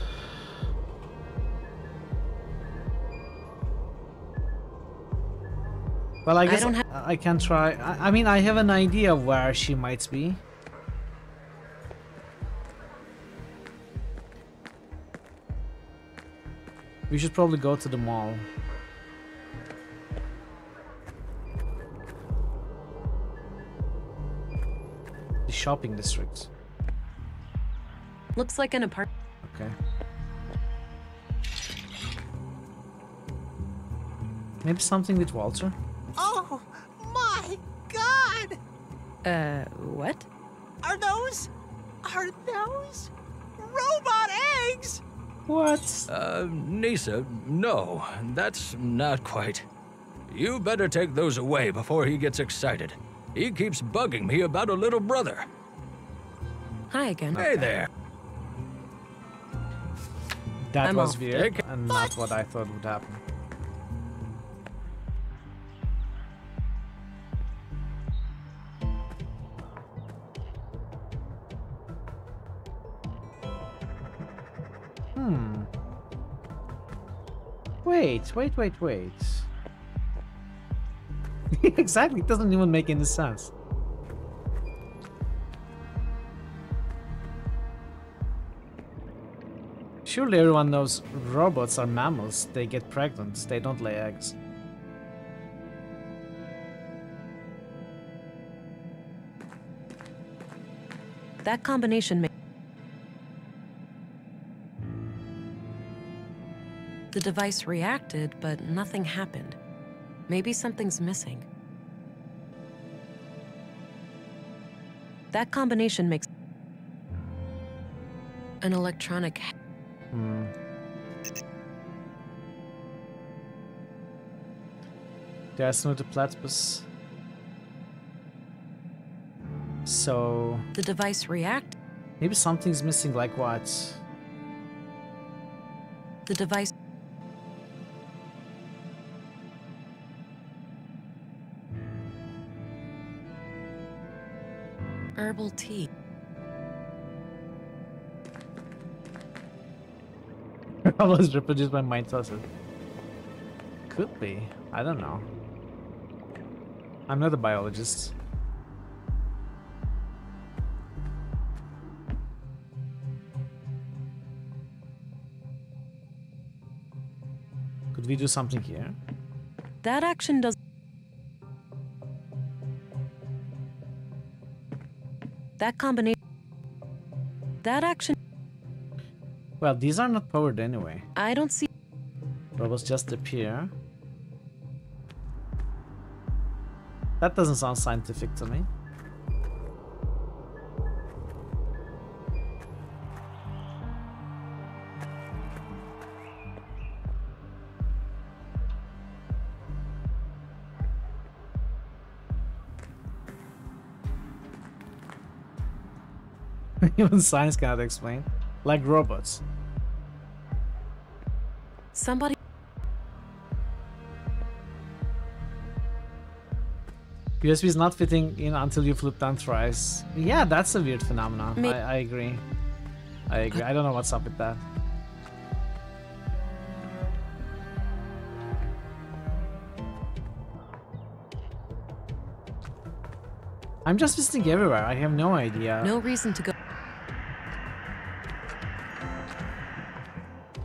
S2: Well, I guess I can try. I mean, I have an idea of where she might be. We should probably go to the mall. The shopping district.
S6: Looks like an apartment.
S2: Okay. Maybe something with Walter?
S13: Oh my god!
S6: What?
S13: Are those robot eggs?
S2: What?
S3: Nisa, no, that's not quite. You better take those away before he gets excited. He keeps bugging me about a little brother.
S6: Hi again.
S3: Hey there.
S2: That
S6: I'm
S2: was
S6: off.
S2: weird and not what I thought would happen. Wait. Exactly, it doesn't even make any sense. Surely everyone knows robots are mammals. They get pregnant. They don't lay eggs.
S6: That combination makes. The device reacted, but nothing happened. Maybe something's missing. That combination makes an electronic.
S2: There's no platypus. So
S6: the device react.
S2: Maybe something's missing. Like what?
S6: The device. Herbal tea.
S2: I was reproduced by mitosis. Could be. I don't know. I'm not a biologist. Could we do something here?
S6: That action does. That combination. That action...
S2: Well, these are not powered anyway.
S6: I don't see...
S2: Robots just appear. That doesn't sound scientific to me. Even science cannot explain. Like robots.
S6: Somebody...
S2: USB is not fitting in until you flip down thrice. Yeah, that's a weird phenomenon. I agree. I agree. I don't know what's up with that. I'm just visiting everywhere. I have no idea.
S6: No reason to go.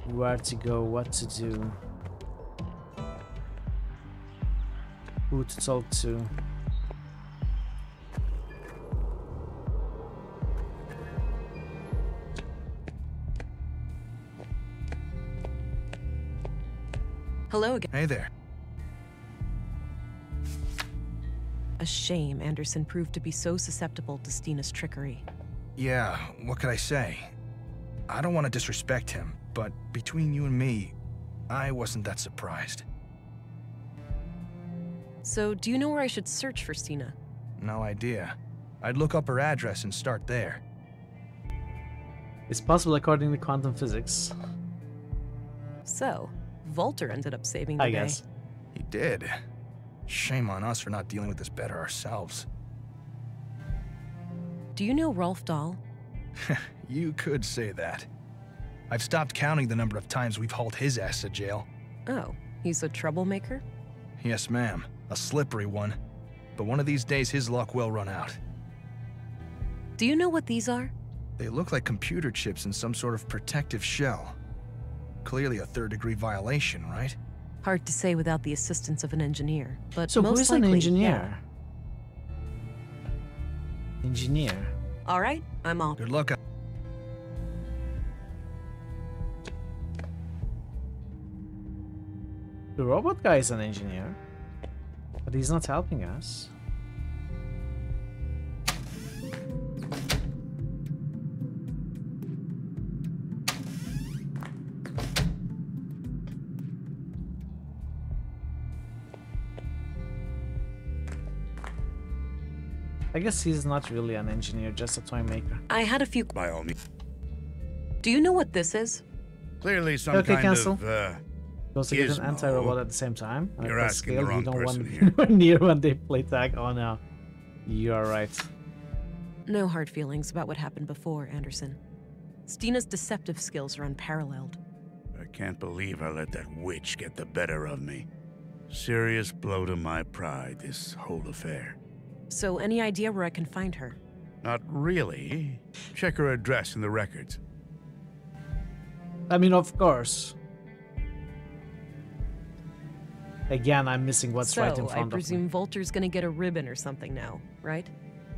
S2: Where to go, what to do. Who to talk to.
S6: Hello again.
S1: Hey there.
S6: A shame Anderson proved to be so susceptible to Stina's trickery.
S1: Yeah, what could I say? I don't want to disrespect him, but between you and me, I wasn't that surprised.
S6: So, do you know where I should search for Stina?
S1: No idea. I'd look up her address and start there.
S2: It's possible according to quantum physics.
S6: So, Volter ended up saving the day.
S2: I guess.
S1: He did. Shame on us for not dealing with this better ourselves.
S6: Do you know Rolf Dahl?
S1: You could say that. I've stopped counting the number of times we've hauled his ass to jail.
S6: Oh, he's a troublemaker?
S1: Yes, ma'am. A slippery one. But one of these days his luck will run out.
S6: Do you know what these are?
S1: They look like computer chips in some sort of protective shell. Clearly a third-degree violation, right?
S6: Hard to say without the assistance of an engineer, but
S2: so
S6: most
S2: who is
S6: likely,
S2: an engineer?
S6: Yeah.
S2: Engineer.
S6: All right, I'm off.
S1: Good luck.
S2: The robot guy is an engineer, but he's not helping us. I guess he's not really an engineer, just a toy maker.
S6: I had a few...
S17: By all means.
S6: Do you know what this is?
S17: Clearly some
S2: okay,
S17: kind
S2: cancel.
S17: of,
S2: Goes to get an anti-robot at the same time.
S17: You're
S2: At
S17: asking
S2: scale,
S17: the wrong
S2: you don't
S17: person
S2: want
S17: here.
S2: anywhere near when they play tag. Oh no. You are right.
S6: No hard feelings about what happened before, Anderson. Stina's deceptive skills are unparalleled.
S17: I can't believe I let that witch get the better of me. Serious blow to my pride, this whole affair.
S6: So, any idea where I can find her?
S17: Not really. Check her address in the records.
S2: I mean, of course. Again, I'm missing what's right in front
S6: I
S2: of me.
S6: presume Volter's gonna get a ribbon or something now, right?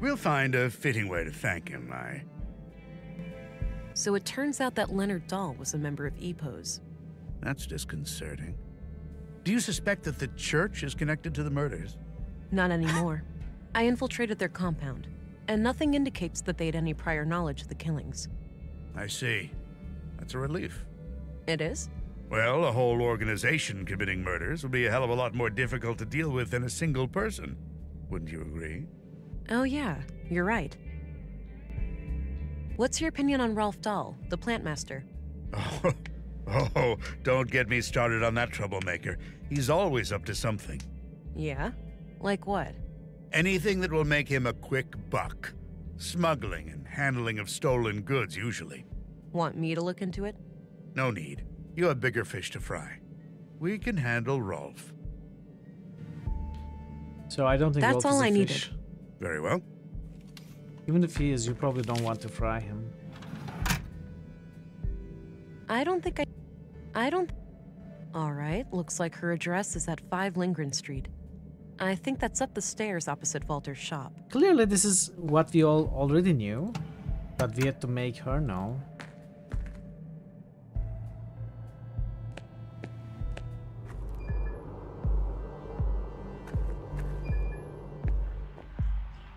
S17: We'll find a fitting way to thank him,
S6: So it turns out that Leonard Dahl was a member of EPOS.
S17: That's disconcerting. Do you suspect that the church is connected to the murders?
S6: Not anymore. I infiltrated their compound, and nothing indicates that they had any prior knowledge of the killings.
S17: I see. That's a relief.
S6: It is?
S17: Well, a whole organization committing murders would be a hell of a lot more difficult to deal with than a single person. Wouldn't you agree?
S6: Oh yeah, you're right. What's your opinion on Rolf Dahl, the plant master?
S17: Oh, don't get me started on that troublemaker. He's always up to something.
S6: Yeah? Like what?
S17: Anything that will make him a quick buck. Smuggling and handling of stolen goods, usually.
S6: Want me to look into it?
S17: No need. You have bigger fish to fry. We can handle Rolf.
S2: So I don't think
S6: that's
S2: Rolf
S6: all
S2: is a
S6: I needed.
S2: fish.
S17: Very well.
S2: Even if he is, you probably don't want to fry him.
S6: I don't... Alright, looks like her address is at 5 Lindgren Street. I think that's up the stairs opposite Volter's shop.
S2: Clearly, this is what we all already knew. But we had to make her know.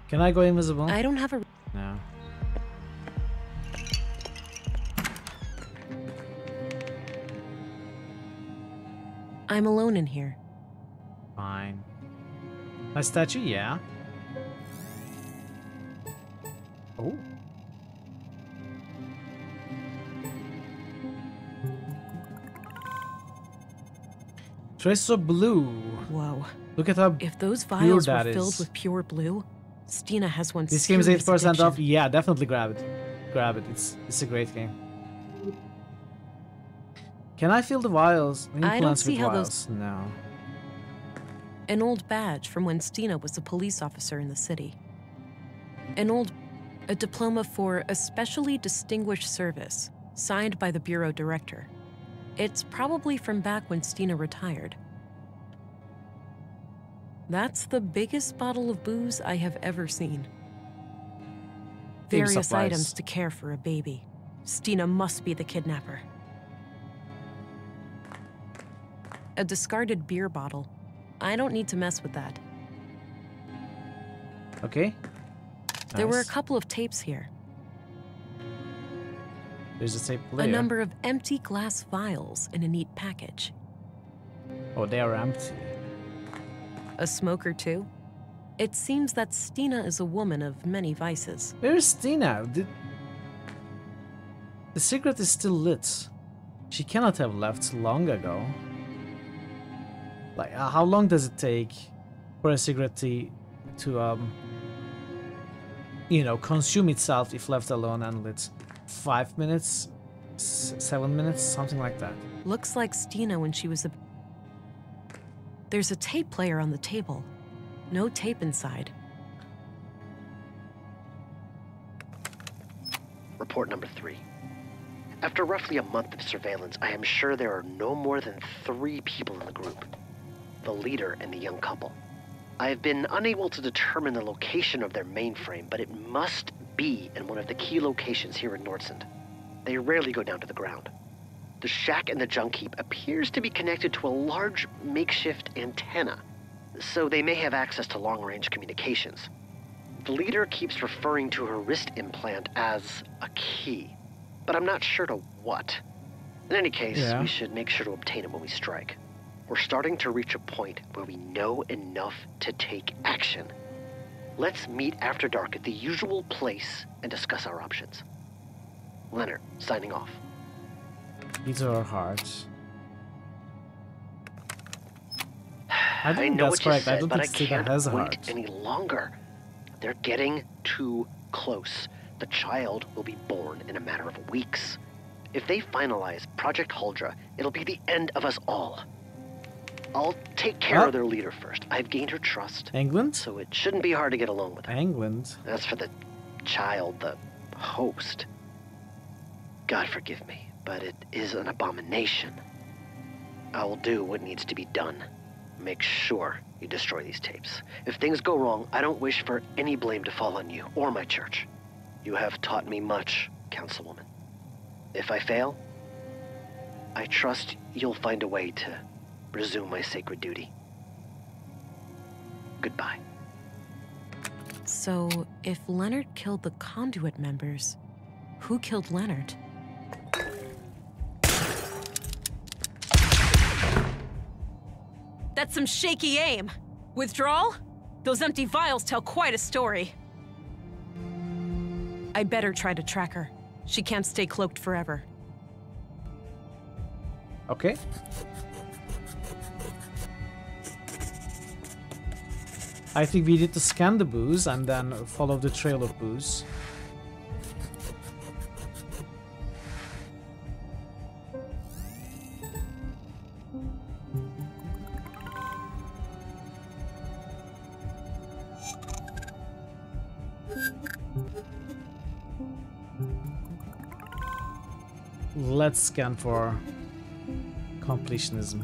S2: Can I go invisible?
S6: I don't have a...
S2: No.
S6: I'm alone in here.
S2: Fine. My statue, yeah. Oh. Trace of blue.
S6: Whoa.
S2: Look at how
S6: if those
S2: pure
S6: vials
S2: that
S6: were filled
S2: is.
S6: with pure blue, Stina has one.
S2: This game is 8%
S6: addiction.
S2: off. Yeah, definitely grab it. Grab it. It's a great game. Can I feel the vials?
S6: I don't see
S2: with
S6: how
S2: vials? No.
S6: An old badge from when Stina was a police officer in the city. A diploma for especially distinguished service, signed by the bureau director. It's probably from back when Stina retired. That's the biggest bottle of booze I have ever seen. Various items to care for a baby. Stina must be the kidnapper. A discarded beer bottle. I don't need to mess with that.
S2: Okay.
S6: There were a couple of tapes here.
S2: There's a tape player.
S6: A number of empty glass vials in a neat package.
S2: Oh, they are empty.
S6: A smoker too? It seems that Stina is a woman of many vices.
S2: Where's Stina? The cigarette is still lit. She cannot have left long ago. Like, how long does it take for a cigarette to you know, consume itself if left alone and lit? 5 minutes? 7 minutes? Something like that.
S6: Looks like Stina when she was a... There's a tape player on the table. No tape inside.
S18: Report number 3. After roughly a month of surveillance, I am sure there are no more than 3 people in the group. The leader and the young couple. I have been unable to determine the location of their mainframe, but it must be in one of the key locations here in Nordsund. They rarely go down to the ground. The shack in the junk heap appears to be connected to a large makeshift antenna, so they may have access to long-range communications. The leader keeps referring to her wrist implant as a key, but I'm not sure to what. In any case, we should make sure to obtain it when we strike. We're starting to reach a point where we know enough to take action. Let's meet after dark at the usual place and discuss our options. Leonard, signing off.
S2: These are our hearts.
S18: I know
S2: that's
S18: what
S2: correct.
S18: you said,
S2: I don't
S18: but I
S2: think Stina
S18: can't
S2: has a
S18: wait
S2: heart.
S18: any longer. They're getting too close. The child will be born in a matter of weeks. If they finalize Project Huldra, it'll be the end of us all. I'll take care of their leader first. I've gained her trust.
S2: England?
S18: So it shouldn't be hard to get along with her.
S2: England?
S18: As for the child, the host, God forgive me, but it is an abomination. I will do what needs to be done. Make sure you destroy these tapes. If things go wrong, I don't wish for any blame to fall on you or my church. You have taught me much, Councilwoman. If I fail, I trust you'll find a way to resume my sacred duty. Goodbye.
S6: So, if Leonard killed the Conduit members, who killed Leonard? That's some shaky aim. Withdrawal? Those empty vials tell quite a story. I better try to track her. She can't stay cloaked forever.
S2: Okay. I think we need to scan the booze and then follow the trail of booze. Let's scan for completionism.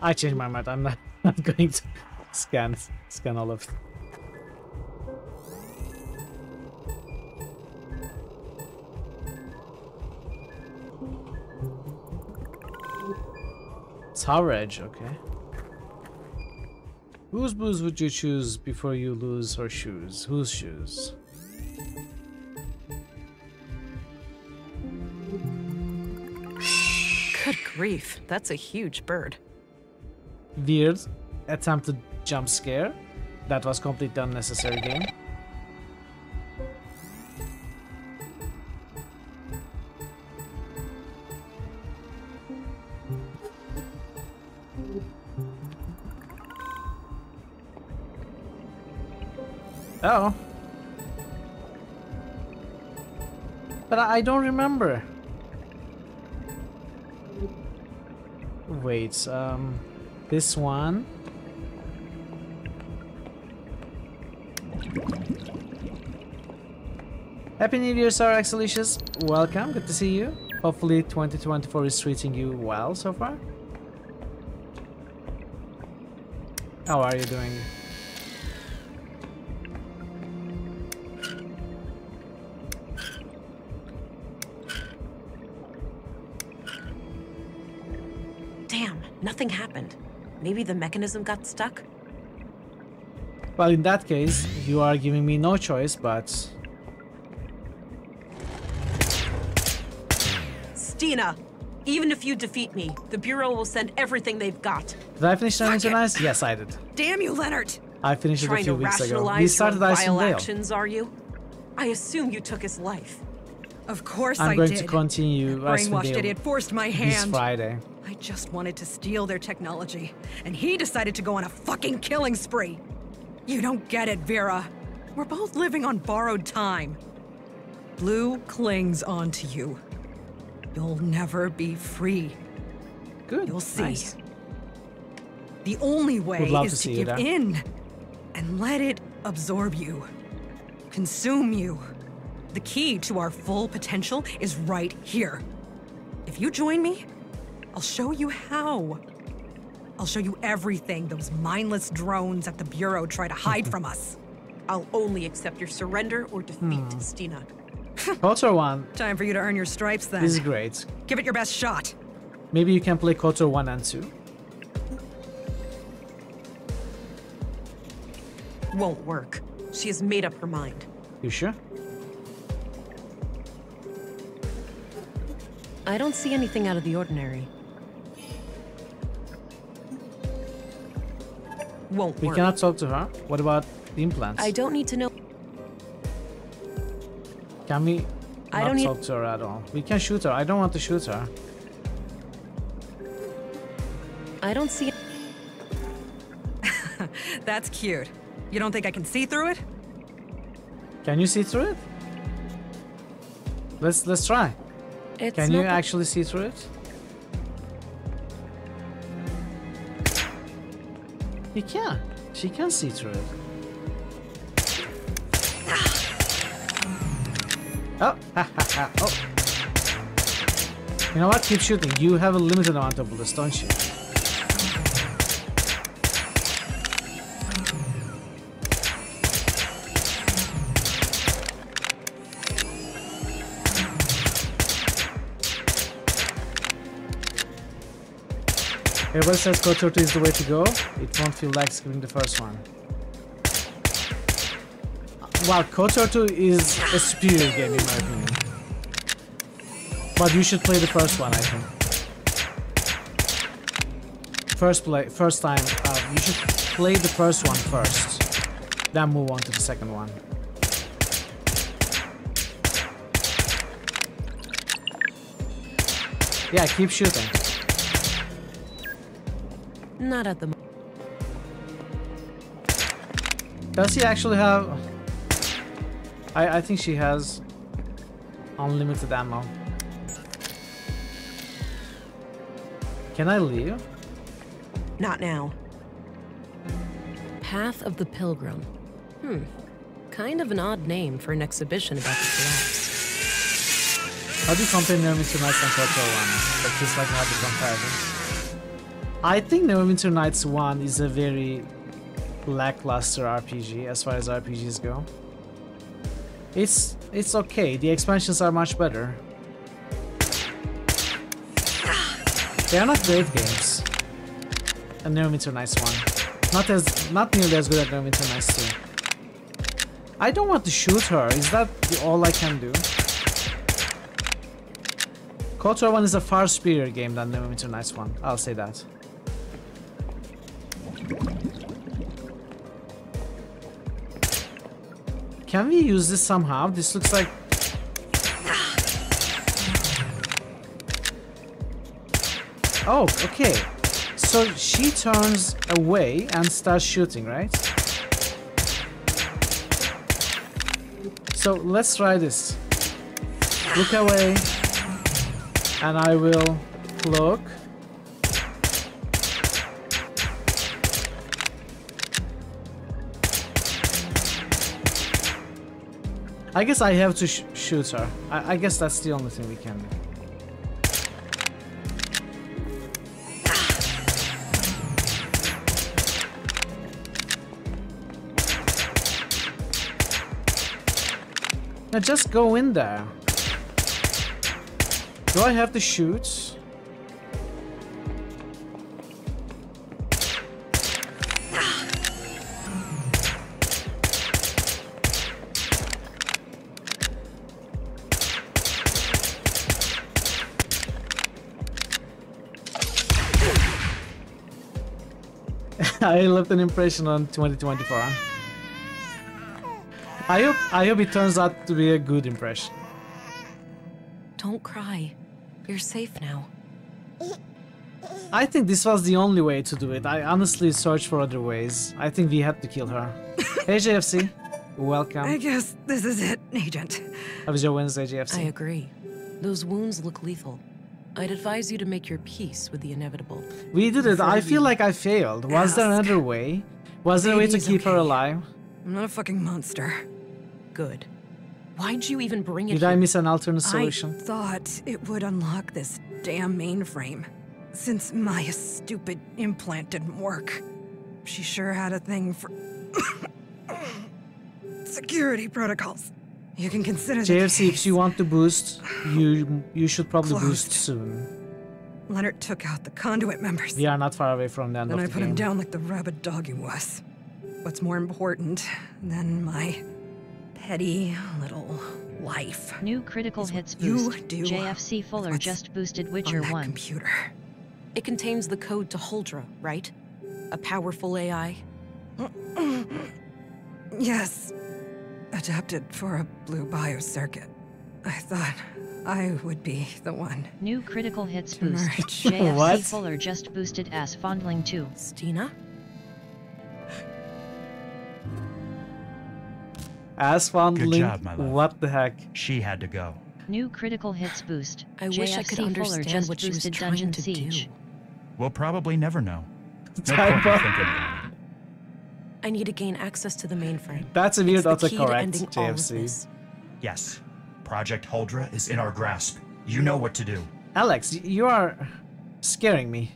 S2: I changed my mind. I'm not going to scan all of it. Tower edge, okay. Whose boots would you choose before you lose her shoes? Whose shoes?
S6: Good grief, that's a huge bird.
S2: Weird attempted jump scare. That was completely unnecessary game. Oh. But I don't remember. Wait, this one. Happy New Year, Sir Axelicious. Welcome, good to see you. Hopefully 2024 is treating you well so far. How are you doing?
S6: Damn, nothing happened. Maybe the mechanism got stuck?
S2: Well, in that case, you are giving me no choice, but...
S6: Stina, even if you defeat me, the Bureau will send everything they've got.
S2: Did I finish Dimension Eyes? Yes, I did.
S6: Damn you, Leonard!
S2: I finished it a few weeks ago. We started
S6: your
S2: Icewind
S6: vile
S2: Dale.
S6: actions, are you? I assume you took his life.
S5: Of course
S2: I'm
S5: I
S2: going
S5: did.
S2: to continue Icewind
S5: Brainwashed
S2: Dale
S5: idiot forced my hand.
S2: this Friday.
S5: I just wanted to steal their technology, and he decided to go on a fucking killing spree. You don't get it, Vera. We're both living on borrowed time. Blue clings onto you. You'll never be free.
S2: Good.
S5: You'll see.
S2: Nice.
S5: The only way
S2: Would love
S5: is
S2: to
S5: to
S2: see
S5: give
S2: it,
S5: in and let it absorb you, consume you. The key to our full potential is right here. If you join me, I'll show you how. I'll show you everything those mindless drones at the Bureau try to hide from us.
S6: I'll only accept your surrender or defeat, Stina.
S2: KOTOR 1.
S5: Time for you to earn your stripes then.
S2: This is great.
S5: Give it your best shot.
S2: Maybe you can play KOTOR 1 and 2.
S6: Won't work. She has made up her mind.
S2: You sure?
S6: I don't see anything out of the ordinary. Won't
S2: We
S6: work.
S2: cannot talk to her. What about the implants?
S6: I don't need to know.
S2: Can we
S6: I
S2: not
S6: don't need-
S2: talk to her at all? We can shoot her. I don't want to shoot her.
S6: I don't see.
S5: That's cute. You don't think I can see through it?
S2: Can you see through it? Let's try.
S6: It's
S2: Can you
S6: not that-
S2: actually see through it? You can. She can see through it. Oh, oh. You know what? Keep shooting. You have a limited amount of bullets, don't you? Everybody says KOTOR 2 is the way to go. It won't feel like skipping the first one. Well, KOTOR 2 is a superior game in my opinion. But you should play the first one, I think. First time, you should play the first one first. Then move on to the second one. Yeah, keep shooting.
S6: Not at the moment.
S2: Does he actually have... I think she has unlimited ammo. Can I leave?
S6: Not now. Path of the Pilgrim. Kind of an odd name for an exhibition about the collapse.
S2: How do you compare Near Midsummer Nights and KOTOR 1? But just like how to compare them. I think Neverwinter Nights 1 is a very lackluster RPG as far as RPGs go. It's okay. The expansions are much better. They are not great games. And Neverwinter Nights 1. Not nearly as good as Neverwinter Nights 2. I don't want to shoot her. Is that all I can do? KOTOR 1 is a far superior game than Neverwinter Nights 1. I'll say that. Can we use this somehow? This looks like... Oh, okay. So she turns away and starts shooting, right? So let's try this. Look away. And I will look. I guess I have to shoot her. I guess that's the only thing we can do. Now just go in there. Do I have to shoot? I left an impression on 2024. I hope it turns out to be a good impression.
S6: Don't cry. You're safe now.
S2: I think this was the only way to do it. I honestly searched for other ways. I think we had to kill her. Hey JFC, welcome.
S5: I guess this is it, Agent.
S2: How was your Wednesday, JFC?
S6: I agree. Those wounds look lethal. I'd advise you to make your peace with the inevitable.
S2: We did it. I feel like I failed. Was there another way? Was there a way to keep her alive?
S5: I'm not a fucking monster.
S6: Good. Why'd you even bring it
S2: Did
S6: here?
S2: I miss an alternate solution?
S5: I thought it would unlock this damn mainframe. Since Maya's stupid implant didn't work. She sure had a thing for... security protocols. You can consider the
S2: JFC,
S5: case
S2: if you want to boost, you should probably boost soon.
S5: Leonard took out the conduit members.
S2: We are not far away from the end
S5: Then
S2: of
S5: I
S2: the
S5: put
S2: game.
S5: him down like the rabid dog he was. What's more important than my petty little life?
S4: New critical hits
S5: you
S4: boost.
S5: do
S4: JFC Fuller just boosted Witcher 1.
S5: Computer.
S6: It contains the code to Huldra, right? A powerful AI?
S5: Yes. Adapted for a blue biocircuit. I thought I would be the one.
S4: New critical hits
S5: to
S4: boost.
S5: merge.
S4: JFC
S2: What?
S4: Fuller just boosted ass fondling 2.
S6: Stina?
S2: Ass fondling.
S16: Good job, my love.
S2: What the heck?
S16: She had to go.
S4: New critical hits boost.
S6: I wish I could
S4: JFC Fuller
S6: understand
S4: just
S6: what she was
S4: boosted
S6: trying
S4: Dungeon
S6: to
S4: Siege.
S6: do.
S16: We'll probably never know. No
S2: Typo.
S16: point in thinking about it.
S6: I need to gain access to the mainframe.
S2: That's a weird
S6: It's the key to
S2: autocorrect,
S6: ending all of
S2: JFC.
S6: this.
S16: Yes. Project Huldra is in our grasp. You know what to do.
S2: Alex, you are scaring me.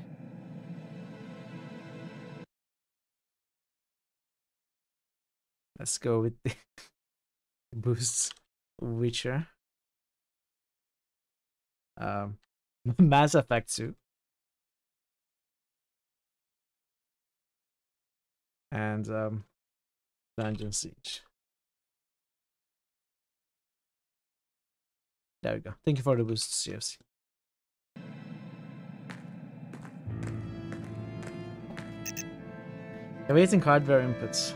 S2: Let's go with the boosts Witcher. Mass Effect 2. And Dungeon Siege. There we go. Thank you for the boosts, CFC. Awaiting hardware inputs.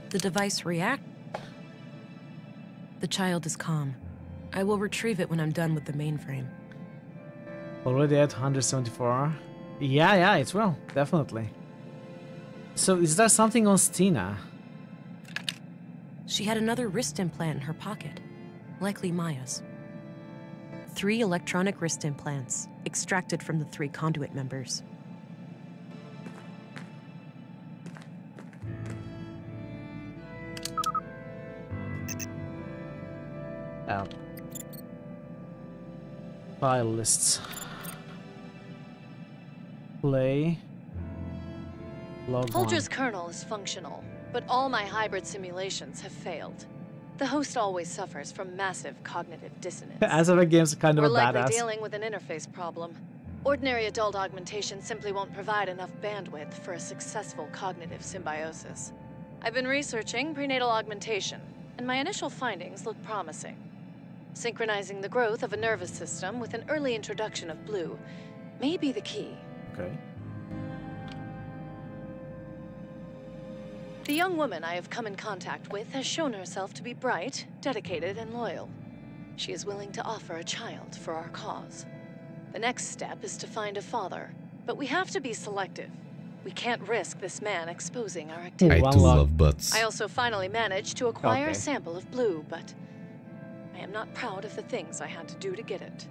S6: The device react. The child is calm. I will retrieve it when I'm done with the mainframe.
S2: Already at 174. Yeah, it will. Definitely. So is there something on Stina?
S6: She had another wrist implant in her pocket. Likely Maya's. 3 electronic wrist implants, extracted from the 3 conduit members.
S2: File lists. Play. Log
S10: Holdra's kernel is functional, but all my hybrid simulations have failed. The host always suffers from massive cognitive dissonance.
S2: As of a game's kind of
S10: We're
S2: a
S10: likely
S2: badass.
S10: dealing with an interface problem. Ordinary adult augmentation simply won't provide enough bandwidth for a successful cognitive symbiosis. I've been researching prenatal augmentation, and my initial findings look promising. Synchronizing the growth of a nervous system with an early introduction of blue may be the key.
S2: Okay.
S10: The young woman I have come in contact with has shown herself to be bright, dedicated, and loyal. She is willing to offer a child for our cause. The next step is to find a father, but we have to be selective. We can't risk this man exposing our activities.
S22: I do love butts.
S10: I also finally managed to acquire
S22: Okay.
S10: a sample of blue, but I am not proud of the things I had to do to get it.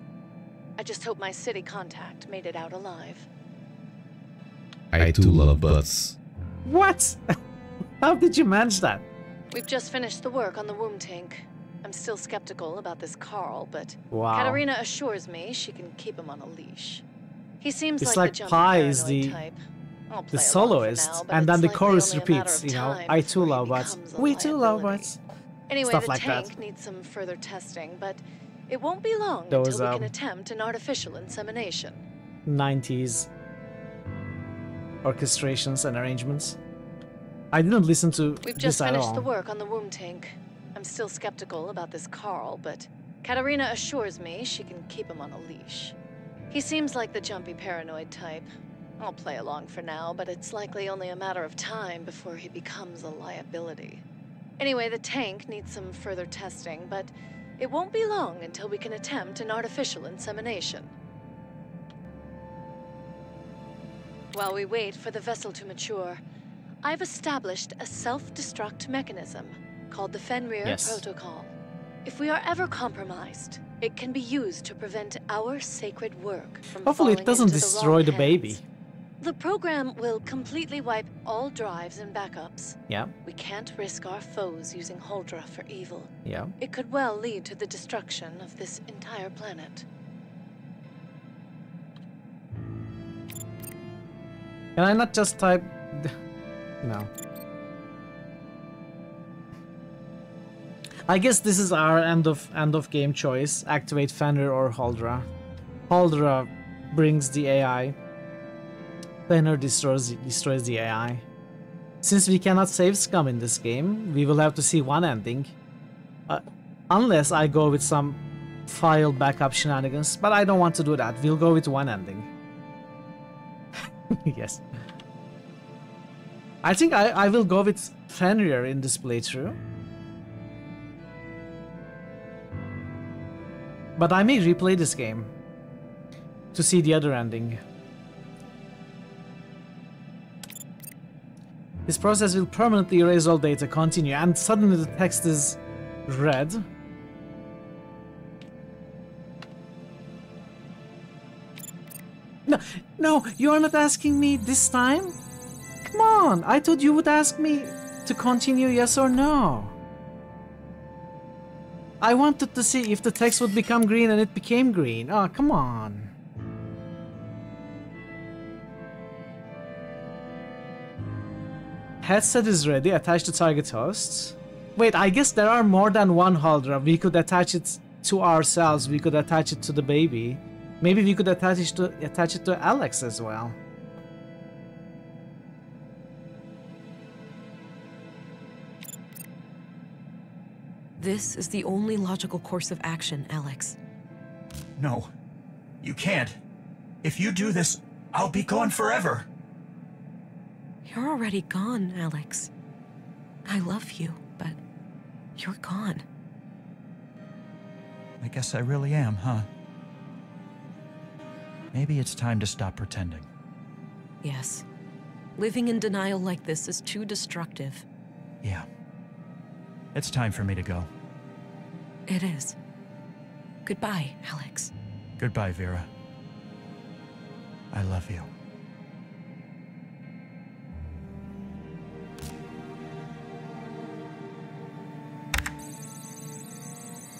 S10: I just hope my city contact made it out alive.
S22: I do love butts.
S2: What? How did you manage that?
S10: We've just finished the work on the womb tank. I'm still skeptical about this Carl, but
S2: Wow.
S10: Katarina assures me she can keep him on a leash. He seems
S2: It's
S10: like
S2: like
S10: the jumpy
S2: Pi is
S10: paranoid
S2: the
S10: type. I'll
S2: the
S10: play along for
S2: soloist,
S10: now, but
S2: and then
S10: it's
S2: the
S10: likely
S2: chorus
S10: only a matter
S2: repeats,
S10: of
S2: you know,
S10: time
S2: I too
S10: before he
S2: love butts.
S10: becomes a
S2: We too love
S10: liability.
S2: butts.
S10: Anyway,
S2: Stuff
S10: the
S2: like
S10: tank
S2: that.
S10: needs some further testing, but it won't be long
S2: Those,
S10: until we can attempt an artificial insemination.
S2: 90s orchestrations and arrangements. I didn't listen to
S10: We've
S2: this
S10: just
S2: at
S10: finished
S2: all.
S10: the work on the womb tank. I'm still skeptical about this Carl, but Katarina assures me she can keep him on a leash. He seems like the jumpy paranoid type. I'll play along for now, but it's likely only a matter of time before he becomes a liability. Anyway, the tank needs some further testing, but it won't be long until we can attempt an artificial insemination. While we wait for the vessel to mature, I've established a self-destruct mechanism called the Fenrir
S2: Yes.
S10: Protocol. If we are ever compromised, it can be used to prevent our sacred work from
S2: Hopefully it
S10: falling
S2: doesn't
S10: into
S2: destroy
S10: wrong
S2: the
S10: hands.
S2: baby.
S10: The program will completely wipe all drives and backups.
S2: Yeah.
S10: We can't risk our foes using Holdra for evil.
S2: Yeah.
S10: It could well lead to the destruction of this entire planet.
S2: Can I not just type? No. I guess this is our end of game choice. Activate Fenrir or Holdra. Holdra brings the AI. Fenrir destroys the AI. Since we cannot save Scum in this game, we will have to see one ending. Unless I go with some file backup shenanigans, but I don't want to do that. We'll go with one ending. Yes. I think I will go with Fenrir in this playthrough. But I may replay this game to see the other ending. This process will permanently erase all data. Continue, and suddenly the text is red. No, you are not asking me this time? Come on, I thought you would ask me to continue, yes or no. I wanted to see if the text would become green, and it became green. Oh, come on. Headset is ready. Attach the target host. Wait, I guess there are more than one Holdra. We could attach it to ourselves. We could attach it to the baby. Maybe we could attach it to Alex as well.
S6: This is the only logical course of action, Alex.
S12: No, you can't. If you do this, I'll be gone forever.
S6: You're already gone, Alex. I love you, but you're gone.
S12: I guess I really am, huh? Maybe it's time to stop pretending.
S6: Yes. Living in denial like this is too destructive.
S12: Yeah. It's time for me to go.
S6: It is. Goodbye, Alex.
S12: Goodbye, Vera. I love you.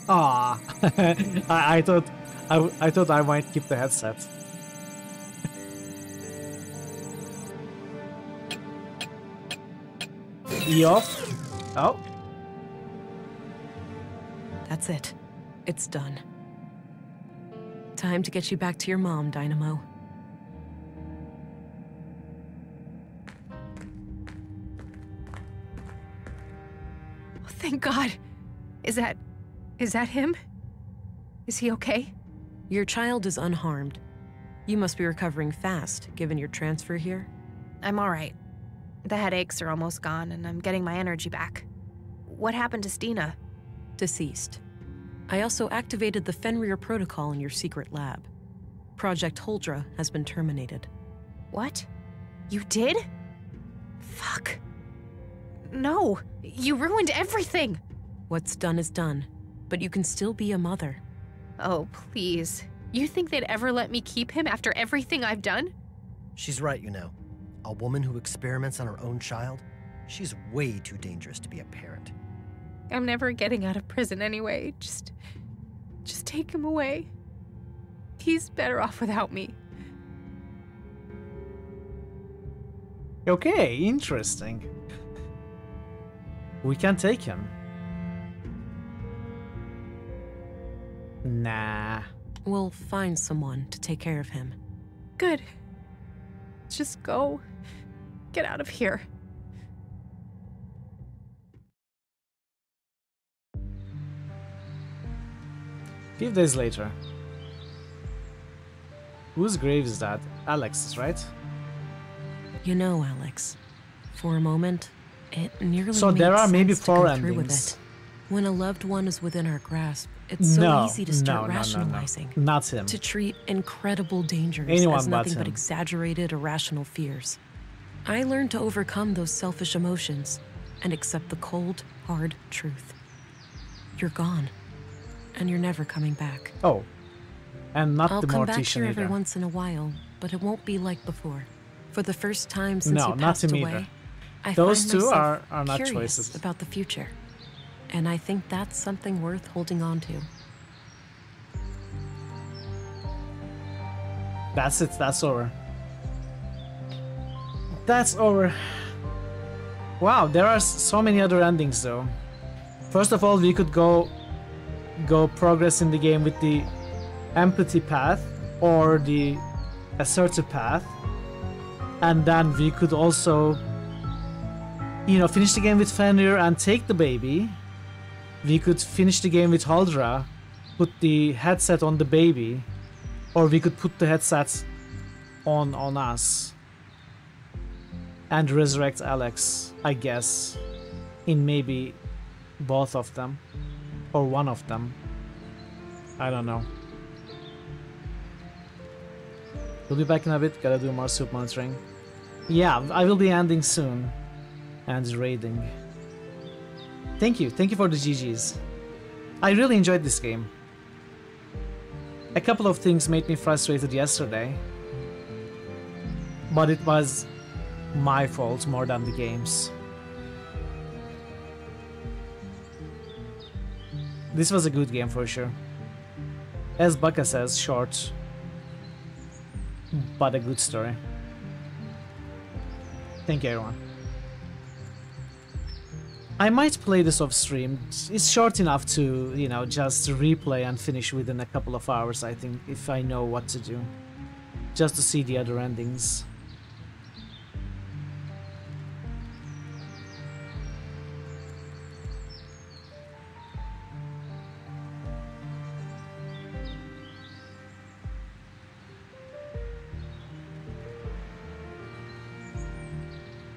S2: Ah, I thought I might keep the headset. E off. Oh.
S6: That's it. It's done. Time to get you back to your mom, Dynamo.
S14: Thank God. Is that him? Is he okay?
S6: Your child is unharmed. You must be recovering fast, given your transfer here.
S14: I'm all right. The headaches are almost gone, and I'm getting my energy back. What happened to Stina?
S6: Deceased. I also activated the Fenrir protocol in your secret lab. Project Huldra has been terminated.
S14: What? You did? Fuck. No, you ruined everything.
S6: What's done is done, but you can still be a mother.
S14: Oh, please. You think they'd ever let me keep him after everything I've done?
S11: She's right, you know. A woman who experiments on her own child, she's way too dangerous to be a parent.
S14: I'm never getting out of prison anyway. Just take him away. He's better off without me.
S2: Okay, interesting. We can take him. Nah.
S6: We'll find someone to take care of him.
S14: Good. Just go. Get out of here.
S2: Few days later. Whose grave is that? Alex's, right?
S6: You know, Alex, for a moment, it nearly
S2: So
S6: made
S2: there are
S6: sense
S2: maybe
S6: to
S2: 4
S6: go through with
S2: endings.
S6: it. When a loved one is within our grasp, it's so easy to start rationalizing.
S2: Not him.
S6: To treat incredible dangers
S2: Anyone
S6: as nothing
S2: but
S6: but
S2: him.
S6: exaggerated, irrational fears. I learned to overcome those selfish emotions and accept the cold, hard truth. You're gone, and you're never coming back.
S2: Oh. And not
S6: I'll
S2: the
S6: come back
S2: mortician
S6: here every
S2: either.
S6: once in a while, but it won't be like before. For the first time since
S2: No,
S6: you
S2: not
S6: passed
S2: him
S6: away,
S2: either.
S6: I
S2: Those
S6: find
S2: two
S6: myself
S2: are not
S6: curious
S2: choices.
S6: about the future. And I think that's something worth holding on to.
S2: That's it, that's over. That's over. Wow, there are so many other endings though. First of all, we could go progress in the game with the empathy path or the assertive path. And then we could also, you know, finish the game with Fenrir and take the baby. We could finish the game with Huldra, put the headset on the baby, or we could put the headset on us and resurrect Alex, I guess, in maybe both of them or one of them. I don't know. We'll be back in a bit, gotta do more soup monitoring. Yeah, I will be ending soon and raiding. Thank you for the GGs. I really enjoyed this game. A couple of things made me frustrated yesterday, but it was my fault more than the game's. This was a good game for sure. As Baka says, short, but a good story. Thank you, everyone. I might play this off stream. It's short enough to, you know, just replay and finish within a couple of hours, I think, if I know what to do. Just to see the other endings.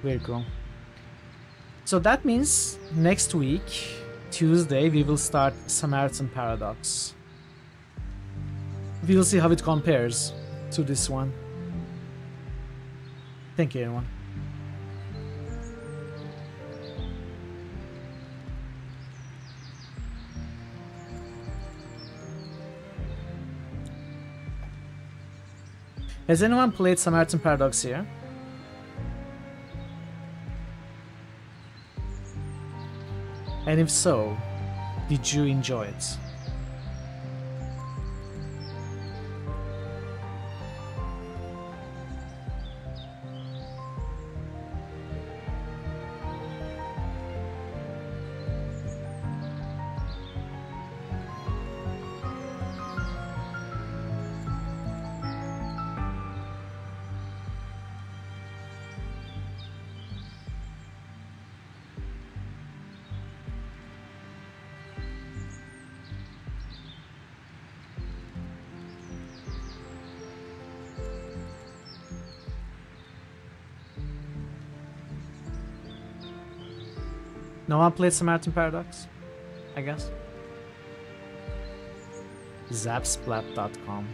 S2: Very cool. So that means next week, Tuesday, we will start Samaritan Paradox. We'll see how it compares to this one. Thank you, everyone. Has anyone played Samaritan Paradox here? And if so, did you enjoy it? No one played Samaritan Paradox, I guess. Zapsplat.com.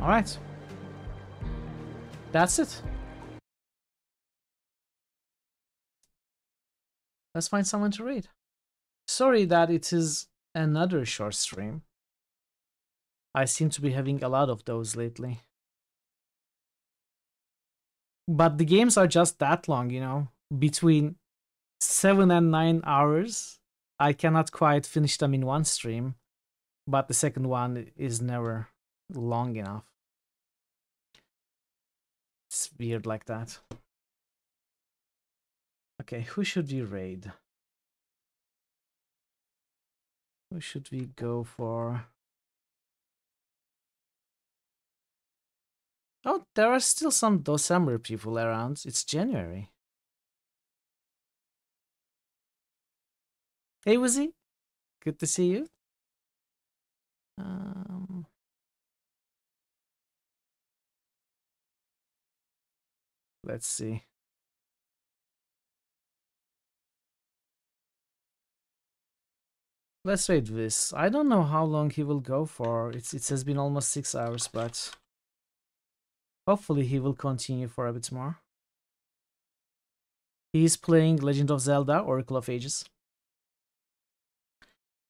S2: All right. That's it. Let's find someone to read. Sorry that it is another short stream. I seem to be having a lot of those lately. But the games are just that long, you know, between 7 and 9 hours. I cannot quite finish them in one stream, but the second one is never long enough. It's weird like that. Okay, who should we raid? Who should we go for? Oh, there are still some December people around. It's January. Hey, Wizzy. Good to see you. Let's see. Let's raid this. I don't know how long he will go for. It has been almost 6 hours, but hopefully he will continue for a bit more. He's playing Legend of Zelda, Oracle of Ages.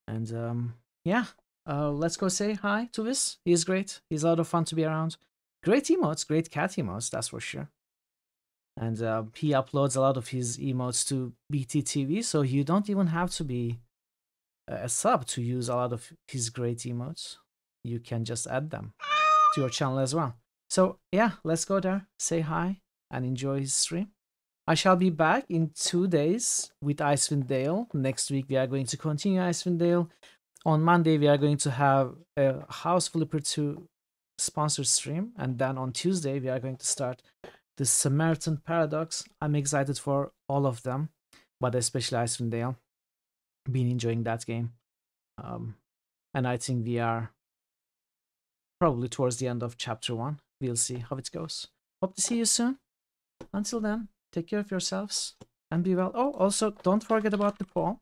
S2: And yeah, let's go say hi to this. He's great. He's a lot of fun to be around. Great emotes, great cat emotes, that's for sure. And he uploads a lot of his emotes to BTTV, so you don't even have to be a sub to use a lot of his great emotes. You can just add them to your channel as well. So yeah, let's go there, say hi, and enjoy his stream. I shall be back in 2 days with Icewind Dale. Next week we are going to continue Icewind Dale. On Monday we are going to have a House Flipper 2 sponsored stream, and then on Tuesday we are going to start the Samaritan Paradox. I'm excited for all of them, but especially Icewind Dale. Been enjoying that game, and I think we are probably towards the end of chapter 1. We'll see how it goes. Hope to see you soon. Until then, take care of yourselves and be well. Oh, also don't forget about the poll.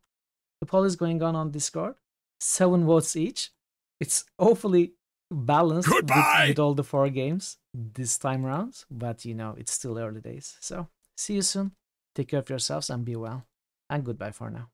S2: The poll is going on Discord. 7 votes each. It's awfully balanced with all the 4 games this time around, but you know, it's still early days. So see you soon. Take care of yourselves and be well, and goodbye for now.